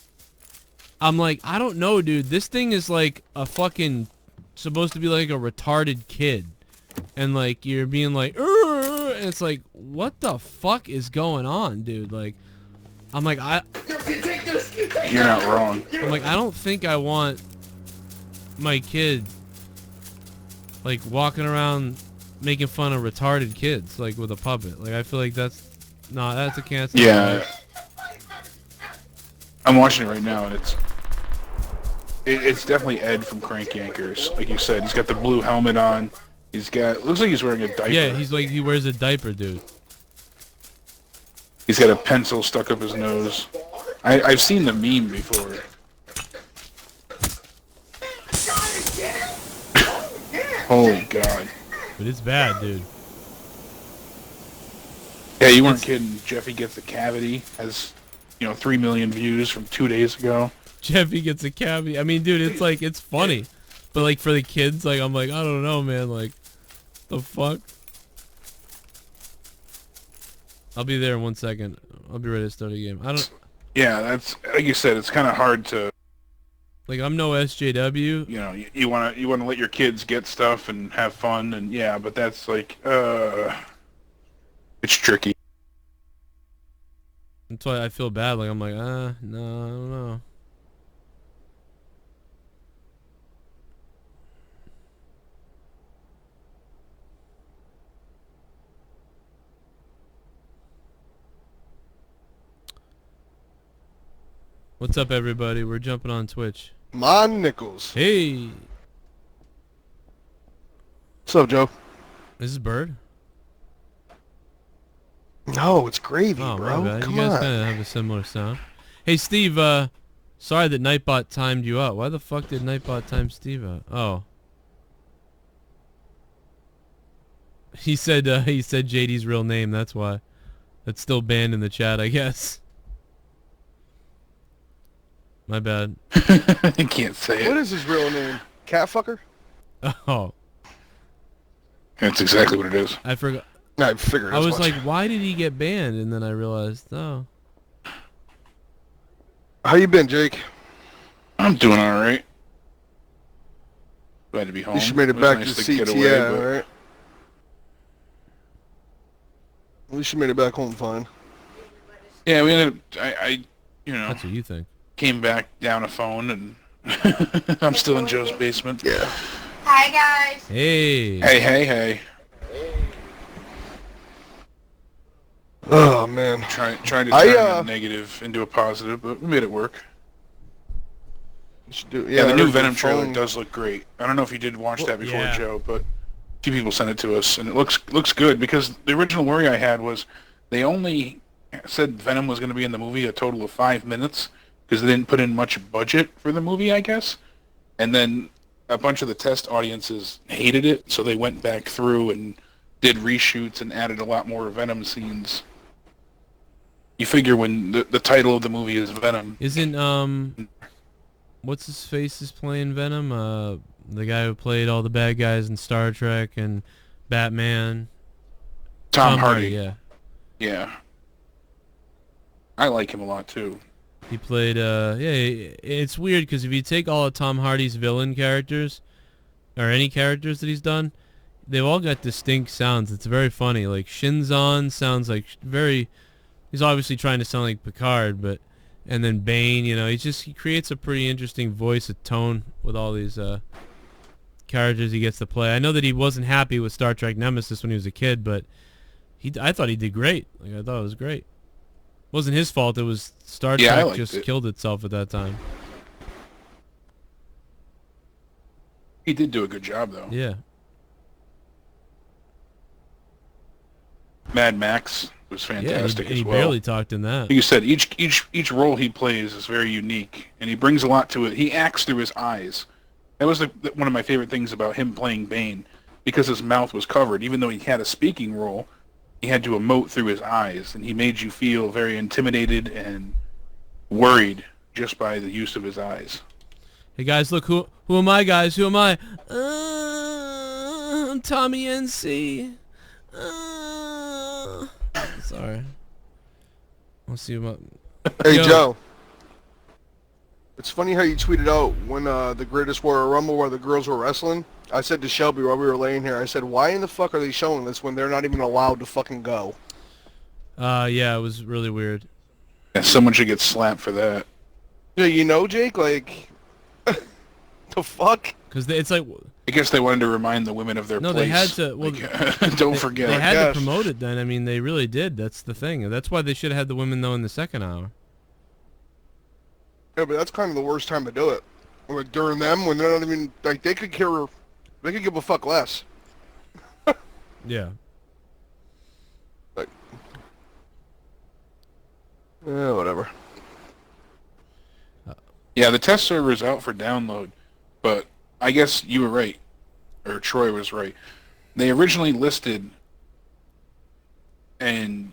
I'm like, I don't know, dude. This thing is like a fucking supposed to be like a retarded kid, and like you're being like, and it's like, what the fuck is going on, dude? Like, I'm like, you're not wrong. I'm like, I don't think I want my kid like walking around making fun of retarded kids like with a puppet. Like, I feel like that's a cancer. Yeah. I'm watching it right now, and it's definitely Ed from Crank Yankers. Like you said, he's got the blue helmet on. Looks like he's wearing a diaper. Yeah, he's like, he wears a diaper, dude. He's got a pencil stuck up his nose. I've seen the meme before. Oh god. But it's bad, dude. Yeah, you weren't kidding. Jeffy gets a cavity. Has 3 million views from 2 days ago. Jeffy gets a cavity. I mean, dude, it's like, it's funny. But like for the kids, like, I'm like, I don't know, man. Like, the fuck? I'll be there in 1 second. I'll be ready to start a game. I don't. Yeah, that's like you said. It's kind of hard to. Like, I'm no SJW. You know, you want to let your kids get stuff and have fun, and yeah, but that's like, it's tricky. That's why I feel bad. Like, I'm like, no, I don't know. What's up, everybody? We're jumping on Twitch. Mon Nichols. Hey. What's up, Joe? This is Bird? No, it's Gravy, oh, bro. My bad. Come you guys on. kind of have a similar sound. Hey, Steve, sorry that Nightbot timed you out. Why the fuck did Nightbot time Steve out? Oh. He said JD's real name, that's why. That's still banned in the chat, I guess. My bad. I can't say it. What is his real name? Catfucker? Oh. That's exactly what it is. I forgot. I figured I as was much. like, why did he get banned? And then I realized, oh. How you been, Jake? I'm doing all right. Glad to be home. You should made it was back nice to get away, CTI, but- right? At least you made it back home fine. Yeah, we ended up, I you know. That's what you think. Came back down a phone, and I'm still in Joe's basement. Yeah. Hi, guys. Hey. Hey. Oh, man. Trying to turn a negative into a positive, but we made it work. Yeah, the new Venom trailer does look great. I don't know if you did watch that before, Joe, but a few people sent it to us, and it looks good, because the original worry I had was they only said Venom was going to be in the movie a total of 5 minutes, because they didn't put in much budget for the movie, I guess. And then a bunch of the test audiences hated it, so they went back through and did reshoots and added a lot more Venom scenes. You figure when the title of the movie is Venom. Isn't, what's his face is playing Venom? The guy who played all the bad guys in Star Trek and Batman. Tom Hardy. Yeah. Yeah. I like him a lot, too. He played, it's weird because if you take all of Tom Hardy's villain characters, or any characters that he's done, they've all got distinct sounds. It's very funny. Like, Shinzon sounds like he's obviously trying to sound like Picard, and then Bane, you know, he creates a pretty interesting voice, a tone with all these, characters he gets to play. I know that he wasn't happy with Star Trek Nemesis when he was a kid, but I thought he did great. Like, I thought it was great. It wasn't his fault. It was Star Trek just killed itself at that time. He did do a good job, though. Yeah. Mad Max was fantastic he as well. He barely talked in that. Like you said, each role he plays is very unique, and he brings a lot to it. He acts through his eyes. That was one of my favorite things about him playing Bane, because his mouth was covered. Even though he had a speaking role, he had to emote through his eyes, and he made you feel very intimidated and worried just by the use of his eyes. Hey guys, look, who am I, guys? Who am I? I'm Tommy NC. Sorry. I'll see you. Hey, Joe. It's funny how you tweeted out when the Greatest Royal Rumble where the girls were wrestling. I said to Shelby while we were laying here, I said, why in the fuck are they showing this when they're not even allowed to fucking go? Yeah, it was really weird. Yeah, someone should get slapped for that. Yeah, you know, Jake, like, the fuck? Because it's like... I guess they wanted to remind the women of their place. No, they had to... Well, don't forget. They had to promote it then. I mean, they really did. That's the thing. That's why they should have had the women, though, in the second hour. Yeah, but that's kind of the worst time to do it. Like, during them, when they're not even... Like, they could care... They could give a fuck less. Yeah. Like... Yeah, whatever. Yeah, the test server is out for download, but I guess you were right, or Troy was right. They originally listed, and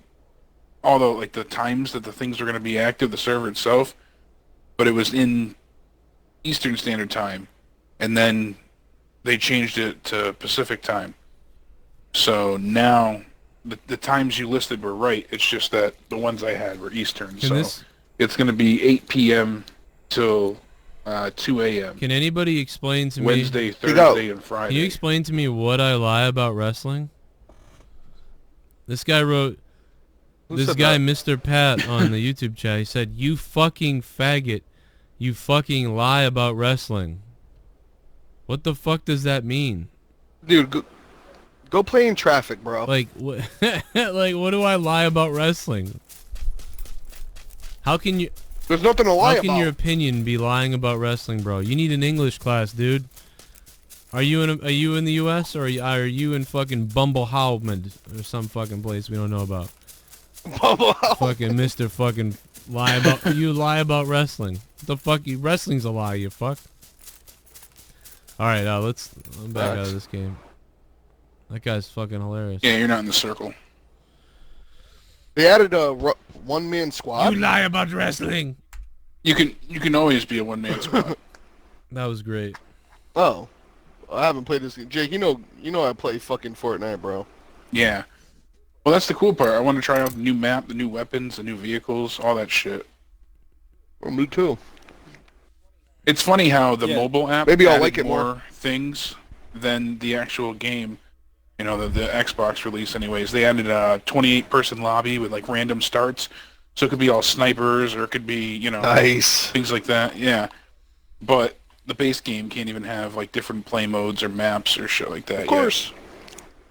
although like the times that the things were going to be active, the server itself, but it was in Eastern Standard Time, and then they changed it to Pacific Time. So now the times you listed were right. It's just that the ones I had were Eastern. Can So this- it's going to be 8 p.m. till 2 a.m. Can anybody explain to me Wednesday, Thursday, and Friday. Can you explain to me what I lie about wrestling? This guy wrote. This guy, Mr. Pat, on the YouTube chat, he said, "You fucking faggot, you fucking lie about wrestling." What the fuck does that mean? Dude, go play in traffic, bro. Like what? Like what do I lie about wrestling? How can you? There's nothing to lie How can about. your opinion be lying about wrestling, bro? You need an English class, dude. Are you in the U.S. or are you in fucking Bumblehound or some fucking place we don't know about? Bumblehound. Fucking Mr. Fucking lie about you lie about wrestling. What the fuck? Wrestling's a lie, you fuck. All right, I'm back out of this game. That guy's fucking hilarious. Yeah, you're not in the circle. They added a one-man squad. You lie about wrestling. You can always be a one-man squad. That was great. Oh, I haven't played this game. Jake, you know I play fucking Fortnite, bro. Yeah. Well, that's the cool part. I want to try out the new map, the new weapons, the new vehicles, all that shit. Well, me too. It's funny how the mobile app Maybe I'll added like it more things than the actual game. You know, the Xbox release anyways. They added a 28-person lobby with, like, random starts. So it could be all snipers or it could be, you know, nice. Things like that. Yeah. But the base game can't even have, like, different play modes or maps or shit like that. Of course. Yet.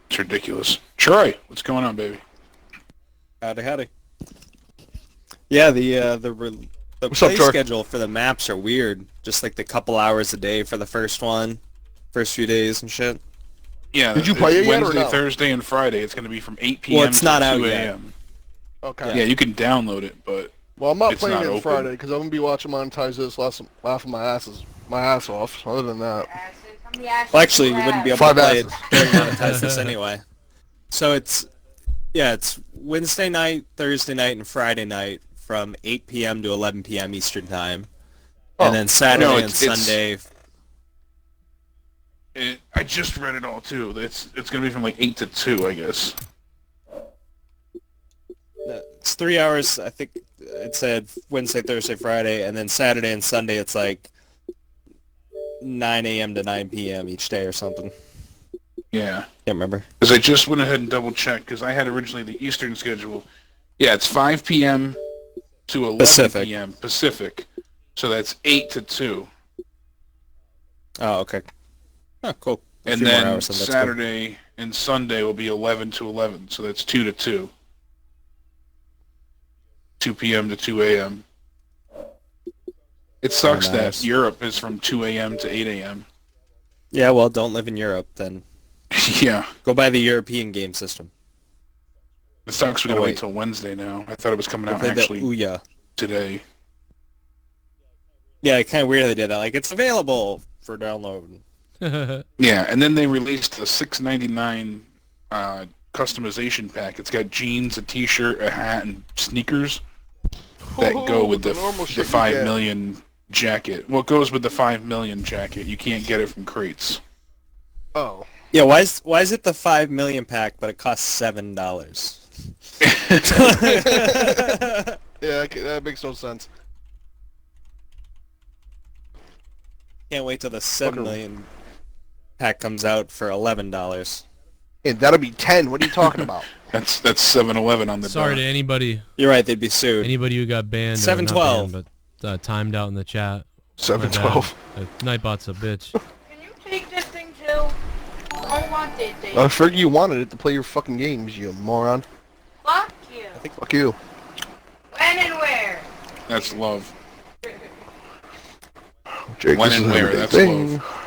It's ridiculous. Troy, what's going on, baby? Howdy. Yeah, the What's up, play Troy? schedule for the maps are weird. Just like the couple hours a day for the first few days and shit. Yeah. Did you play it yet or Wednesday, no? Thursday, and Friday. It's going to be from 8 p.m. Well, it's not to out 2 yet. a.m. Okay. Yeah, you can download it, but Well, I'm not it's playing not it open. Friday because I'm gonna be watching Monetize this, laughing my ass off. Other than that, Well, actually, you wouldn't be able Five to play asses. it during monetize this anyway. So it's Wednesday night, Thursday night, and Friday night from 8 p.m. to 11 p.m. Eastern time, and then Saturday No, and it's- Sunday. I just read it all too. It's going to be from like 8 to 2, I guess. It's 3 hours. I think it said Wednesday, Thursday, Friday, and then Saturday and Sunday. It's like 9 a.m. to 9 p.m. each day or something. Yeah. Can't remember. Because I just went ahead and double checked because I had originally the Eastern schedule. Yeah, it's 5 p.m. to 11 Pacific. p.m. Pacific. So that's 8 to 2. Oh, okay. Oh, cool. A And few more then hours, so that's cool. Saturday and Sunday will be 11 to 11. So that's 2 to 2. 2 p.m. to 2 a.m. It sucks nice. that Europe is from 2 a.m. to 8 a.m. Yeah, well, don't live in Europe then. Yeah. Go by the European game system. It sucks we gotta Oh, wait wait. till Wednesday now. I thought it was coming Go out by the actually Ouya. today. Yeah, kind of weird they did that. Like, it's available for download. Yeah, and then they released the $6.99 customization pack. It's got jeans, a t-shirt, a hat, and sneakers that go with the normal shit you 5 get. million jacket. Well, it goes with the 5 million jacket. You can't get it from crates. oh, Yeah, why is it the 5 million pack, but it costs $7? yeah, that makes no sense. Can't wait till the 7 million pack comes out for $11. And that'll be 10. What are you talking about? That's 7-Eleven on the Sorry to dot. anybody. You're right, they'd be sued. Anybody who got banned. 712. But timed out in the chat. 712. Nightbot's a bitch. Can you take this thing too? I don't want it, Dave. I figured you wanted it to play your fucking games, you moron. Fuck you. Fuck you. When and where? That's love. Jake, When this and is where, everything. that's love.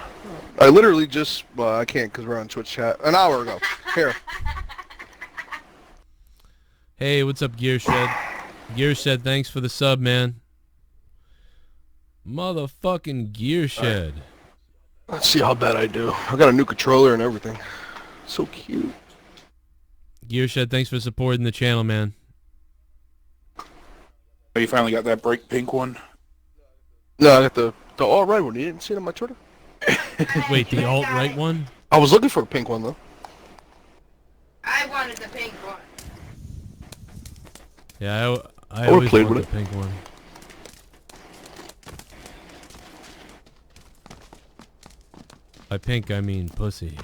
I literally just, well, I can't because we're on Twitch chat. An hour ago. Here. Hey, what's up, Gear Shed? Gear Shed, thanks for the sub, man. Motherfucking Gear Shed. Let's see how bad I do. I got a new controller and everything. So cute. Gear Shed, thanks for supporting the channel, man. Oh, you finally got that bright pink one? No, I got the alt-right one. You didn't see it on my Twitter? Wait, the alt-right one? I was looking for a pink one, though. I wanted the pink one. Yeah, I would've always played want with the pink one. By pink, I mean pussy.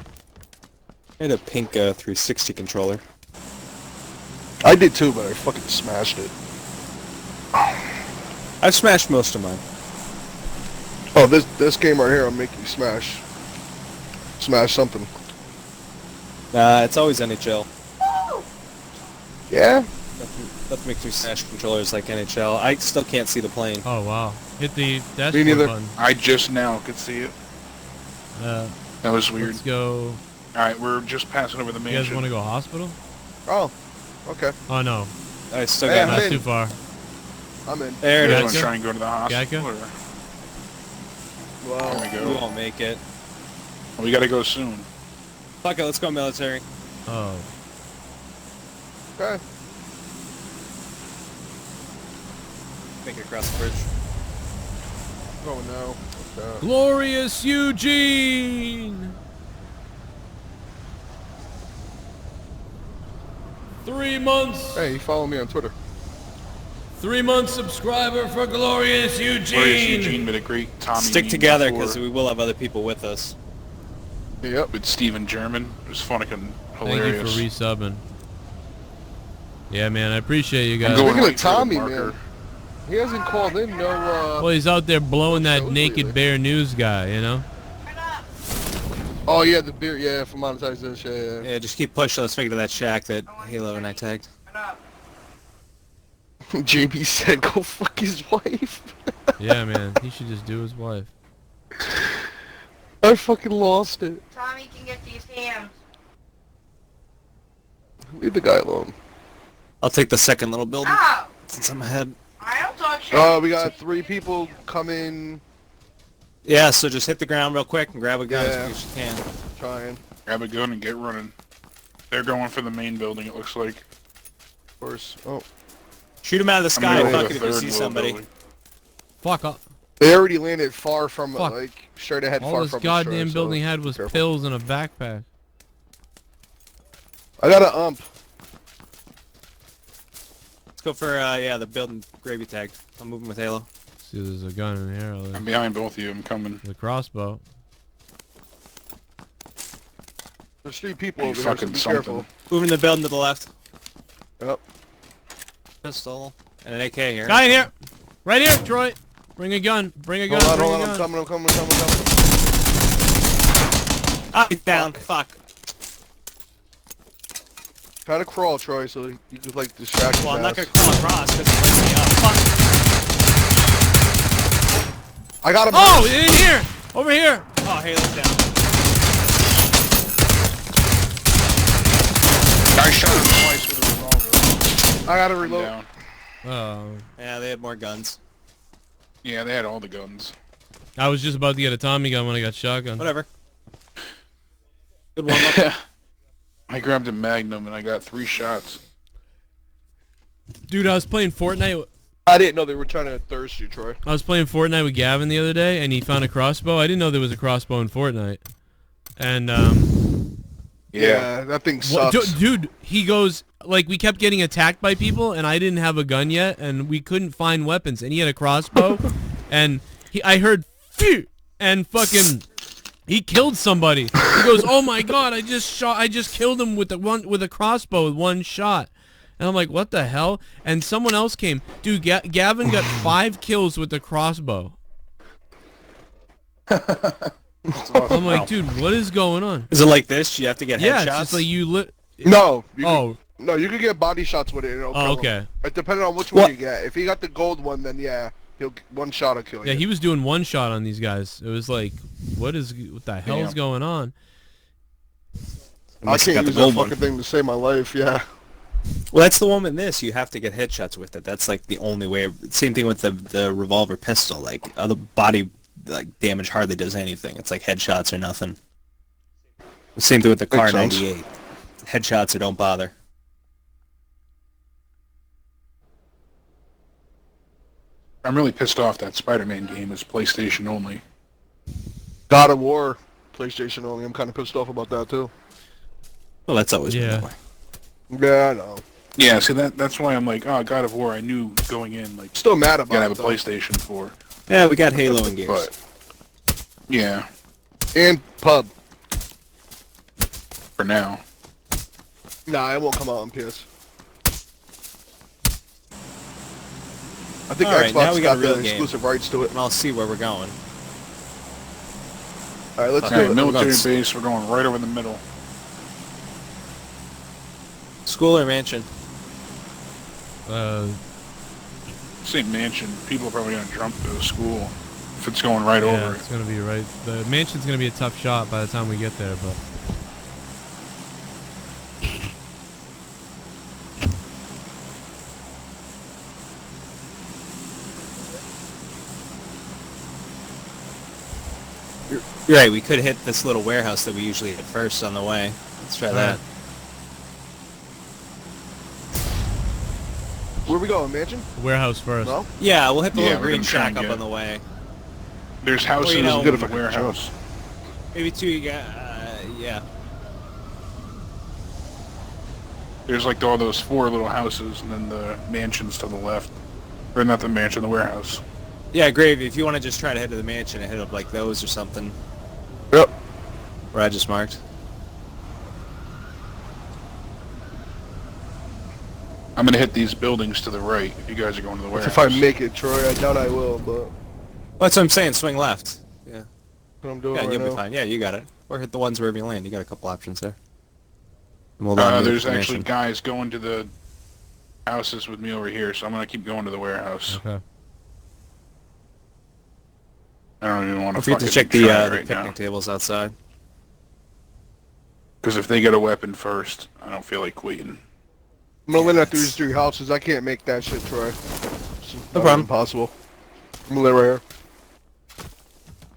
I had a pink 360 controller. I did too, but I fucking smashed it. I've smashed most of mine. Oh, this game right here, I'll make you smash something. Nah, it's always NHL. Yeah? Nothing makes me smash controllers like NHL. I still can't see the plane. Oh wow! Hit the Me dashboard neither. button. I just now could see it. That was weird. Let's go. Alright, we're just passing over the You mansion. guys want to go hospital? Oh, okay. Oh no. I still Hey, got Not in. too far. I'm in. There You it guys want is. to try and go to the hospital? Geico? Or? Well, There we We go. won't make it. We gotta go soon. Fuck it, let's go military. Oh. okay. Make it across the bridge. Going now. Okay. Glorious Eugene! 3 months. Hey, you follow me on Twitter. 3 month subscriber for Glorious Eugene. Glorious Eugene made a great Tommy Stick meme together before because we will have other people with us. Yep. with Steven German. It was fucking Thank you hilarious. for resubbing. Yeah, man, I appreciate you guys. Speaking of late for the Tommy, marker. man, he hasn't called in. No. Well, he's out there blowing that shows naked lately. bear news guy, you know? Oh yeah, the beer. Yeah, for monetization. Yeah. Yeah, just keep pushing. Let's make it to that shack that Halo and I tagged. JB said, "Go fuck his wife." Yeah, man, he should just do his wife. I fucking lost it. Tommy can get these hams. Leave the guy alone. I'll take the second little building Ow! since I'm ahead. I don't talk shit. Oh, we got 3 people coming. Yeah, so just hit the ground real quick and grab a gun Yeah. as quick as you can. Trying. Grab a gun and get running. They're going for the main building, it looks like. Of course. Oh. Shoot him out of the I'm sky. gonna go to Fuck the it if you third see little somebody. building. Fuck off. They already landed far from Fuck. like straight ahead. All far this from goddamn us, building so had was careful. pills and a backpack. I got a Let's go for, yeah, the building gravy tag. I'm moving with Halo. See, there's a gun in here. I'm behind both of you, I'm coming. The crossbow. There's 3 people Hey, over here, so fucking be something. careful. Moving the building to the left. Yep. Pistol. And an AK here. Guy in here! Right here, Troy! Bring a gun. Bring a gun. Hold on, bring hold a on. gun. I'm coming. Ah, he's down. Fuck. Try to crawl, Troy, so you could like distract him. Well, I'm not gonna crawl across because it's breaking me up. Fuck. I got him. Oh, in here! Over here! Oh, Halo's down. I shot him twice with a revolver. I gotta I'm reload. down. Oh. Yeah, they had more guns. Yeah, they had all the guns. I was just about to get a Tommy gun when I got shotgun. Whatever. Good warm up. I grabbed a Magnum and I got 3 shots. Dude, I was playing Fortnite. I didn't know they were trying to thirst you, Troy. I was playing Fortnite with Gavin the other day, and he found a crossbow. I didn't know there was a crossbow in Fortnite. And, Yeah, that thing What, sucks. dude, he goes, like, we kept getting attacked by people, and I didn't have a gun yet, and we couldn't find weapons, and he had a crossbow, and I heard, phew, and fucking, he killed somebody. He goes, oh my god, I just killed him with a crossbow with 1 shot. And I'm like, what the hell? And someone else came. Dude, Gavin got 5 kills with the crossbow. I'm like, dude, what is going on? Is it like this? You have to get Yeah, headshots? it's just like you No. Oh. No, you can get body shots with it. And it'll Oh, kill him. okay. It depending on which one you get. If he got the gold one, then yeah, he'll 1 shot will kill you. Yeah, he was doing 1 shot on these guys. It was like, what the hell is going on? I can't use that fucking thing to save my life. Yeah. Well, that's the one in this. You have to get headshots with it. That's like the only way. Same thing with the revolver pistol. Like other body damage hardly does anything. It's like headshots or nothing. Same thing with the Car 98. Headshots or don't bother. I'm really pissed off that Spider-Man game is PlayStation only. God of War, PlayStation only. I'm kind of pissed off about that too. Well, that's always been that way. Yeah, I know. Yeah, see that's why I'm like, oh, God of War. I knew going in, like, still mad about gotta have it, a though. PlayStation 4. Yeah, we got Halo and Gears. But yeah, And pub. for now. Nah, it won't come out on PS. I think All right, now Xbox we got got a real the game. exclusive rights to it. And I'll see where we're going. All right, let's Okay, do it. military base. We're going right over the middle. School or mansion? Say mansion. People are probably gonna jump to the school if it's going right Yeah, over it. it's gonna be right. The mansion's gonna be a tough shot by the time we get there, but. You're right, we could hit this little warehouse that we usually hit first on the way. Let's try that. Where we going, mansion? Warehouse first. No? Yeah, we'll hit the Yeah, little we're green gonna try shack and up get- on the way. There's houses Well, you know, in the warehouse. Maybe two, yeah. There's like all those 4 little houses, and then the mansions to the left. Or not the mansion, the warehouse. Yeah, Gravy, if you want to just try to head to the mansion and hit up like those or something. Yep. Where I just marked. I'm gonna hit these buildings to the right if you guys are going to the warehouse. If I make it, Troy, I doubt I will, but Well, that's what I'm saying, swing left. Yeah. what I'm doing Yeah, right you'll now. be fine. Yeah, you got it. Or hit the ones wherever you land. You got a couple options there. And we'll land There's the actually mansion. guys going to the houses with me over here, so I'm gonna keep going to the warehouse. Okay. I don't even want Don't to forget fucking to check try the right picnic now. tables outside. Because if they get a weapon first, I don't feel like waiting. I'm gonna land at these 3 houses. I can't make that shit, Troy. It's No problem. Impossible. I'm gonna live right here.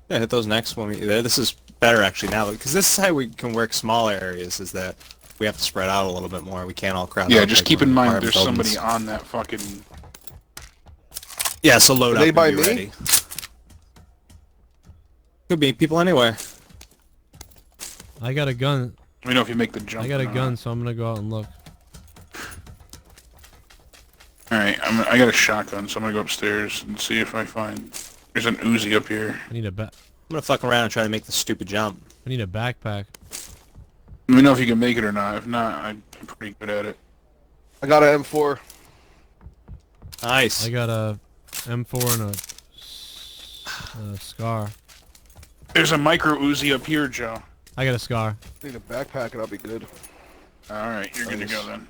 Yeah, hit those next when we there. This is better actually now because this is how we can work smaller areas. Is that we have to spread out a little bit more. We can't all crowd. Yeah, up just like keep we're in mind apartment there's buildings. somebody on that fucking... Yeah, so load Are up they and by be me? ready. Could be people anywhere. I got a gun. Let me know if you make the jump. I got a or not. gun, so I'm gonna go out and look. Alright, I got a shotgun, so I'm gonna go upstairs and see if I find... There's an Uzi up here. I need a I'm gonna fuck around and try to make the stupid jump. I need a backpack. Let me know if you can make it or not. If not, I'm pretty good at it. I got an M4. Nice. I got a M4 and a SCAR. There's a micro Uzi up here, Joe. I got a SCAR. I need a backpack and I'll be good. Alright, you're good to go then.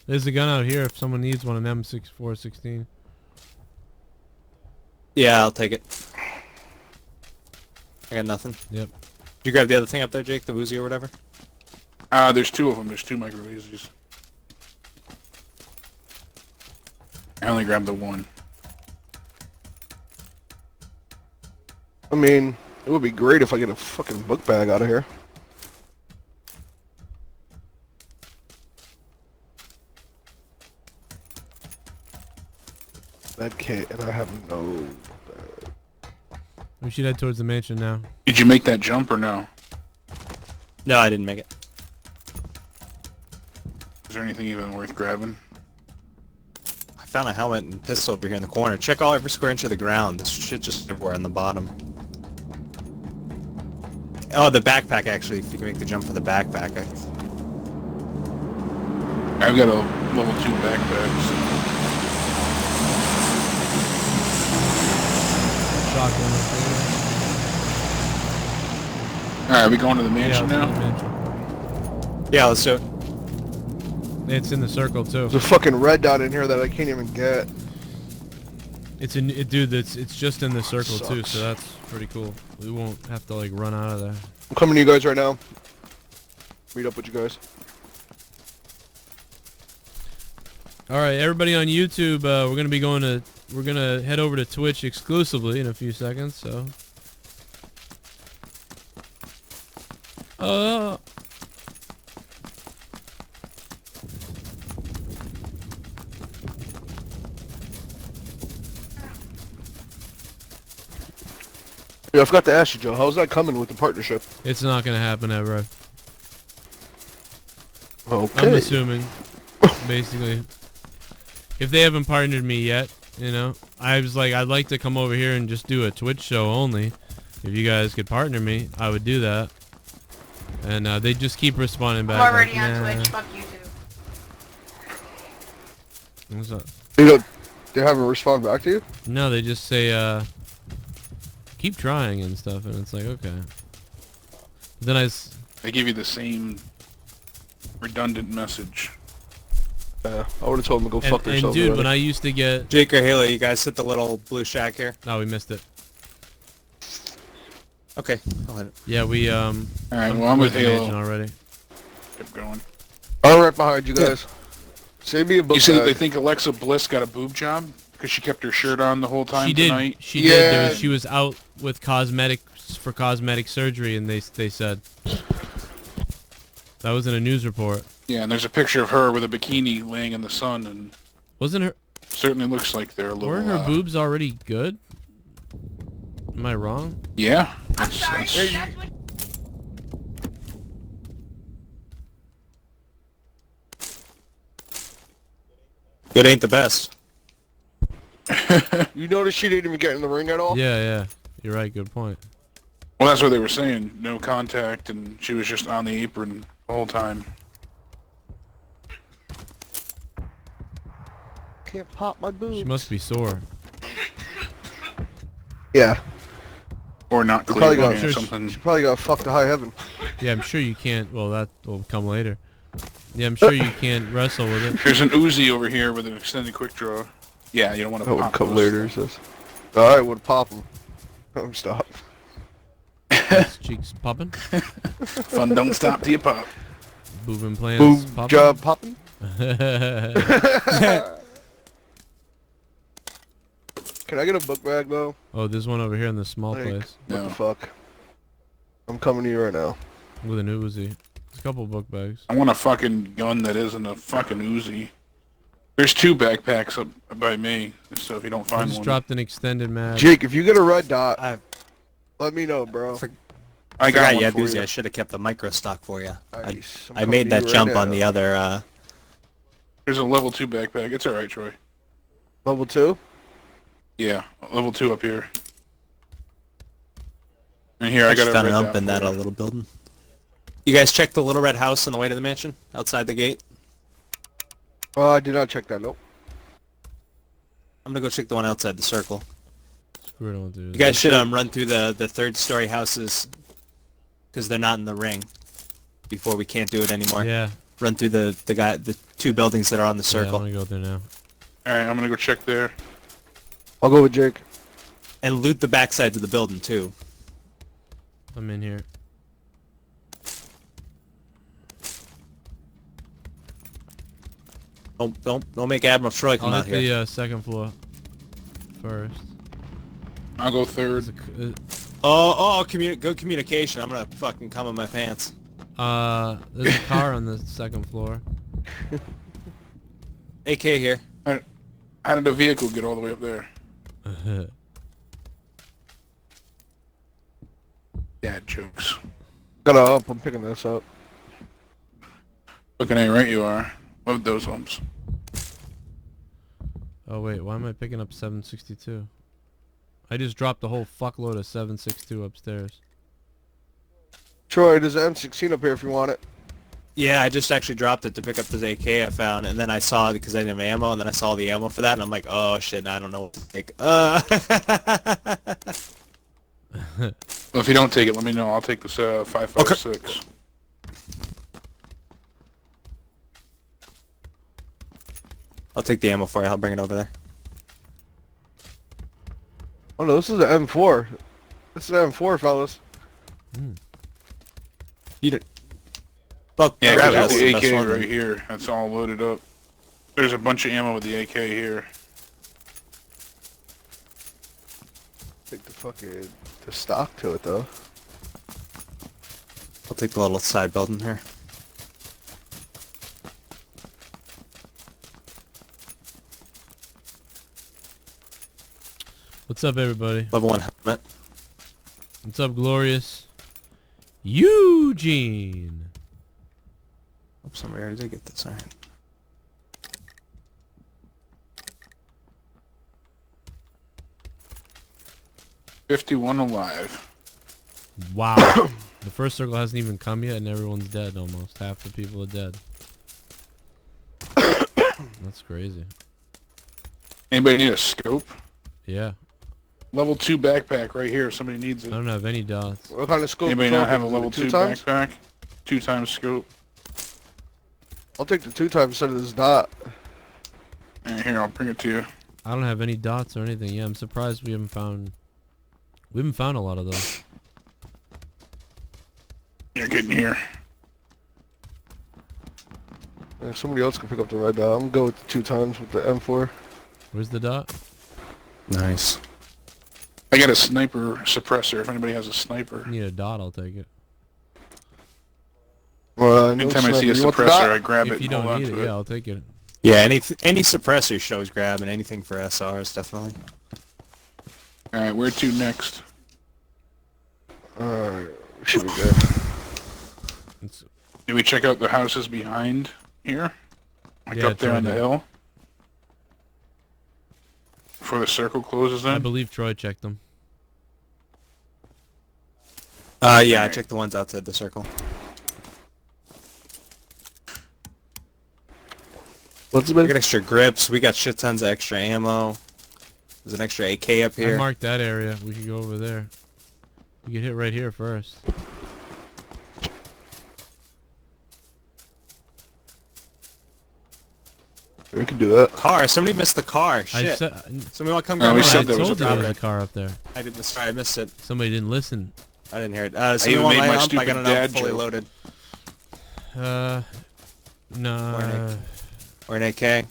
There's a gun out here if someone needs one, an M416. Yeah, I'll take it. I got nothing. Yep. Did you grab the other thing up there, Jake? The Uzi or whatever? There's 2 of them. There's 2 micro Uzis. I only grabbed the 1. I mean, it would be great if I get a fucking book bag out of here. That kit, and I have no... We should head towards the mansion now. Did you make that jump or no? No, I didn't make it. Is there anything even worth grabbing? I found a helmet and pistol over here in the corner. Check all every square inch of the ground. This shit just everywhere on the bottom. Oh, the backpack actually. If you can make the jump for the backpack. I've got a level 2 backpack. Shotgun. Alright, we going to the mansion Yeah, now? Yeah, let's do it. It's in the circle too. There's a fucking red dot in here that I can't even get. It's in, dude. It's just in the circle too, Sucks. so that's pretty cool. We won't have to like run out of there. I'm coming to you guys right now. Meet up with you guys. All right, everybody on YouTube, we're gonna head over to Twitch exclusively in a few seconds. So. Yeah, I forgot to ask you, Joe. How's that coming with the partnership? It's not gonna happen ever. Okay. I'm assuming, basically. If they haven't partnered me yet, you know, I was like, I'd like to come over here and just do a Twitch show only. If you guys could partner me, I would do that. And they just keep responding back. I'm already like, on nah. Twitch. Fuck you too. What's up? You know, they haven't responded back to you? No, they just say, keep trying and stuff, and it's like, okay. Then They give you the same redundant message. I would have told them to go fuck themselves. And dude, already. when I used to get... Jake or Haley, you guys hit the little blue shack here? No, we missed it. Okay, I'll hit it. Yeah, we, Alright, well, I'm with the Halo. mansion already. Keep going. I'm right behind you guys. Save me a book You said that bag. they think Alexa Bliss got a boob job because she kept her shirt on the whole time She did. tonight? She did. She was out with cosmetics for cosmetic surgery, and they said that was in a news report. Yeah, and there's a picture of her with a bikini laying in the sun, and Wasn't her? certainly looks like they're a little. Weren't her boobs already good? Am I wrong? Yeah. I'm sorry. That's what Good ain't the best. You notice she didn't even get in the ring at all? Yeah, yeah. You're right. Good point. Well, that's what they were saying. No contact, and she was just on the apron the whole time. Can't pop my boobs. She must be sore. Yeah. Or not She probably clear got or something. She probably got fucked to high heaven. Yeah, I'm sure you can't. Well, that will come later. Yeah, I'm sure you can't wrestle with it. There's an Uzi over here with an extended quick draw. Yeah, you don't want to That would pop come those. later, says. Alright, would pop them. Stop. His cheeks popping. Fun don't stop till you pop. Boob implants Boob popping. job popping. Can I get a book bag though? Oh, there's one over here in the small Like, place. What the fuck? I'm coming to you right now. With an Uzi. There's a couple book bags. I want a fucking gun that isn't a fucking Uzi. There's 2 backpacks up by me, so if you don't I find just one. dropped an extended mag. Jake, if you get a red dot, let me know, bro. I got forgot one you had for Uzi. you. I should have kept the micro stock for you. Nice. I'm I coming made to that you jump right on now. the other. There's a level 2 backpack. It's alright, Troy. Level 2? Yeah, level 2 up here. And here, I got just a found red an dot ump in for that you. little building. You guys check the little red house on the way to the mansion? Outside the gate? Oh, I did not check that. Nope. I'm gonna go check the one outside the circle. Screw it, I'll do You it. guys should run through the 3rd-story houses because they're not in the ring before we can't do it anymore. Yeah. Run through the 2 buildings that are on the Yeah, circle. I'm gonna go there now. Alright, I'm gonna go check there. I'll go with Jake. And loot the backsides of the building too. I'm in here. Don't make Admiral Troy come I'll out hit here. the 2nd floor first. I'll go 3rd. Good communication. I'm gonna fucking come in my pants. There's a car on the 2nd floor. AK here. How did the vehicle get all the way up there? Dad jokes. Got a up. I'm picking this up. Looking at you right you are. Love those umps. Oh wait, why am I picking up 762? I just dropped a whole fuckload of 762 upstairs. Troy, there's an M16 up here if you want it. Yeah, I just actually dropped it to pick up this AK I found, and then I saw it because I didn't have ammo, and then I saw the ammo for that, and I'm like, oh shit, I don't know what to take. Well, if you don't take it, let me know. I'll take this 5.56. I'll take the ammo for you. I'll bring it over there. Oh no, this is an M4. This is an M4, fellas. You did. Fuck. Yeah, grab there's it. the That's AK one. right here. That's all loaded up. There's a bunch of ammo with the AK here. Take the stock to it though. I'll take the little side building here. What's up, everybody? Level 1 helmet. What's up, Glorious? Eugene. Oh, somebody already did get this. All right. $51 alive. Wow. The first circle hasn't even come yet, and everyone's dead almost. Half the people are dead. That's crazy. Anybody need a scope? Yeah. Level 2 backpack right here if somebody needs it. I don't have any dots. What kind of scope? Anybody not have a level 2 2 times? backpack? 2 times scope. I'll take the 2 times instead of this dot. Here, I'll bring it to you. I don't have any dots or anything. Yeah, I'm surprised we haven't found a lot of those. You're getting here. If somebody else can pick up the red dot, I'm gonna go with the 2 times with the M4. Where's the dot? Nice. I got a sniper suppressor if anybody has a sniper. I need a dot, I'll take it. Well, anytime I see a suppressor, I grab it If you and hold don't on need to it, it. yeah, I'll take it. Yeah, any suppressor shows grab, and anything for SRs definitely. Alright, where to next? Should be good. Did we check out the houses behind here? Like Yeah, up there try on the that. hill? Before the circle closes I in? believe Troy checked them. Yeah, I checked the ones outside the circle. What's it We been? got extra grips. We got shit tons of extra ammo. There's an extra AK up I here. marked that area. We could go over there. We could hit right here first. We can do that. Car. Somebody missed the car. Shit. Somebody want to come grab we it? said I there was told a you there was car. a car up there. I didn't. Sorry, I missed it. Somebody didn't listen. I didn't hear it. I Somebody even want made my my ump? I stupid got an dad ump fully joke. loaded. No. Or an AK.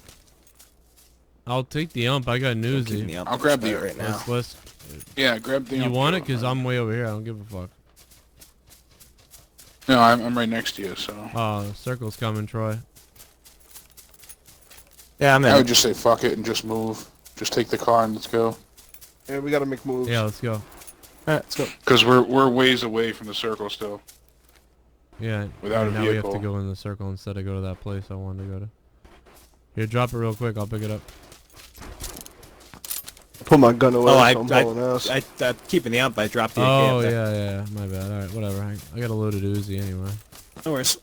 I'll take the ump. I got Keeping newsy. the ump I'll grab the right now. Let's Yeah, grab the you ump want it? joke. Because I'm way over here. I don't give a fuck. No, I'm right next to you, so... Circle's coming, Troy. Yeah, I'm in. I would just say fuck it and just move. Just take the car and let's go. Yeah, we gotta make moves. Yeah, let's go. Alright, let's go. Because we're ways away from the circle still. Yeah. Without a now we have to vehicle. go in the circle instead of go to that place I wanted to go to. Here, drop it real quick. I'll pick it up. Put my gun away. Oh, so I'm hauling ass. I'm keeping the ump. I dropped the AK Oh, up there. yeah. My bad. Alright, whatever. I got a loaded Uzi anyway. No worries.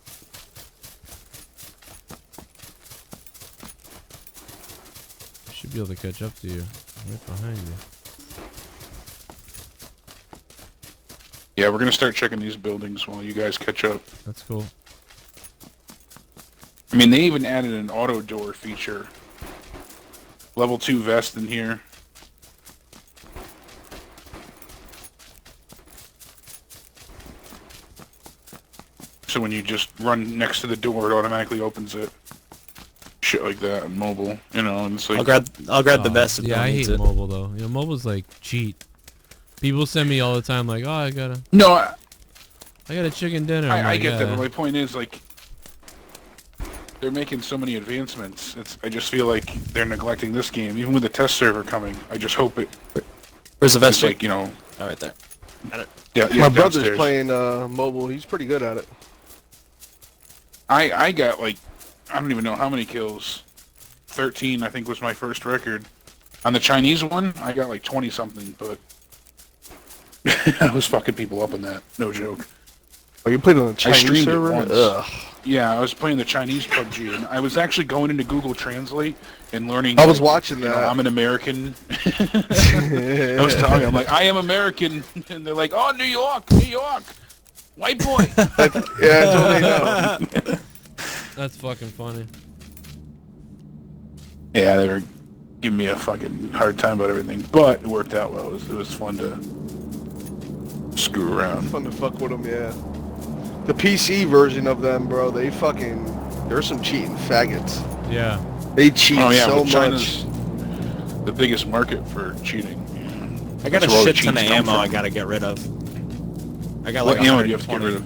Should be able to catch up to you. Right behind you. Yeah, we're going to start checking these buildings while you guys catch up. That's cool. I mean, they even added an auto door feature. Level 2 vest in here. So when you just run next to the door, it automatically opens it. Shit like that, and mobile, you know, and it's like... I'll grab the best if Yeah, no one I needs hate it. mobile though. You know, mobile's like cheat. People send me all the time like, oh, I got a chicken dinner. I'm I like, get that, yeah. but my point is, like, they're making so many advancements. I just feel like they're neglecting this game. Even with the test server coming, I just hope it... Where's the vest? It's like, you know... Oh, right there. Got it. Yeah, My brother's downstairs. playing mobile. He's pretty good at it. I got, like, I don't even know how many kills. 13, I think, was my first record. On the Chinese one, I got, like, 20-something, but... I was fucking people up in that. No joke. Oh, you played on the I Chinese streamed server? it once. Ugh. Yeah, I was playing the Chinese PUBG, and I was actually going into Google Translate and learning... I was like, watching you know, that. I'm an American. I was telling them, like, I am American. And they're like, oh, New York, white boy. Yeah, I totally know. That's fucking funny. Yeah, they were giving me a fucking hard time about everything, but it worked out well. It was fun to screw around. Fun to fuck with them, yeah. The PC version of them, bro, there's some cheating faggots. Yeah. They cheat Oh yeah, so well, much. China's the biggest market for cheating. I got a That's where all the shit ton of cheats come ammo I from. gotta get rid of. I got What like ammo do you have to get 120. rid of?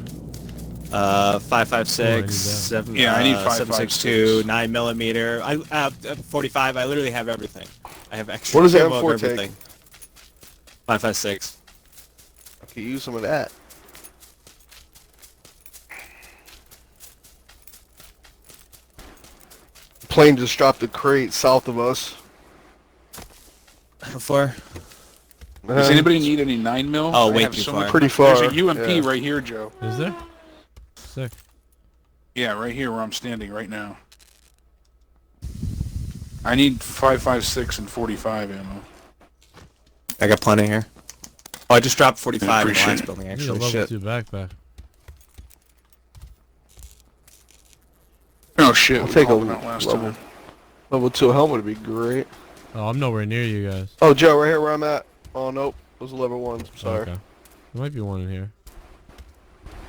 5.56, that. 7, Yeah, I need 7.62, 5.56. 9mm. 45. I literally have everything. I have extra What does the ammo of M4 take? everything. 5.56. Could use some of that. Plane just dropped a crate south of us. How far? Does anybody need any 9mm? Oh, way too far. Pretty far. There's a UMP yeah. right here, Joe. Is there? Sick. Yeah, right here where I'm standing right now. I need 5.56 and 45 ammo. I got plenty here. Oh, I just dropped 45 in the Appreciate last it. building, I need a actually. level Shit. 2 backpack. Oh shit! I'll we take a called them out last level, time. level 2 helmet would be great. Oh, I'm nowhere near you guys. Oh, Joe, right here where I'm at. Oh, nope. Those are level 1s. I'm sorry. Okay. There might be one in here.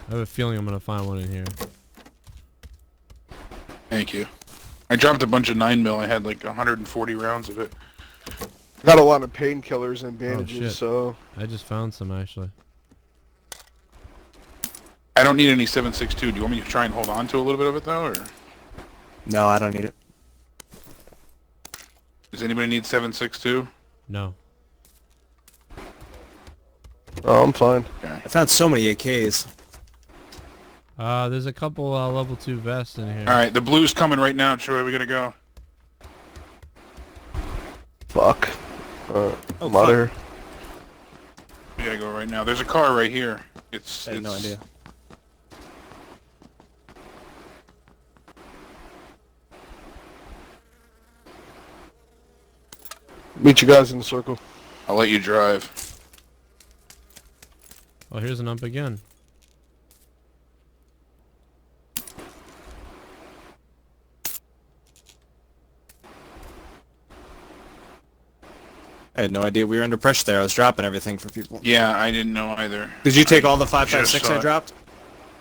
I have a feeling I'm gonna find one in here. Thank you. I dropped a bunch of 9mm. I had like 140 rounds of it. Got a lot of painkillers and bandages, shit. so... I just found some actually. I don't need any 7.62. Do you want me to try and hold on to a little bit of it though, or No, I don't need it. does anybody need 7.62? No. Oh, I'm fine. I found so many AKs. There's a couple level 2 vests in here. All right, the blue's coming right now. Troy, we gotta go. Fuck. Oh, Mother. We gotta go right now. There's a car right here. It's. I had no it's- idea. Meet you guys in the circle. I'll let you drive. Oh, here's an ump again. I had no idea we were under pressure there. I was dropping everything for people. Yeah, I didn't know either. Did you take all the just 5.56 saw I it. dropped?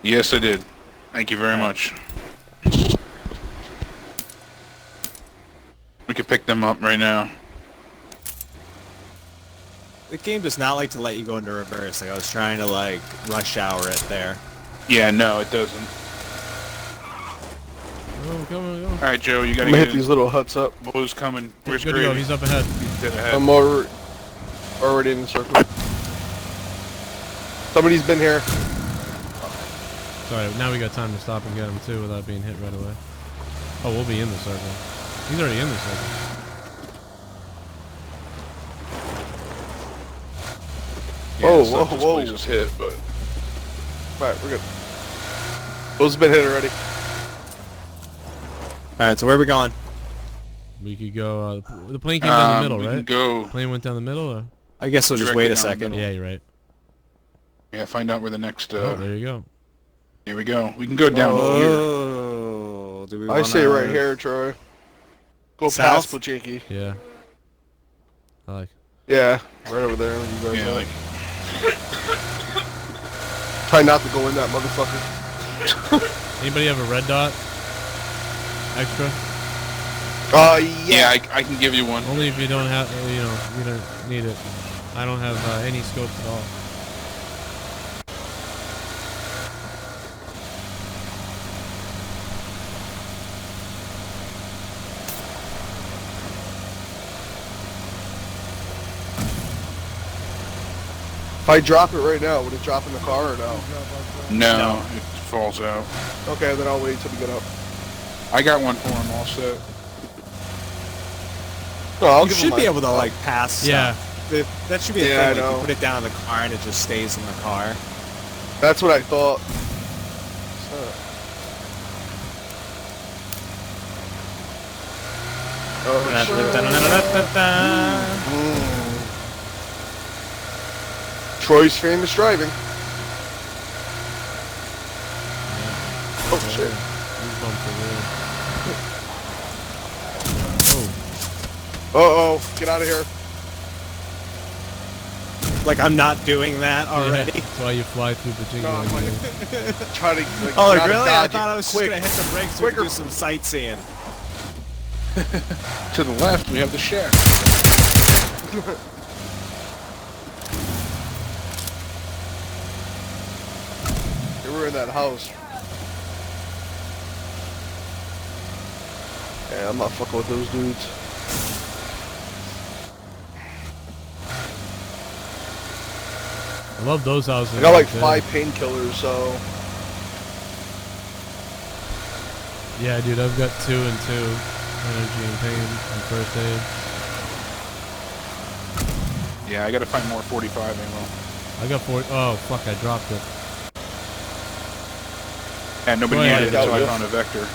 Yes, I did. Thank you very much. We could pick them up right now. The game does not like to let you go into reverse. Like I was trying to like rush hour it there. Yeah, no, it doesn't. Oh, come on, go. All right, Joe, you I'm gotta gonna get hit these little huts up. Blue's coming. Where's Good to go. Grady? He's up ahead. He's dead ahead. I'm already in the circle. Somebody's been here. Sorry, now we got time to stop and get him too without being hit right away. Oh, we'll be in the circle. He's already in the circle. Yeah, Whoa, stuff whoa, this whoa. place is hit, but Alright, we're good. Those have been hit already. Alright, so where are we going? We could go. The plane came down the middle, we right? can go. Plane went down the middle, or? I guess we'll just Directly wait a down the second. middle. Yeah, you're right. Yeah, find out where the next. Oh, there you go. Here we go. We can go down here. Oh, do we I say wanna- right here, Troy. Go South? past Pachinki. Yeah. I like. Yeah, right over there. You guys Yeah, are. like Try not to go in that motherfucker. Anybody have a red dot? Extra? Yeah. yeah, I can give you one. Only if you don't have, you don't need it. I don't have any scopes at all. If I drop it right now, would it drop in the car or no? No, it falls out. Okay, then I'll wait till we get up. I got one for him all set. No, I'll You give should him be my- able to like pass. Yeah. That should be a Yeah, I thing. Like, know. you put it down in the car and it just stays in the car. That's what I thought. Oh, shit. Troy's famous driving. Oh shit. These bumps are weird. Uh-oh, get out of here. Like I'm not doing that already. Yeah, that's why you fly through the jingle. No, I'm like, try to like, Oh, like try to really? I dodge thought it. I was Quick. just gonna hit the brakes so we could do some sightseeing. To the left, we have the shack. They were in that house. Yeah, I'm not fucking with those dudes. I love those houses. I got like right 5 painkillers, so. Yeah, dude, I've got 2 and 2. Energy and pain and first aid. Yeah, I gotta find more 45 ammo. I got 40. Oh, fuck, I dropped it. And nobody Go ahead. needed it until I found a vector.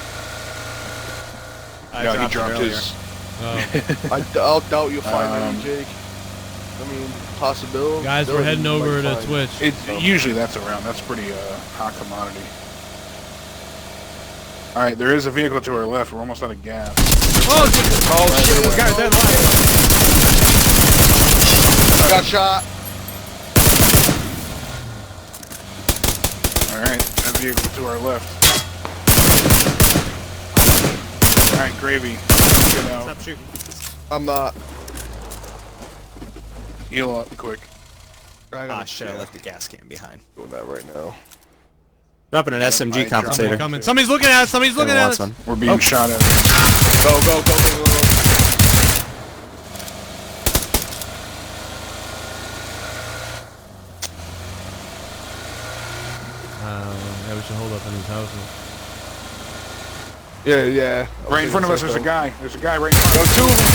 I No, he dropped it dropped earlier. his. I'll doubt you'll find any, Jake. I mean, possibility. Guys, we're heading over to Twitch. Usually that's around. That's pretty hot commodity. All right, there is a vehicle to our left. We're almost out of gas. Oh shit! This guy's dead light. Got shot. All right, that vehicle to our left. All right, Gravy, get out. Stop shooting. I'm not. Heal up quick. Ah, shit, I left the gas can behind. Doing that right now. Dropping an SMG compensator. Coming. Somebody's looking at us. Somebody's looking at us. We're being shot at. Go, go, go, go, go. Yeah, we should hold up in these houses. Yeah, yeah. Right in front of us, there's a guy. There's a guy right in front of us. Two of them.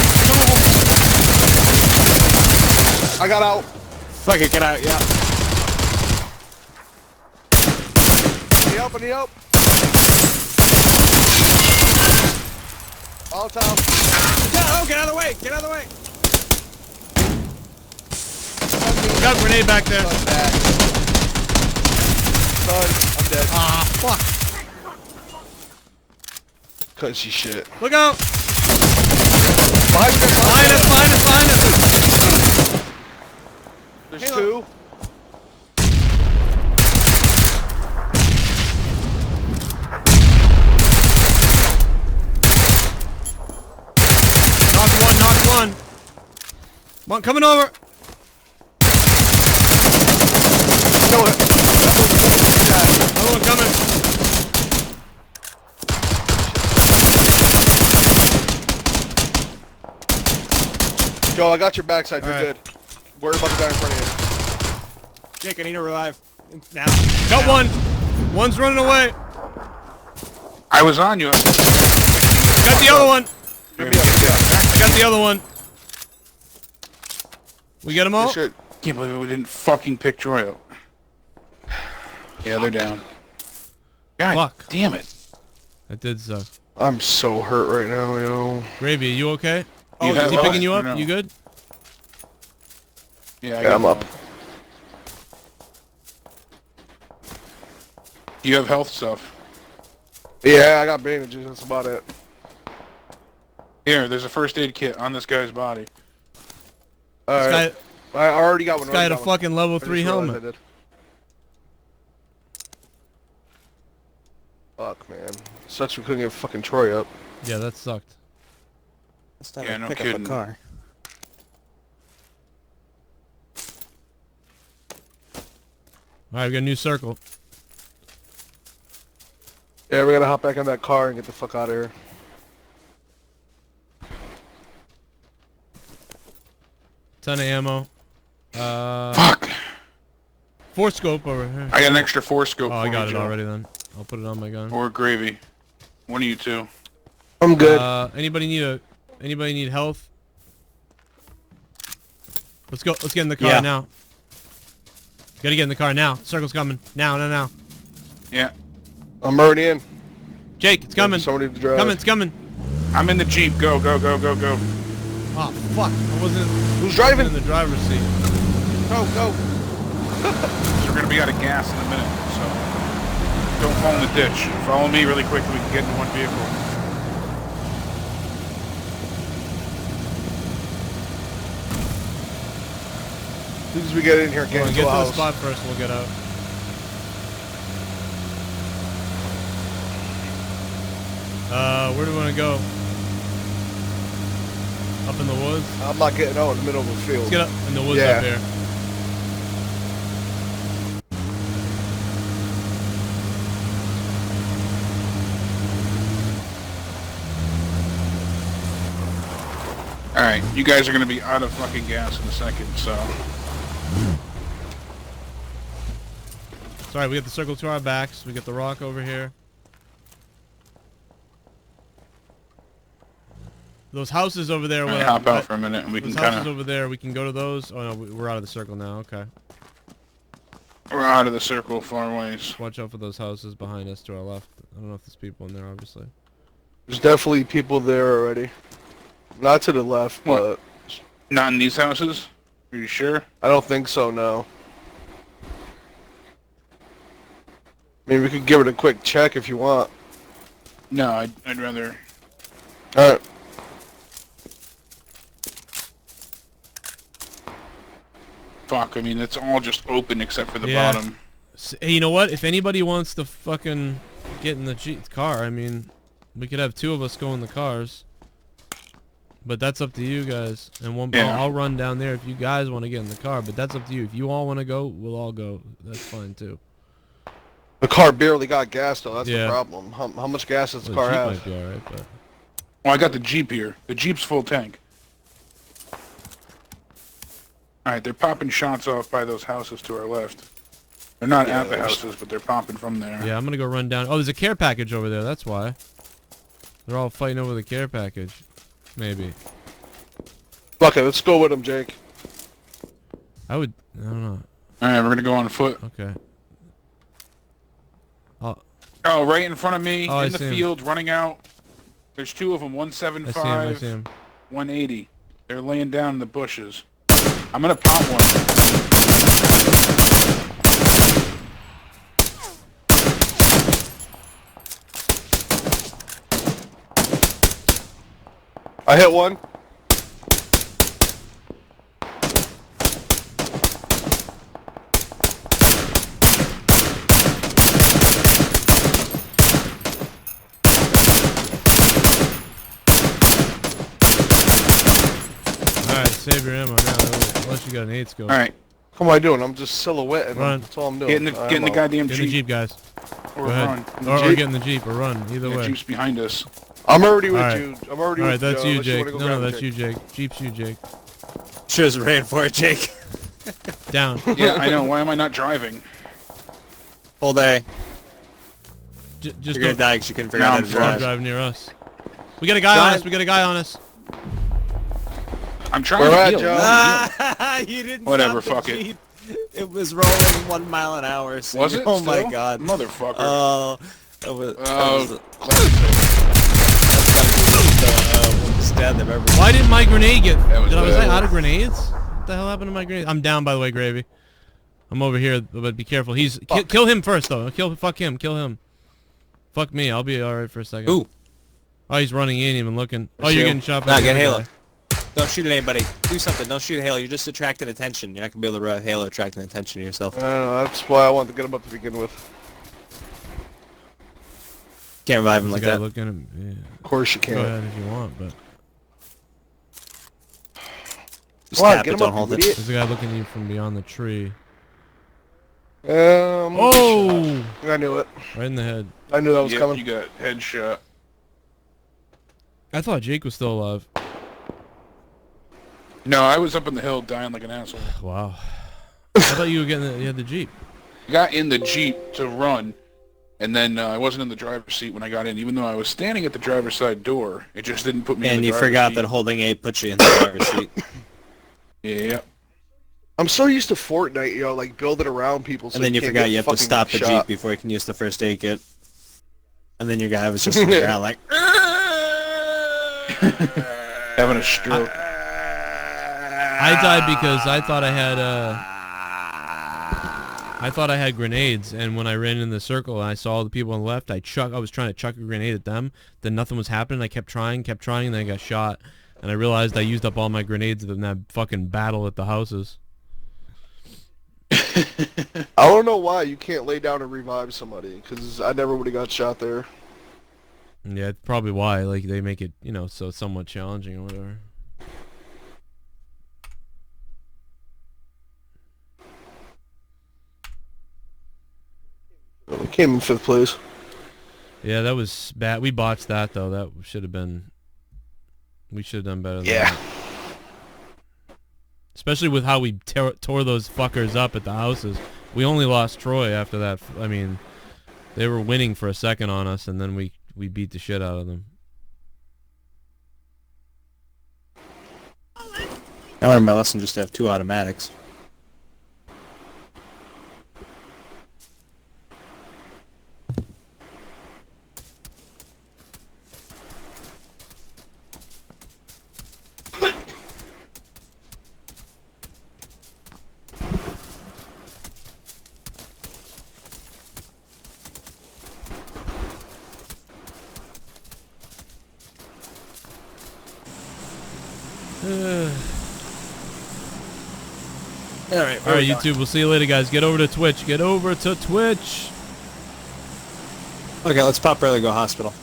I got out. Fuck it, get out, yeah. Need help, I need help. All town. No, get out of the way, get out of the way. Got a grenade back there. Son, I'm dead. Ah, fuck. Cutty shit. Look out. Behind us, behind us. There's 2. Knock one. Come on, coming over. Another one coming. Joe, I got your backside. You're All right. good. Worry about the guy in front of you. Jake, I need a revive. Now. Got one. One's running away. I was on you. Got the other one. I got the other one. We get them all? Can't believe we didn't fucking pick Troy up. Yeah, they're down. God Fuck. damn it. That did suck. I'm so hurt right now, yo. Gravy, are you okay? You Is have he health? picking you up? No. You good? Yeah, I'm up. You have health stuff. Yeah, I got bandages. That's about it. Here, there's a first aid kit on this guy's body. Alright. I already got one. This guy had a fucking level 3 helmet. Fuck, man. Sucks we couldn't get fucking Troy up. Yeah, that sucked. Let's time Yeah, to no pick kidding. up a car. Alright, we got a new circle. Yeah, we gotta hop back in that car and get the fuck out of here. Ton of ammo. Fuck. 4 scope over here. I got an extra 4 scope. Oh, I for got you, it Joe. already then. I'll put it on my gun. Or Gravy. One of you two. I'm good. Anybody need health? Let's go. Let's get in the car now. Gotta get in the car now. Circle's coming. Now. Yeah. I'm already in. Jake, it's coming. Somebody to drive. It's coming. I'm in the Jeep. Go. Oh, fuck. I wasn't Who's driving? in the driver's seat. Go. So we're gonna be out of gas in a minute, so don't fall in the ditch. Follow me really quick. We can get in one vehicle. As soon as we get in here, Get to the spot first, we'll get out. Where do we want to go? Up in the woods? I'm not getting out in the middle of a field. Let's get up in the woods up here. Alright, you guys are gonna be out of fucking gas in a second, so... Sorry, we got the circle to our backs. We got the rock over here. Those houses over there. Right, hop out for a minute, and we can those kind houses of. over there. We can go to those. Oh no, we're out of the circle now. Okay. We're out of the circle, far ways. Watch out for those houses behind us to our left. I don't know if there's people in there, obviously. There's definitely people there already. Not to the left, but... Not in these houses? Are you sure? I don't think so, no. I mean, we could give it a quick check if you want. No, I'd rather... Alright. Fuck, I mean, it's all just open except for the bottom. Hey, you know what? If anybody wants to fucking get in the car, I mean, we could have 2 of us go in the cars. But that's up to you guys. And I'll run down there if you guys want to get in the car. But that's up to you. If you all want to go, we'll all go. That's fine, too. The car barely got gas, though. That's the problem. How much gas does the car Jeep have? might be alright, but... Well, I got the Jeep here. The Jeep's full tank. Alright, they're popping shots off by those houses to our left. They're not at the houses, but they're popping from there. Yeah, I'm gonna go run down. Oh, there's a care package over there. That's why. They're all fighting over the care package. Maybe. Okay, let's go with him, Jake. I don't know. Alright, we're gonna go on foot. Okay. Oh, right in front of me, Oh, in the field, running out. There's 2 of them, 175, I see him. 180. They're laying down in the bushes. I'm gonna pop one. I hit one. Alright, save your ammo now, unless you got an 8 scope. Alright. What am I doing? I'm just silhouetting. Run. That's all I'm doing. Get in the goddamn Get in the Jeep, guys. Or Go ahead. run. Or get in the Jeep, or run. Either way. Jeep's behind us. I'm already with Alright. you. I'm already with that's Joe, you, unless Jake. wanna go No, grab that's Jake. you, Jake. Jeep's you, Jake. Should've ran for it, Jake. Down. Yeah, I know. Why am I not driving? Whole day. Just You're gonna die because you couldn't figure Now out how to drive. drive near us. We got a guy on us. We got a guy on us. I'm trying Where to at, heal. Joe? You didn't Whatever, stop the fuck it. Jeep. It was rolling 1 mile an hour. So Was it? Oh my still? god. Motherfucker. Oh. That was stab they've ever. Why didn't my grenade get... was Was I bad. out of grenades? What the hell happened to my grenade? I'm down, by the way, Gravy. I'm over here, but be careful. He's... Kill him first, though. Fuck him. Kill him. Fuck me. I'll be alright for a second. Ooh. Oh, he's running. He ain't even looking. Oh, you're getting shot by Nah, the get other Halo. guy. Don't shoot at anybody. Do something. Don't shoot at Halo. You're just attracting attention. You're not gonna be able to Halo attracting attention to yourself. I don't know. That's why I wanted to get him up to begin with. Can't revive him There's like a guy that. looking at him. Yeah. Of course you Go can. ahead if you want, but... Just Come on, tap get it, him don't up, hold you it. idiot. There's a guy looking at you from beyond the tree. Oh! I knew it. Right in the head. I knew that was Yep, coming. you got headshot. I thought Jake was still alive. No, I was up on the hill dying like an asshole. Wow. I thought you were getting you had the Jeep. I got in the Jeep to run, and then I wasn't in the driver's seat when I got in. Even though I was standing at the driver's side door, it just didn't put me in And the you driver's forgot seat. that holding A puts you in the driver's seat. Yeah. I'm so used to Fortnite, like building around people. So And then you can't forgot get you have to fucking stop the shot. Jeep before you can use the first aid kit. And then your guy was just on the ground like... Having a stroke. I died because I thought I had grenades, and when I ran in the circle and I saw the people on the left, I was trying to chuck a grenade at them. Then nothing was happening. I kept trying, and then I got shot. And I realized I used up all my grenades in that fucking battle at the houses. I don't know why you can't lay down and revive somebody, because I never would have got shot there. Yeah, it's probably why. Like, they make it, so somewhat challenging or whatever. We came in 5th place. Yeah, that was bad. We botched that, though. That should have been... We should have done better than Yeah. that. Especially with how we tore those fuckers up at the houses. We only lost Troy after that. I mean, they were winning for a second on us, and then we beat the shit out of them. I learned my lesson just to have 2 automatics. All right, YouTube. We'll see you later, guys. Get over to Twitch. Get over to Twitch. Okay, let's pop early. Go hospital.